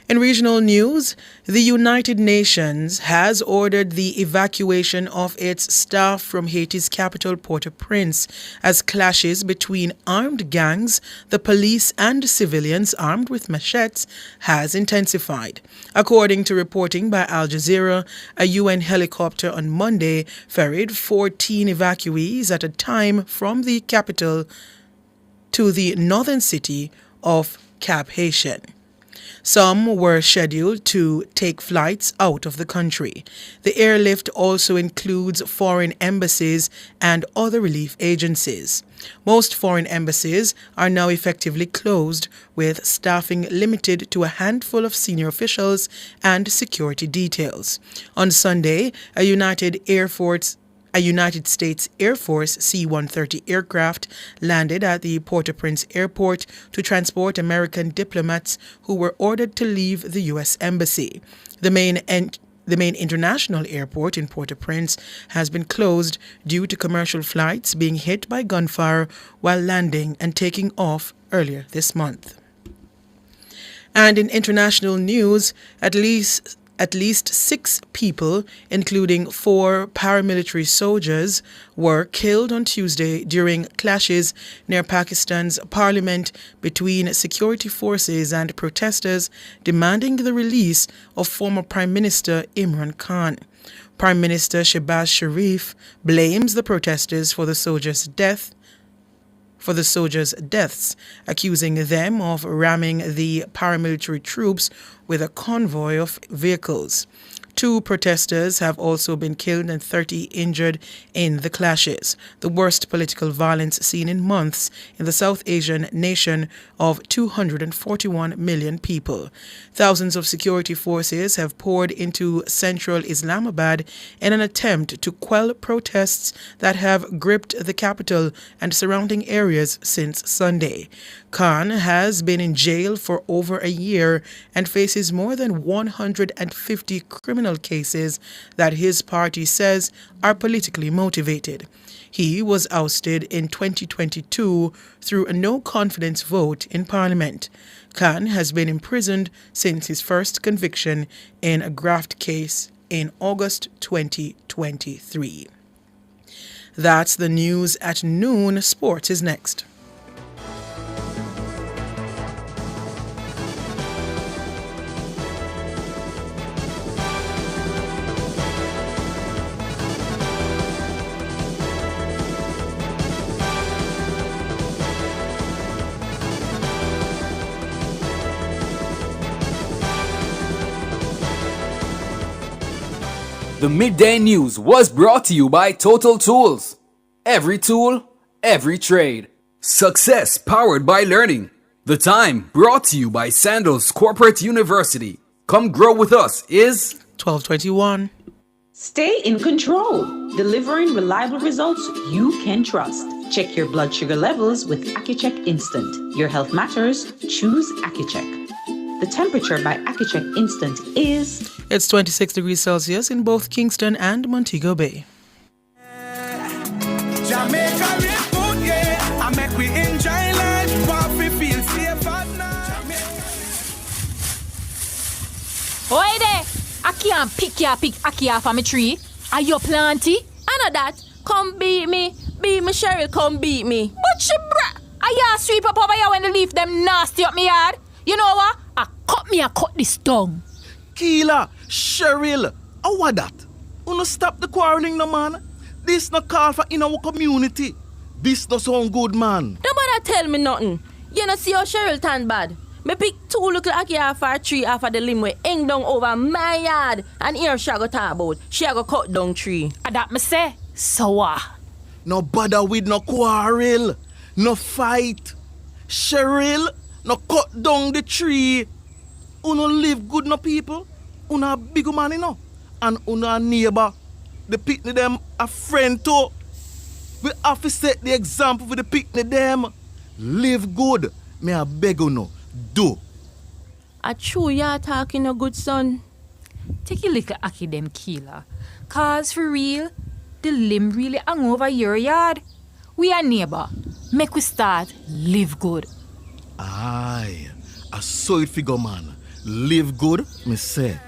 Speaker 15: In regional news, the United Nations has ordered the evacuation of its staff from Haiti's capital, Port-au-Prince, as clashes between armed gangs, the police, and civilians armed with machetes has intensified. According to reporting by Al Jazeera, a UN helicopter on Monday ferried 14 evacuees at a time from the capital to the northern city of Cap Haitian. Some were scheduled to take flights out of the country. The airlift also includes foreign embassies and other relief agencies. Most foreign embassies are now effectively closed, with staffing limited to a handful of senior officials and security details. On Sunday, a United States Air Force C-130 aircraft landed at the Port-au-Prince airport to transport American diplomats who were ordered to leave the U.S. Embassy. The main international airport in Port-au-Prince has been closed due to commercial flights being hit by gunfire while landing and taking off earlier this month. And in international news, at least 6 people, including 4 paramilitary soldiers, were killed on Tuesday during clashes near Pakistan's parliament between security forces and protesters demanding the release of former Prime Minister Imran Khan. Prime Minister Shehbaz Sharif blames the protesters for the soldiers' deaths, accusing them of ramming the paramilitary troops with a convoy of vehicles. 2 protesters have also been killed and 30 injured in the clashes, the worst political violence seen in months in the South Asian nation of 241 million people. Thousands of security forces have poured into central Islamabad in an attempt to quell protests that have gripped the capital and surrounding areas since Sunday. Khan has been in jail for over a year and faces more than 150 criminal cases that his party says are politically motivated. He was ousted in 2022 through a no-confidence vote in Parliament. Khan has been imprisoned since his first conviction in a graft case in August 2023. That's the news at noon. Sports is next.
Speaker 3: The Midday News was brought to you by Total Tools. Every tool, every trade. Success powered by learning. The Time brought to you by Sandals Corporate University. Come grow with us is
Speaker 15: 12:21.
Speaker 16: Stay in control, delivering reliable results you can trust. Check your blood sugar levels with AccuCheck Instant. Your health matters. Choose AccuCheck. The temperature by AccuCheck Instant is...
Speaker 15: It's 26 degrees Celsius in both Kingston and Montego Bay.
Speaker 23: Jamaica is good, yeah. I make we enjoy life, but we feel safe at night.
Speaker 18: Oi there! I can't pick Aki off of my tree.
Speaker 6: Are you planty? I know that. Come beat me, Cheryl, come beat me. But she I ya sweep up over here when they leave them nasty up me yard. You know what? I cut this tongue.
Speaker 18: Keela, Cheryl, how was that? Wanna stop the quarreling, no man? This no call for in our community. This no sound good, man.
Speaker 6: Nobody tell me nothing. You know see how Cheryl turn bad. Me pick 2 little aki off her tree off of the limb way hang down over my yard. And here she go talk about. She go cut down tree. And that me say, so what?
Speaker 18: No bother with no quarrel. No fight. Cheryl, no cut down the tree. Uno live good no people. Uno a big man, you know. And uno a neighbor. The picnic them a friend too. We have to set the example for the picnic them. Live good. Me a beg uno. Do.
Speaker 6: A true ya talking a good son.
Speaker 20: Take a little aki them Keela. Cause for real, the limb really hung over your yard. We are neighbor. Make we start live good.
Speaker 18: Aye. I saw it figure man. Live good, me say.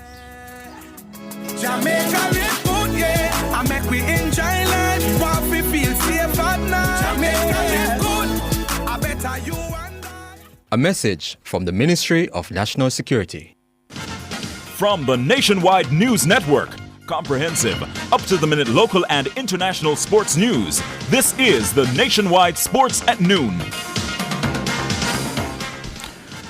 Speaker 23: Jamaica live good, yeah. I make we enjoy life. While we feel safe at night. Jamaica live good. I better you and
Speaker 24: A message from the Ministry of National Security.
Speaker 25: From the Nationwide News Network, comprehensive, up-to-the-minute local and international sports news. This is the Nationwide Sports at Noon.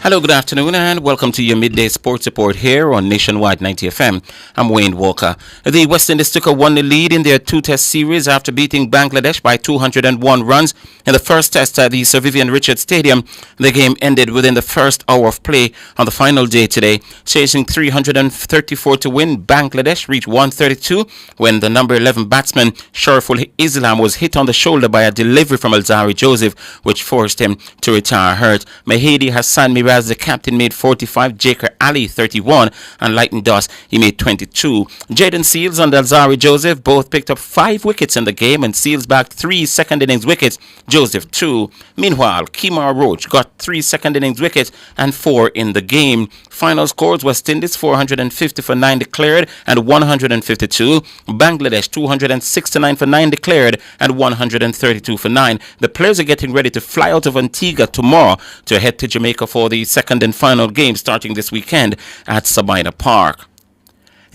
Speaker 26: Hello, good afternoon, and welcome to your midday sports report here on Nationwide 90 FM. I'm Wayne Walker. The West Indies took a 1-0 lead in their 2-test series after beating Bangladesh by 201 runs in the first test at the Sir Vivian Richards Stadium. The game ended within the first hour of play on the final day today. Chasing 334 to win, Bangladesh reached 132 when the number 11 batsman Shariful Islam was hit on the shoulder by a delivery from Alzari Joseph, which forced him to retire hurt. Mahedi Hassan Miraj, the captain, made 45, Jaker Ali 31, and Lighton Doss, he made 22. Jaden Seals and Alzari Joseph both picked up 5 wickets in the game, and Seals bagged 3 second innings wickets, Joseph 2. Meanwhile, Kemar Roach got 3 second innings wickets and 4 in the game. Final scores: West Indies 450 for 9 declared and 152. Bangladesh 269 for 9 declared and 132 for 9. The players are getting ready to fly out of Antigua tomorrow to head to Jamaica for the second and final game starting this weekend at Sabina Park.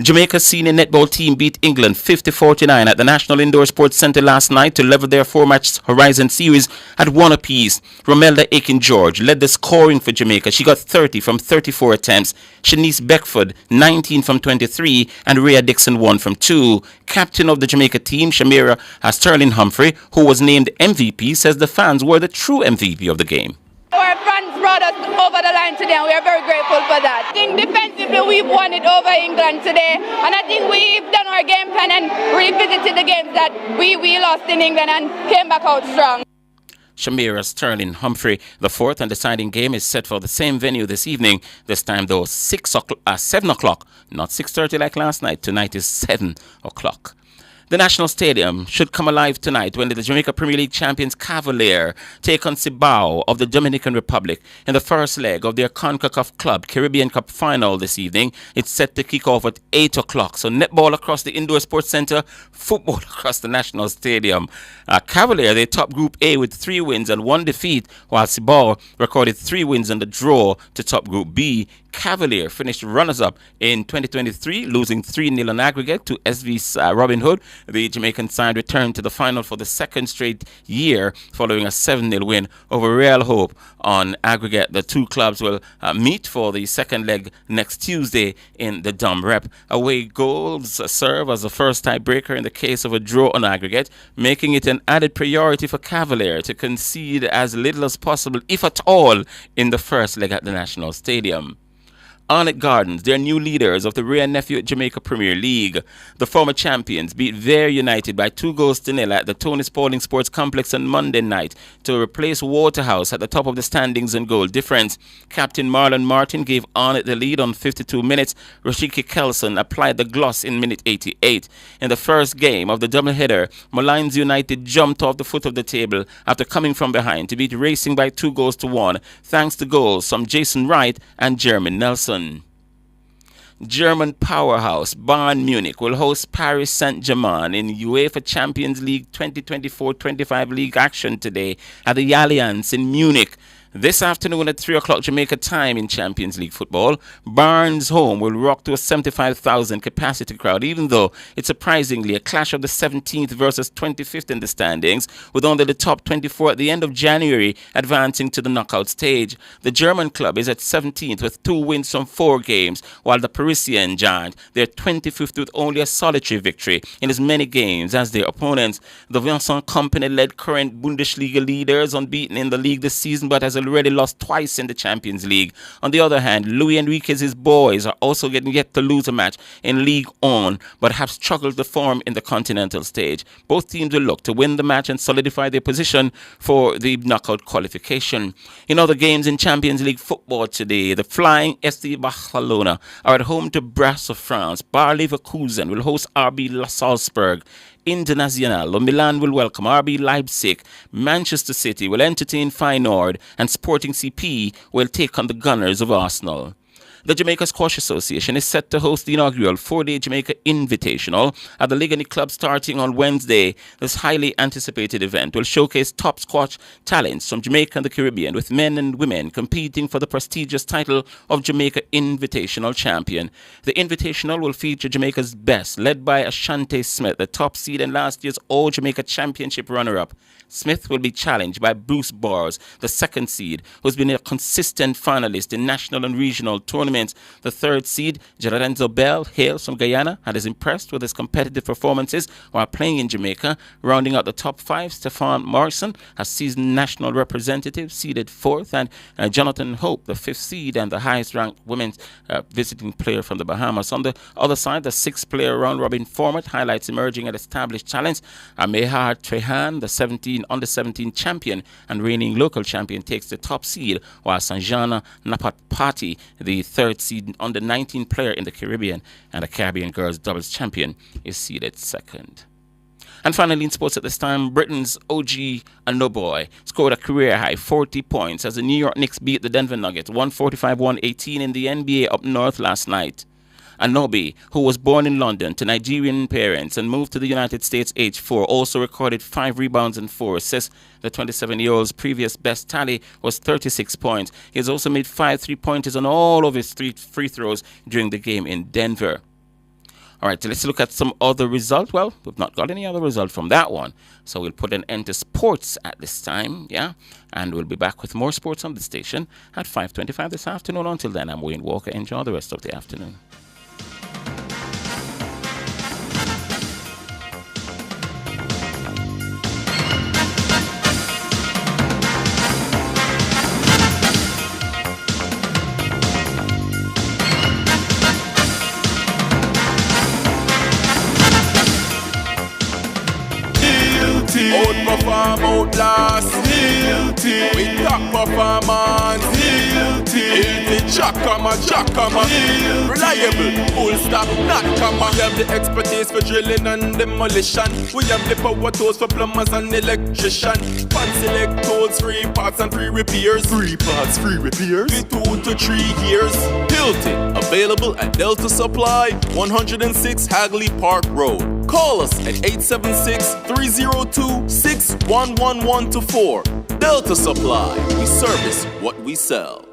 Speaker 26: Jamaica's senior netball team beat England 50-49 at the National Indoor Sports Centre last night to level their 4-match Horizon series at 1 apiece. Romelda Aiken-George led the scoring for Jamaica. She got 30 from 34 attempts. Shanice Beckford 19 from 23 and Rhea Dixon 1 from 2. Captain of the Jamaica team, Shamira Sterling Humphrey, who was named MVP, says the fans were the true MVP of the game.
Speaker 27: Our fans brought us over the line today, and we are very grateful for that. I think defensively we've won it over England today, and I think we've done our game plan and revisited the games that we lost in England and came back out strong.
Speaker 26: Shamira Sterling Humphrey, the fourth and deciding game, is set for the same venue this evening. This time, though, 7 o'clock, not 6:30 like last night. Tonight is 7 o'clock. The National Stadium should come alive tonight when the Jamaica Premier League champions Cavalier take on Cibao of the Dominican Republic in the first leg of their CONCACAF Club Caribbean Cup final this evening. It's set to kick off at 8 o'clock. So netball across the Indoor Sports Centre, football across the National Stadium. Cavalier, they top Group A with 3 wins and 1 defeat, while Cibao recorded 3 wins and a draw to top Group B. Cavalier finished runners-up in 2023, losing 3-0 on aggregate to SV's Robin Hood. The Jamaican side returned to the final for the second straight year following a 7-0 win over Real Hope on aggregate. The two clubs will meet for the second leg next Tuesday in the Dom Rep. Away goals serve as the first tiebreaker in the case of a draw on aggregate, making it an added priority for Cavalier to concede as little as possible, if at all, in the first leg at the National Stadium. Arnett Gardens, their new leaders of the Ray & Nephew Jamaica Premier League. The former champions beat Vere United by 2-0 at the Tony Spalding Sports Complex on Monday night to replace Waterhouse at the top of the standings in goal difference. Captain Marlon Martin gave Arnett the lead on 52 minutes. Rashiki Kelson applied the gloss in minute 88. In the first game of the doubleheader, Moulins United jumped off the foot of the table after coming from behind to beat Racing by 2-1, thanks to goals from Jason Wright and Jeremy Nelson. German powerhouse Bayern Munich will host Paris Saint-Germain in UEFA Champions League 2024-25 league action today at the Allianz in Munich. This afternoon at 3 o'clock Jamaica time in Champions League football, Bayern's home will rock to a 75,000 capacity crowd, even though it's surprisingly a clash of the 17th versus 25th in the standings, with only the top 24 at the end of January advancing to the knockout stage. The German club is at 17th with 2 wins from 4 games, while the Parisian giant, they're 25th with only a solitary victory in as many games as their opponents. The Vincent Kompany-led current Bundesliga leaders unbeaten in the league this season, but has already lost twice in the Champions League. On the other hand, Luis Enrique's boys are also getting yet to lose a match in League On, but have struggled to form in the continental stage. Both teams will look to win the match and solidify their position for the knockout qualification. In other games in Champions League football today, the Flying FC Barcelona are at home to Brest of France. Bayer Leverkusen will host RB Salzburg. Internazionale Milan will welcome RB Leipzig. Manchester City will entertain Feyenoord, and Sporting CP will take on the Gunners of Arsenal. The Jamaica Squash Association is set to host the inaugural 4-day Jamaica Invitational at the Ligani Club starting on Wednesday. This highly anticipated event will showcase top squash talents from Jamaica and the Caribbean, with men and women competing for the prestigious title of Jamaica Invitational Champion. The Invitational will feature Jamaica's best, led by Ashante Smith, the top seed and last year's All Jamaica Championship runner-up. Smith will be challenged by Bruce Bars, the second seed, who's been a consistent finalist in national and regional tournaments. The third seed, Lorenzo Bell, hails from Guyana and is impressed with his competitive performances while playing in Jamaica. Rounding out the top 5, Stefan Morrison, a seasoned national representative, seeded 4th, and Jonathan Hope, the 5th seed and the highest-ranked women's visiting player from the Bahamas. On the other side, the 6-player round-robin format highlights emerging and established talents. Amehar Trehan, the under 17 champion and reigning local champion, takes the top seed, while Sanjana Napatpati, the 3rd seed under 19 player in the Caribbean and a Caribbean girls doubles champion, is seeded 2nd. And finally, in sports at this time, Britain's OG Anoboy scored a career-high 40 points as the New York Knicks beat the Denver Nuggets 145-118 in the NBA up north last night. Anobi, who was born in London to Nigerian parents and moved to the United States age 4, also recorded 5 rebounds and 4 assists. The 27-year-old's previous best tally was 36 points. He has also made 5 3-pointers on all of his 3 free throws during the game in Denver. All right, so let's look at some other result. Well, we've not got any other result from that one. So we'll put an end to sports at this time, yeah? And we'll be back with more sports on the station at 5:25 this afternoon. Until then, I'm Wayne Walker. Enjoy the rest of the afternoon.
Speaker 23: Outperform, outlast. With top performance. Chakama. Reliable, full stop, not comma. We have the expertise for drilling and demolition. We have the power tools for plumbers and electricians. Fancy select tools, 3 parts and 3 repairs. 3 parts, 3 repairs. 2 to 3 years. Hilton, available at Delta Supply, 106 Hagley Park Road. Call us at 876-302-61114. Delta Supply, we service what we sell.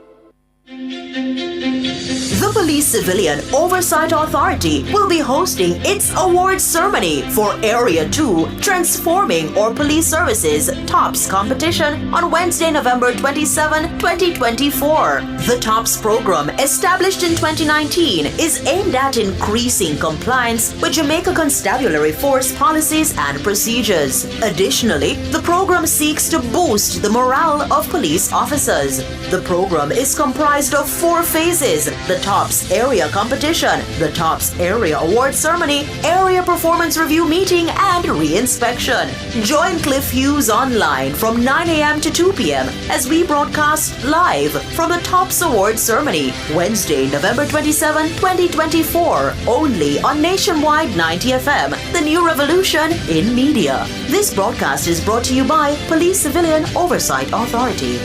Speaker 1: The Police Civilian Oversight Authority will be hosting its awards ceremony for Area 2 Transforming Our Police Services TOPS competition on Wednesday, November 27, 2024. The TOPS program, established in 2019, is aimed at increasing compliance with Jamaica Constabulary Force policies and procedures. Additionally, the program seeks to boost the morale of police officers. The program is comprised of 4 phases: the TOPS Area Competition, the TOPS Area Award Ceremony, Area Performance Review Meeting, and Re-Inspection. Join Cliff Hughes online from 9 a.m. to 2 p.m. as we broadcast live from the TOPS Award Ceremony, Wednesday, November 27, 2024, only on Nationwide 90 FM, the new revolution in media. This broadcast is brought to you by Police Civilian Oversight Authority.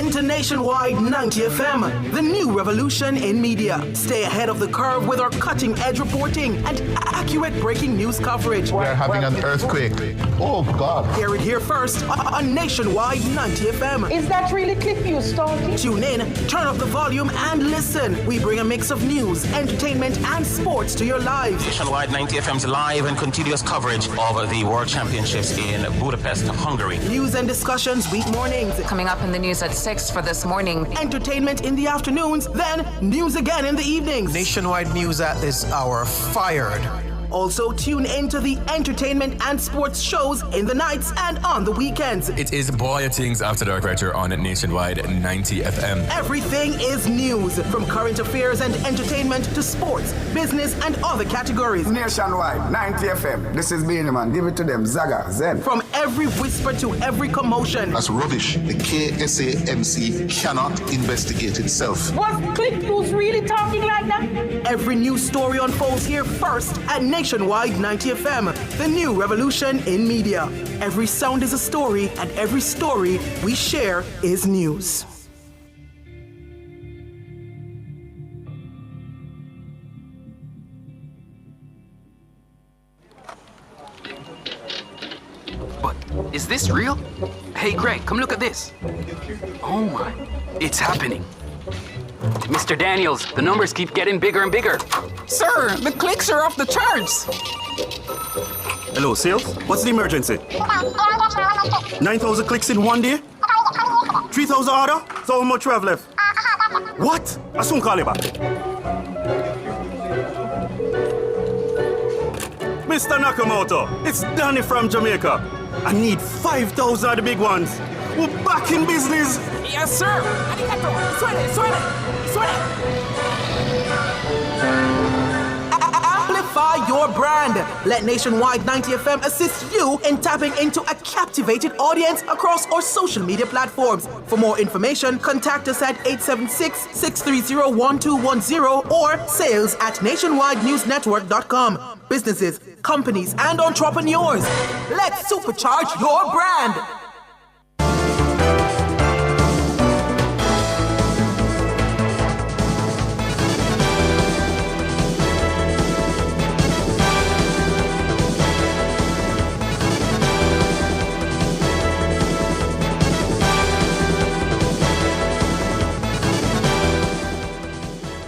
Speaker 4: into Nationwide 90 FM, the new revolution in media. Stay ahead of the curve with our cutting-edge reporting and accurate breaking news coverage.
Speaker 5: We're having an earthquake. Oh, God.
Speaker 4: Hear it here first on Nationwide 90 FM.
Speaker 10: Is that really Cliff Hughes talking?
Speaker 4: Tune in, turn up the volume, and listen. We bring a mix of news, entertainment, and sports to your lives.
Speaker 8: Nationwide 90 FM's live and continuous coverage of the World Championships in Budapest, Hungary.
Speaker 4: News and discussions week mornings.
Speaker 11: Coming up in the news at 6 for this morning.
Speaker 4: Entertainment in the afternoons, then news again in the evenings.
Speaker 14: Nationwide news at this hour, fired.
Speaker 4: Also, tune into the entertainment and sports shows in the nights and on the weekends.
Speaker 13: It is Boy Things After Dark right here on Nationwide 90 FM.
Speaker 4: Everything is news, from current affairs and entertainment to sports, business, and other categories.
Speaker 21: Nationwide 90 FM. This is Beanie Man. Give it to them. Zaga, Zen.
Speaker 4: From every whisper to every commotion.
Speaker 5: That's rubbish. The KSAMC cannot investigate itself.
Speaker 10: Was Cliff Hughes really talking like that?
Speaker 4: Every news story unfolds here first at Nationwide 90 FM, the new revolution in media. Every sound is a story, and every story we share is news.
Speaker 22: But is this real? Hey, Greg, come look at this. Oh my, it's happening. Mr. Daniels, the numbers keep getting bigger and bigger.
Speaker 28: Sir, the clicks are off the charts.
Speaker 29: Hello, sales? What's the emergency? 9,000 clicks in one day? 3,000 order? So how much we have left? What? I soon call you back. Mr. Nakamoto, it's Danny from Jamaica. I need 5,000 of the big ones. We're back in business.
Speaker 28: Yes, sir. Arigato. Suene.
Speaker 4: Amplify your brand. Let Nationwide 90 FM assist you in tapping into a captivated audience across our social media platforms. For more information, contact us at 876-630-1210 or sales@nationwidenewsnetwork.com. Businesses, companies, and entrepreneurs, let's supercharge your brand.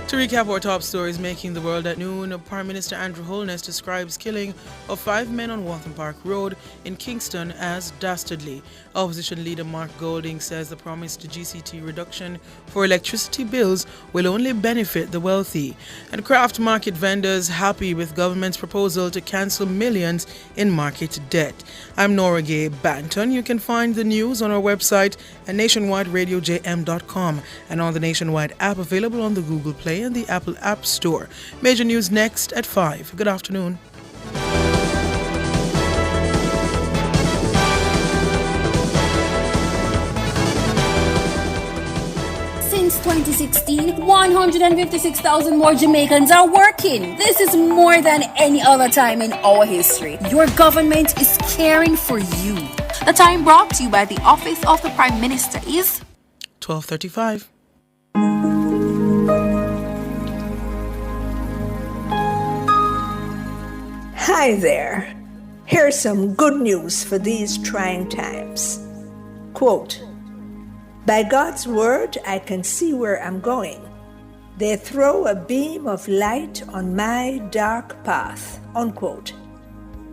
Speaker 15: To recap our top stories making the world at noon, Prime Minister Andrew Holness describes killing of 5 men on Waltham Park Road in Kingston as dastardly. Opposition leader Mark Golding says the promised GCT reduction for electricity bills will only benefit the wealthy. And craft market vendors happy with government's proposal to cancel millions in market debt. I'm Nora Gay Banton. You can find the news on our website at nationwideradiojm.com and on the Nationwide app available on the Google Play and the Apple App Store. Major news next at 5. Good afternoon.
Speaker 30: Since 2016, 156,000 more Jamaicans are working. This is more than any other time in our history. Your government is caring for you. The time brought to you by the Office of the Prime Minister is
Speaker 15: 12:35.
Speaker 31: Hi there. Here's some good news for these trying times. Quote, "By God's word, I can see where I'm going. They throw a beam of light on my dark path." Unquote.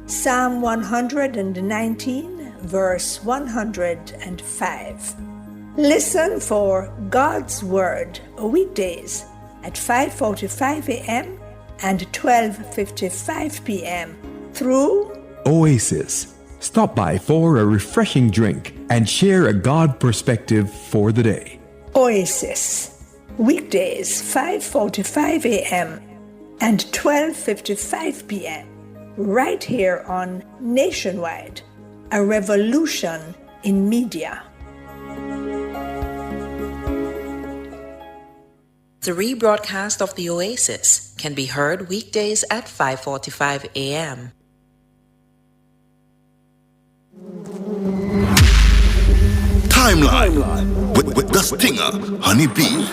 Speaker 31: Psalm 119, verse 105. Listen for God's word weekdays at 5:45 a.m. and 12:55 p.m. through
Speaker 32: Oasis. Stop by for a refreshing drink and share a God perspective for the day.
Speaker 31: Oasis. Weekdays 5:45 a.m. and 12:55 p.m. right here on Nationwide, a revolution in media.
Speaker 33: The rebroadcast of the Oasis can be heard weekdays at 5:45 a.m.
Speaker 9: Timeline with
Speaker 2: with the stinger, Honey Bee.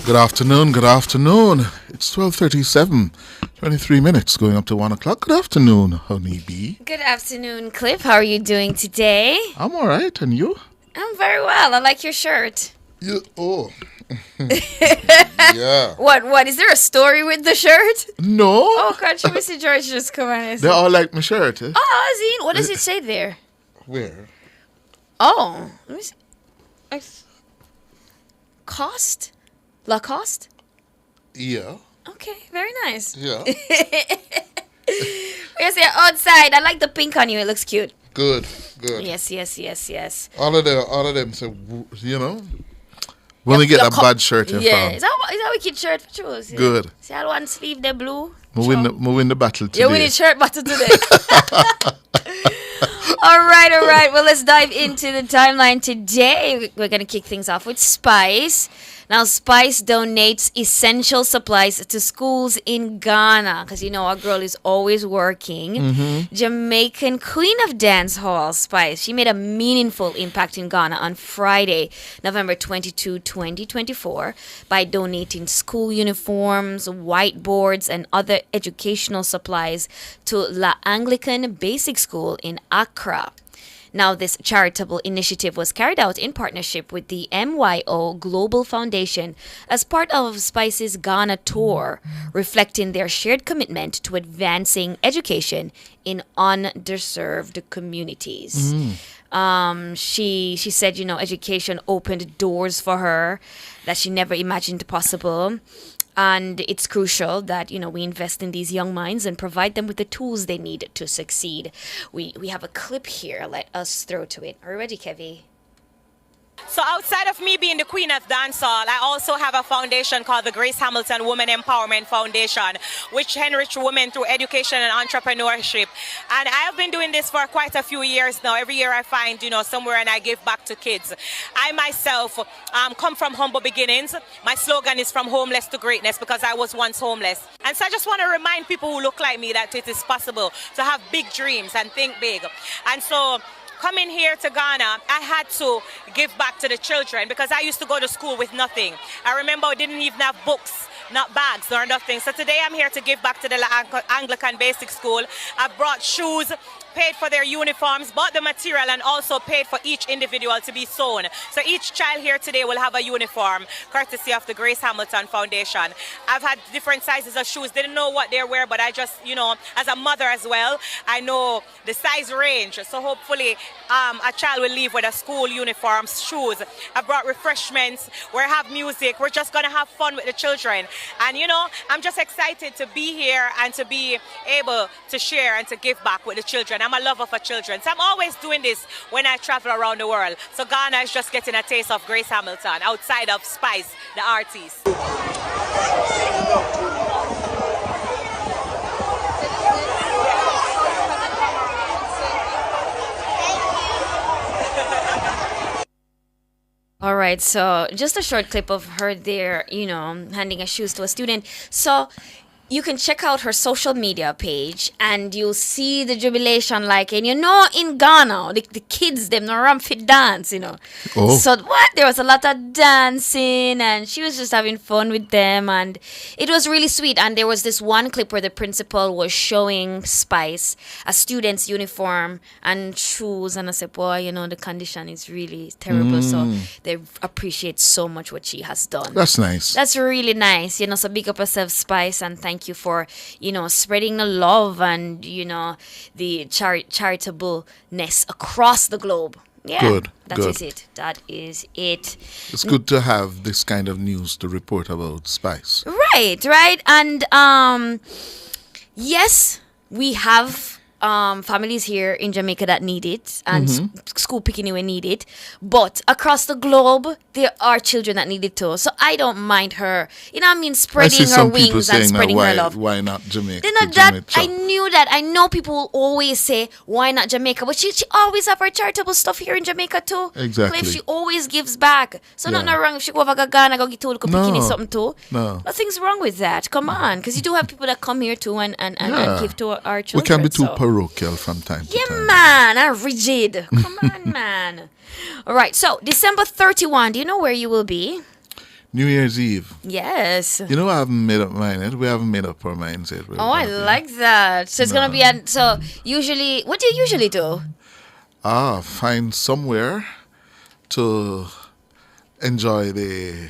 Speaker 3: Good afternoon. It's 12:37, 23 minutes going up to 1 o'clock. Good afternoon, Honey Bee.
Speaker 6: Good afternoon, Cliff. How are you doing today?
Speaker 3: I'm all right, and you?
Speaker 6: I'm very well. I like your shirt.
Speaker 3: Oh. Yeah.
Speaker 6: What? Is there a story with the shirt?
Speaker 3: No.
Speaker 6: Oh, God, Mr. George just come on.
Speaker 3: They all like my shirt. Eh?
Speaker 6: Oh, Zine, what does it say there?
Speaker 3: Where?
Speaker 6: Oh, let me see. Cost? Lacoste?
Speaker 3: Yeah.
Speaker 6: Okay, very nice.
Speaker 3: Yeah.
Speaker 6: Yes, yeah, outside. I like the pink on you. It looks cute.
Speaker 3: Good.
Speaker 6: Yes.
Speaker 3: All of them say, when we get a bad shirt in
Speaker 6: yeah.
Speaker 3: from.
Speaker 6: Is that a kid shirt for choose? Yeah.
Speaker 3: Good.
Speaker 6: See, I one sleeve, the blue.
Speaker 3: We win the battle today.
Speaker 6: You win the shirt battle today. All right. Well, let's dive into the timeline today. We're going to kick things off with Spice. Now, Spice donates essential supplies to schools in Ghana because, our girl is always working.
Speaker 3: Mm-hmm.
Speaker 6: Jamaican queen of dance hall, Spice. She made a meaningful impact in Ghana on Friday, November 22, 2024, by donating school uniforms, whiteboards, and other educational supplies to La Anglican Basic School in Accra. Now, this charitable initiative was carried out in partnership with the MYO Global Foundation as part of Spice's Ghana tour, reflecting their shared commitment to advancing education in underserved communities. She said, education opened doors for her that she never imagined possible. And it's crucial that, we invest in these young minds and provide them with the tools they need to succeed. We have a clip here. Let us throw to it. Are you ready, Kevy?
Speaker 7: So outside of me being the queen of dancehall, I also have a foundation called the Grace Hamilton Women Empowerment Foundation, which enrich women through education and entrepreneurship. And I have been doing this for quite a few years now. Every year I find, somewhere and I give back to kids. I myself come from humble beginnings. My slogan is from homeless to greatness because I was once homeless. And so I just want to remind people who look like me that it is possible to have big dreams and think big. And so coming here to Ghana, I had to give back to the children because I used to go to school with nothing. I remember I didn't even have books, not bags nor nothing. So today I'm here to give back to the Anglican Basic School. I brought shoes, paid for their uniforms, bought the material, and also paid for each individual to be sewn. So each child here today will have a uniform, courtesy of the Grace Hamilton Foundation. I've had different sizes of shoes, didn't know what they were, but I just, as a mother as well, I know the size range. So hopefully a child will leave with a school uniform, shoes. I brought refreshments, we have music, we're just gonna have fun with the children. And I'm just excited to be here and to be able to share and to give back with the children. I'm a lover for children. So I'm always doing this when I travel around the world. So Ghana is just getting a taste of Grace Hamilton outside of Spice, the artist.
Speaker 6: All right, so just a short clip of her there, handing a shoes to a student. So you can check out her social media page and you'll see the jubilation and in Ghana, the kids, them no run fit dance,
Speaker 3: Oh.
Speaker 6: So there was a lot of dancing and she was just having fun with them and it was really sweet. And there was this one clip where the principal was showing Spice a student's uniform and shoes and I said, boy, the condition is really terrible. So they appreciate so much what she has done.
Speaker 3: That's nice.
Speaker 6: That's really nice. So big up yourself, Spice, and thank you for, spreading the love and, the charitableness across the globe. Yeah,
Speaker 3: Good.
Speaker 6: That is it.
Speaker 3: It's good to have this kind of news to report about Spice.
Speaker 6: Right. And, Yes, we have families here in Jamaica that need it, and school picking anyway need it. But across the globe, there are children that need it too. So I don't mind her, spreading her wings and spreading her love.
Speaker 3: Why not Jamaica?
Speaker 6: I knew that. I know people will always say, why not Jamaica? But she always have her charitable stuff here in Jamaica too.
Speaker 3: Exactly.
Speaker 6: Cliff, she always gives back. So nothing wrong if she go over to Ghana, go get told to picking something too.
Speaker 3: No.
Speaker 6: Nothing's wrong with that. Come on. Because you do have people that come here too and give to our children.
Speaker 3: We can be too parochial from time to time.
Speaker 6: Yeah, man. I'm rigid. Come on, man. All right. So, December 31, do you know where you will be?
Speaker 3: New Year's Eve.
Speaker 6: Yes.
Speaker 3: I haven't made up mine yet. We haven't made up our minds yet.
Speaker 6: I like that. So, it's going to be usually, what do you usually do?
Speaker 3: Find somewhere to enjoy the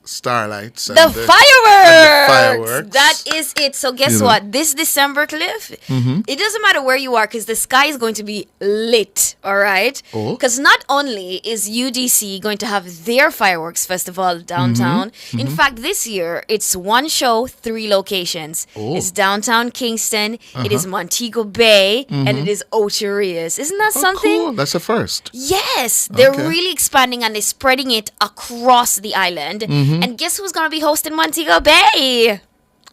Speaker 3: starlights
Speaker 6: the fireworks. That is it. So guess what? This December, Cliff, it doesn't matter where you are because the sky is going to be lit. All right. Because not only is UDC going to have their fireworks festival downtown. In fact, this year it's one show, 3 locations. It's downtown Kingston. It is Montego Bay, and it is Ocho Rios. Isn't that something?
Speaker 3: Cool. That's a first.
Speaker 6: Yes, they're really expanding and they're spreading it across the island. And guess who's going to be hosting Montego Bay?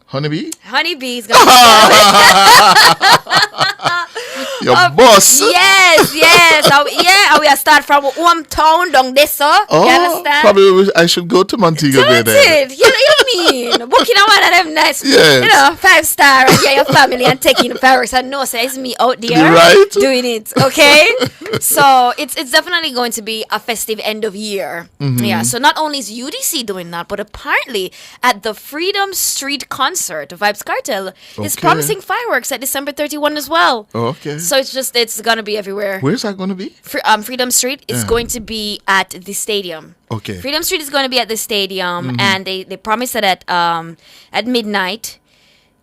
Speaker 3: Honeybee?
Speaker 6: Honeybee's going to be
Speaker 3: Your boss.
Speaker 6: Yes. We are start from hometown down there, so. You understand?
Speaker 3: Probably I should go to Montego Bay then.
Speaker 6: You mean? Booking a one of them nice,
Speaker 3: yes.
Speaker 6: 5-star, and your family and taking fireworks. And no, say it's me out there doing it, okay? So it's definitely going to be a festive end of year. Yeah, so not only is UDC doing that, but apparently at the Freedom Street concert, Vibes Cartel is promising fireworks at December 31 as well.
Speaker 3: Okay.
Speaker 6: So it's going to be everywhere.
Speaker 3: Where's that going to be?
Speaker 6: Freedom Street is going to be at the stadium.
Speaker 3: Okay.
Speaker 6: Freedom Street is going to be at the stadium, and they promised that at midnight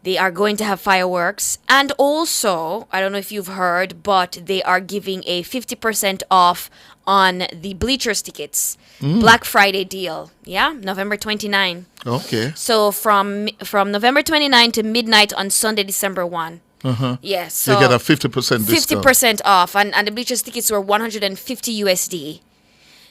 Speaker 6: they are going to have fireworks. And also, I don't know if you've heard, but they are giving a 50% off on the bleachers tickets. Black Friday deal. Yeah, November 29.
Speaker 3: Okay.
Speaker 6: So from November 29 to midnight on Sunday, December 1. Yes. So
Speaker 3: you get a 50% discount.
Speaker 6: 50% off, and the bleachers tickets were 150 USD.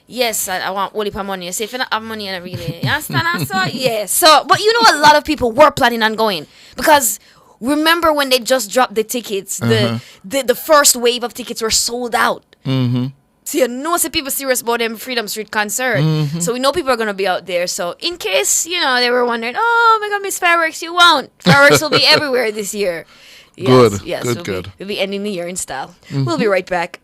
Speaker 6: Yes, I want all the money. So if you don't have money, I really understand. So yes. So, but a lot of people were planning on going because remember when they just dropped the tickets, the first wave of tickets were sold out. So people serious about them Freedom Street concert. So we know people are gonna be out there. So in case they were wondering, oh my God, miss fireworks, you won't. Fireworks will be everywhere this year. Yes,
Speaker 3: Good.
Speaker 6: We'll be ending the year in style. We'll be right back.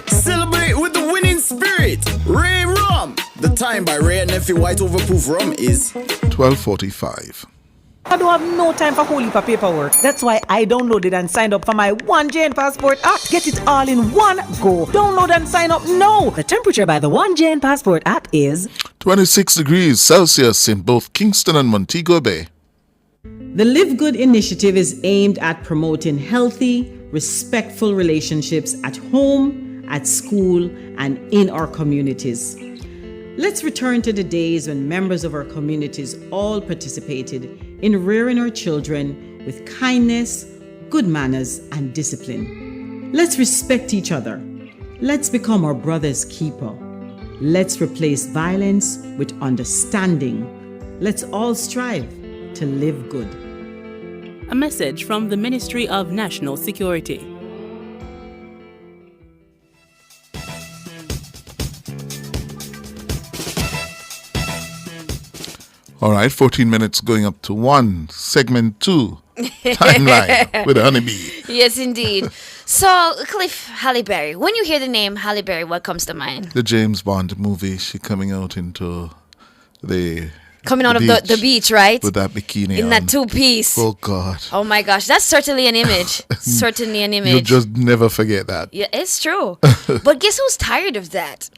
Speaker 1: Celebrate with the winning spirit. Ray Rum. The time by Ray and Nephew White Overproof Rum is
Speaker 3: 12:45.
Speaker 8: I don't have no time for whole heap of paperwork. That's why I downloaded and signed up for my 1JN Passport app. Get it all in one go. Download and sign up now. The temperature by the 1JN Passport app is
Speaker 3: 26 degrees Celsius in both Kingston and Montego Bay.
Speaker 12: The Live Good initiative is aimed at promoting healthy, respectful relationships at home, at school, and in our communities. Let's return to the days when members of our communities all participated in rearing our children with kindness, good manners, and discipline. Let's respect each other. Let's become our brother's keeper. Let's replace violence with understanding. Let's all strive to live good.
Speaker 16: A message from the Ministry of National Security.
Speaker 3: All right, 14 minutes going up to 1, segment 2, timeline with Honeybee.
Speaker 6: Yes, indeed. So, Cliff Halle Berry, when you hear the name Halle Berry, what comes to mind?
Speaker 3: The James Bond movie, she coming out into the
Speaker 6: coming out of the beach, right?
Speaker 3: With that bikini
Speaker 6: in
Speaker 3: on.
Speaker 6: that two-piece.
Speaker 3: Oh, God.
Speaker 6: Oh, my gosh. That's certainly an image. Certainly an image.
Speaker 3: You'll just never forget that.
Speaker 6: Yeah, it's true. But guess who's tired of that?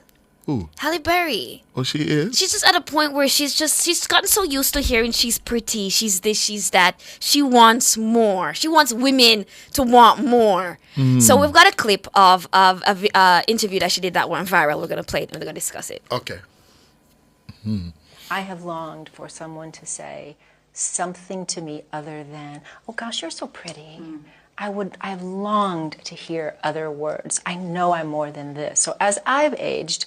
Speaker 3: Who?
Speaker 6: Halle Berry.
Speaker 3: Oh, she is?
Speaker 6: She's just at a point where she's gotten so used to hearing she's pretty, she's this, she's that. She wants more. She wants women to want more. So we've got a clip of a interview that she did that went viral. We're going to play it and we're going to discuss it.
Speaker 3: Okay.
Speaker 11: I have longed for someone to say something to me other than, oh gosh, you're so pretty. I've longed to hear other words. I know I'm more than this. So as I've aged,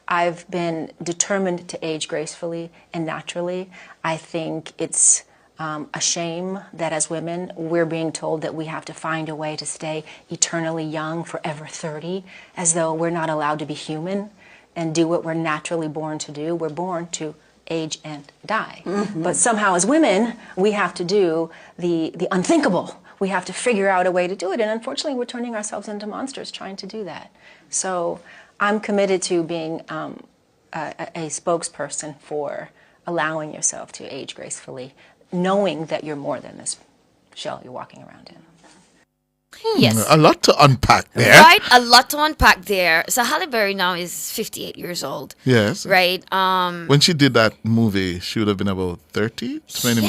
Speaker 11: I've been determined to age gracefully and naturally. I think it's a shame that as women, we're being told that we have to find a way to stay eternally young, forever 30, as though we're not allowed to be human and do what we're naturally born to do. We're born to age and die. But somehow as women, we have to do the unthinkable. We have to figure out a way to do it. And unfortunately, we're turning ourselves into monsters trying to do that. So I'm committed to being a spokesperson for allowing yourself to age gracefully, knowing that you're more than this shell you're walking around in.
Speaker 6: Yes.
Speaker 3: A lot to unpack there.
Speaker 6: Right? A lot to unpack there. So Halle Berry now is 58 years old.
Speaker 3: Yes.
Speaker 6: Right?
Speaker 3: When she did that movie, she would have been about 30, 20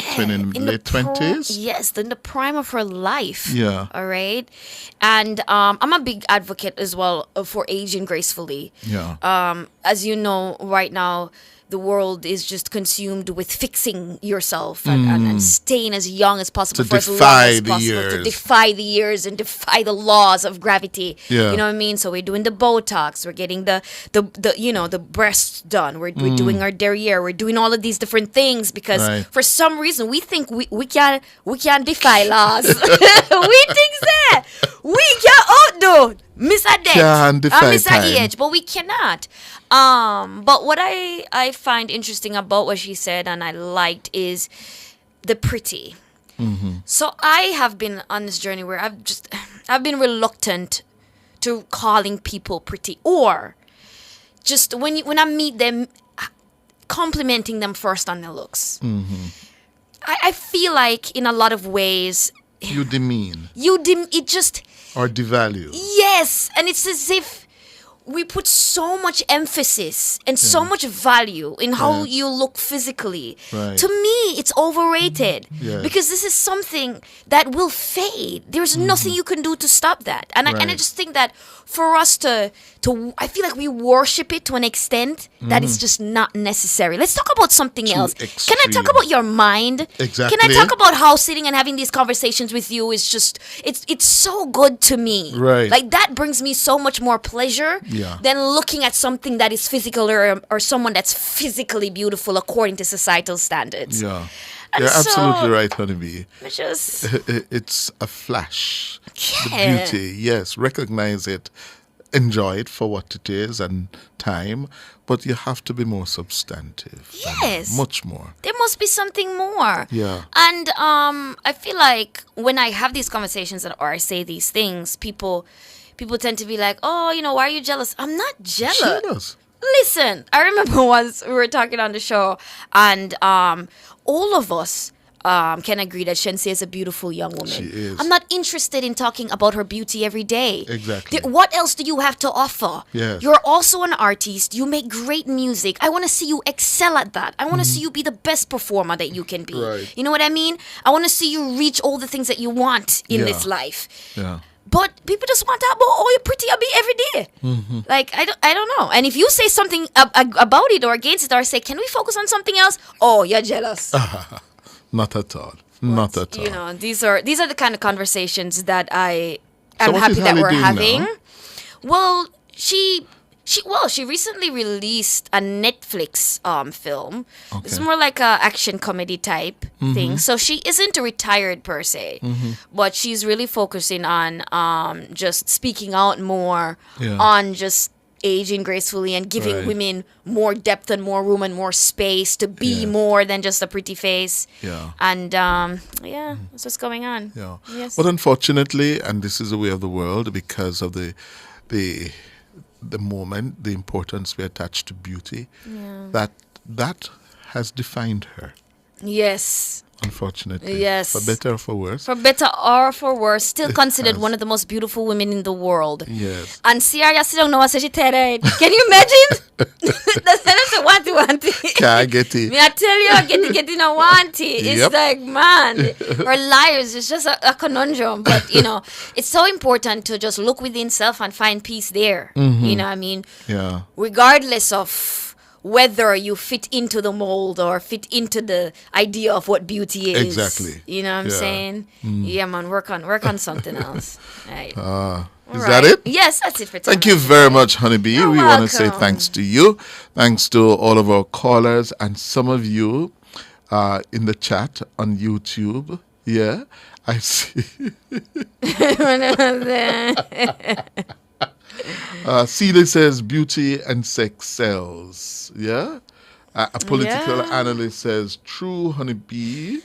Speaker 3: late 20s.
Speaker 6: Yes, in the prime of her life.
Speaker 3: Yeah.
Speaker 6: All right? And I'm a big advocate as well for aging gracefully.
Speaker 3: Yeah.
Speaker 6: As you know, right now, the world is just consumed with fixing yourself and staying as young as possible
Speaker 3: To
Speaker 6: for as long
Speaker 3: defy
Speaker 6: as
Speaker 3: the
Speaker 6: possible.
Speaker 3: years.
Speaker 6: To defy the years and defy the laws of gravity.
Speaker 3: Yeah.
Speaker 6: You know what I mean? So we're doing the Botox, we're getting the breasts done, we're doing our derriere, we're doing all of these different things because for some reason we think we can defy laws. We think that we can outdo Miss Adet
Speaker 3: Can
Speaker 6: and
Speaker 3: defy
Speaker 6: Miss
Speaker 3: time.
Speaker 6: Age, but we cannot. But what I find interesting about what she said and I liked is the pretty. So I have been on this journey where I've been reluctant to calling people pretty, or just when I meet them, complimenting them first on their looks. I feel like in a lot of ways
Speaker 3: You demean
Speaker 6: it just
Speaker 3: or devalue.
Speaker 6: yes, and it's as if we put so much emphasis and so much value in how you look physically.
Speaker 3: Right.
Speaker 6: To me, it's overrated
Speaker 3: Yes.
Speaker 6: because this is something that will fade. There's nothing you can do to stop that. And I just think that for us to I feel like we worship it to an extent that is just not necessary. Let's talk about something else. Can I talk about your mind?
Speaker 3: Exactly.
Speaker 6: Can I talk about how sitting and having these conversations with you is just it's so good to me.
Speaker 3: Right.
Speaker 6: Like that brings me so much more pleasure
Speaker 3: Yeah.
Speaker 6: than looking at something that is physical or someone that's physically beautiful according to societal standards.
Speaker 3: Yeah.
Speaker 6: And
Speaker 3: You're
Speaker 6: so,
Speaker 3: absolutely right, honeybee.
Speaker 6: It's just
Speaker 3: It's a flash. The
Speaker 6: Yeah.
Speaker 3: beauty, yes. Recognize it. Enjoy it for what it is and time. But you have to be more substantive.
Speaker 6: Yes.
Speaker 3: Much more.
Speaker 6: there must be something more.
Speaker 3: Yeah.
Speaker 6: And I feel like when I have these conversations or I say these things, people tend to be like, oh, why are you jealous? I'm not jealous. Listen, I remember once we were talking on the show and all of us can agree that Shenseea is a beautiful young woman.
Speaker 3: She is.
Speaker 6: I'm not interested in talking about her beauty every day.
Speaker 3: Exactly.
Speaker 6: What else do you have to offer?
Speaker 3: Yes.
Speaker 6: You're also an artist. You make great music. I want to see you excel at that. I want to see you be the best performer that you can be.
Speaker 3: Right.
Speaker 6: You know what I mean? I want to see you reach all the things that you want in
Speaker 3: Yeah.
Speaker 6: this life.
Speaker 3: Yeah.
Speaker 6: But people just want to talk about, oh, you're pretty, I'll be every day. Like, I don't know. And if you say something about it or against it or say, can we focus on something else? Oh, you're jealous.
Speaker 3: Not at all. Not at all.
Speaker 6: These are the kind of conversations that I
Speaker 3: So
Speaker 6: am
Speaker 3: what
Speaker 6: happy
Speaker 3: is
Speaker 6: that
Speaker 3: Halle
Speaker 6: we're
Speaker 3: doing
Speaker 6: having.
Speaker 3: now?
Speaker 6: Well, she recently released a Netflix film. It's more like a action comedy type thing. So she isn't retired per se, but she's really focusing on just speaking out more on just aging gracefully and giving women more depth and more room and more space to be more than just a pretty face.
Speaker 3: Yeah.
Speaker 6: And that's what's going on.
Speaker 3: Yeah.
Speaker 6: Yes.
Speaker 3: But unfortunately, and this is the way of the world, because of the moment, the importance we attach to beauty, that has defined her.
Speaker 6: Yes.
Speaker 3: Unfortunately.
Speaker 6: Yes.
Speaker 3: For better or for worse.
Speaker 6: For better or for worse, still
Speaker 3: It
Speaker 6: considered
Speaker 3: has.
Speaker 6: one of the most beautiful women in the world.
Speaker 3: Yes.
Speaker 6: And Sierra still don't know what she terrified. Can you imagine? That's a wanty.
Speaker 3: Can I get it?
Speaker 6: Me, I tell you, getting a wanty. It's
Speaker 3: Yep.
Speaker 6: like, man, or liars. It's just a conundrum. But, it's so important to just look within self and find peace there.
Speaker 3: Mhm.
Speaker 6: You know what I mean?
Speaker 3: Yeah.
Speaker 6: Regardless of whether you fit into the mold or fit into the idea of what beauty is.
Speaker 3: Exactly.
Speaker 6: You know what I'm
Speaker 3: Yeah.
Speaker 6: saying?
Speaker 3: Mm.
Speaker 6: Yeah, man, work on something else. Right.
Speaker 3: Is
Speaker 6: All
Speaker 3: that
Speaker 6: right.
Speaker 3: it?
Speaker 6: Yes, that's it for tonight.
Speaker 3: Thank you very much, Honeybee.
Speaker 6: You're
Speaker 3: We want to say
Speaker 6: welcome.
Speaker 3: thanks to you. Thanks to all of our callers and some of you in the chat on YouTube. Yeah, I see. Celia says beauty and sex sells. Yeah. A political analyst says true, Honeybee.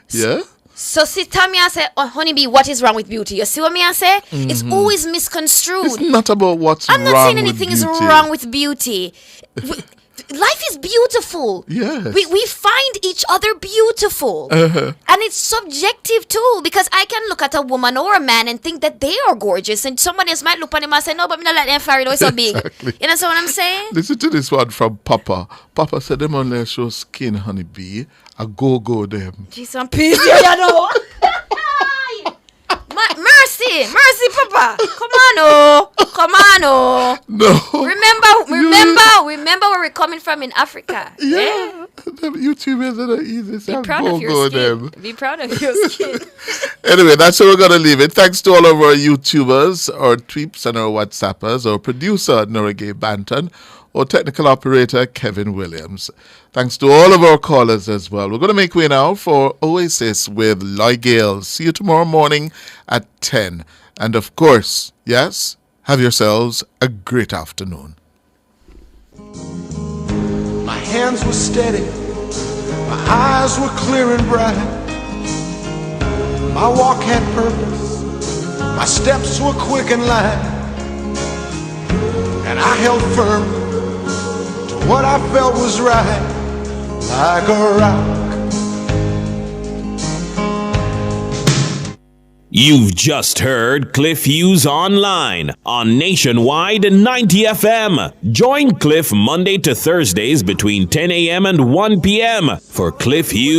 Speaker 3: Yeah.
Speaker 6: So see, Tommy, I say, Honeybee, what is wrong with beauty? You see what me I say? It's
Speaker 3: Mhm.
Speaker 6: always misconstrued.
Speaker 3: It's not about what's
Speaker 6: I'm not
Speaker 3: wrong
Speaker 6: saying
Speaker 3: with
Speaker 6: anything is
Speaker 3: beauty.
Speaker 6: wrong with beauty. Life is beautiful.
Speaker 3: Yes.
Speaker 6: We find each other beautiful.
Speaker 3: Uh-huh.
Speaker 6: And it's subjective too, because I can look at a woman or a man and think that they are gorgeous, and someone else might look at him and say, no, but me not like them fairy, it's so big.
Speaker 3: Exactly.
Speaker 6: You know what I'm saying?
Speaker 3: Listen to this one from Papa. Papa said them only show skin, Honeybee. A go them.
Speaker 6: Jeez, I'm pissed. You know. Mercy, Papa. Come on, oh.
Speaker 3: No.
Speaker 6: Remember where we're coming from in Africa.
Speaker 3: Yeah. Them YouTubers are the easiest.
Speaker 6: Be
Speaker 3: and
Speaker 6: proud of your
Speaker 3: go-go
Speaker 6: skin.
Speaker 3: them.
Speaker 6: Be proud of your skin.
Speaker 3: Anyway, that's where we're going to leave it. Thanks to all of our YouTubers, our tweeps, and our WhatsAppers, our producer, Noragay Banton, our technical operator, Kevin Williams. Thanks to all of our callers as well. We're going to make way now for Oasis with Loy Gale. See you tomorrow morning at 10. And of course, yes, have yourselves a great afternoon.
Speaker 5: My hands were steady, my eyes were clear and bright. My walk had purpose, my steps were quick and light. And I held firm to what I felt was right, like a rock.
Speaker 13: You've just heard Cliff Hughes Online on Nationwide 90 FM. Join Cliff Monday to Thursdays between 10 a.m. and 1 p.m. for Cliff Hughes.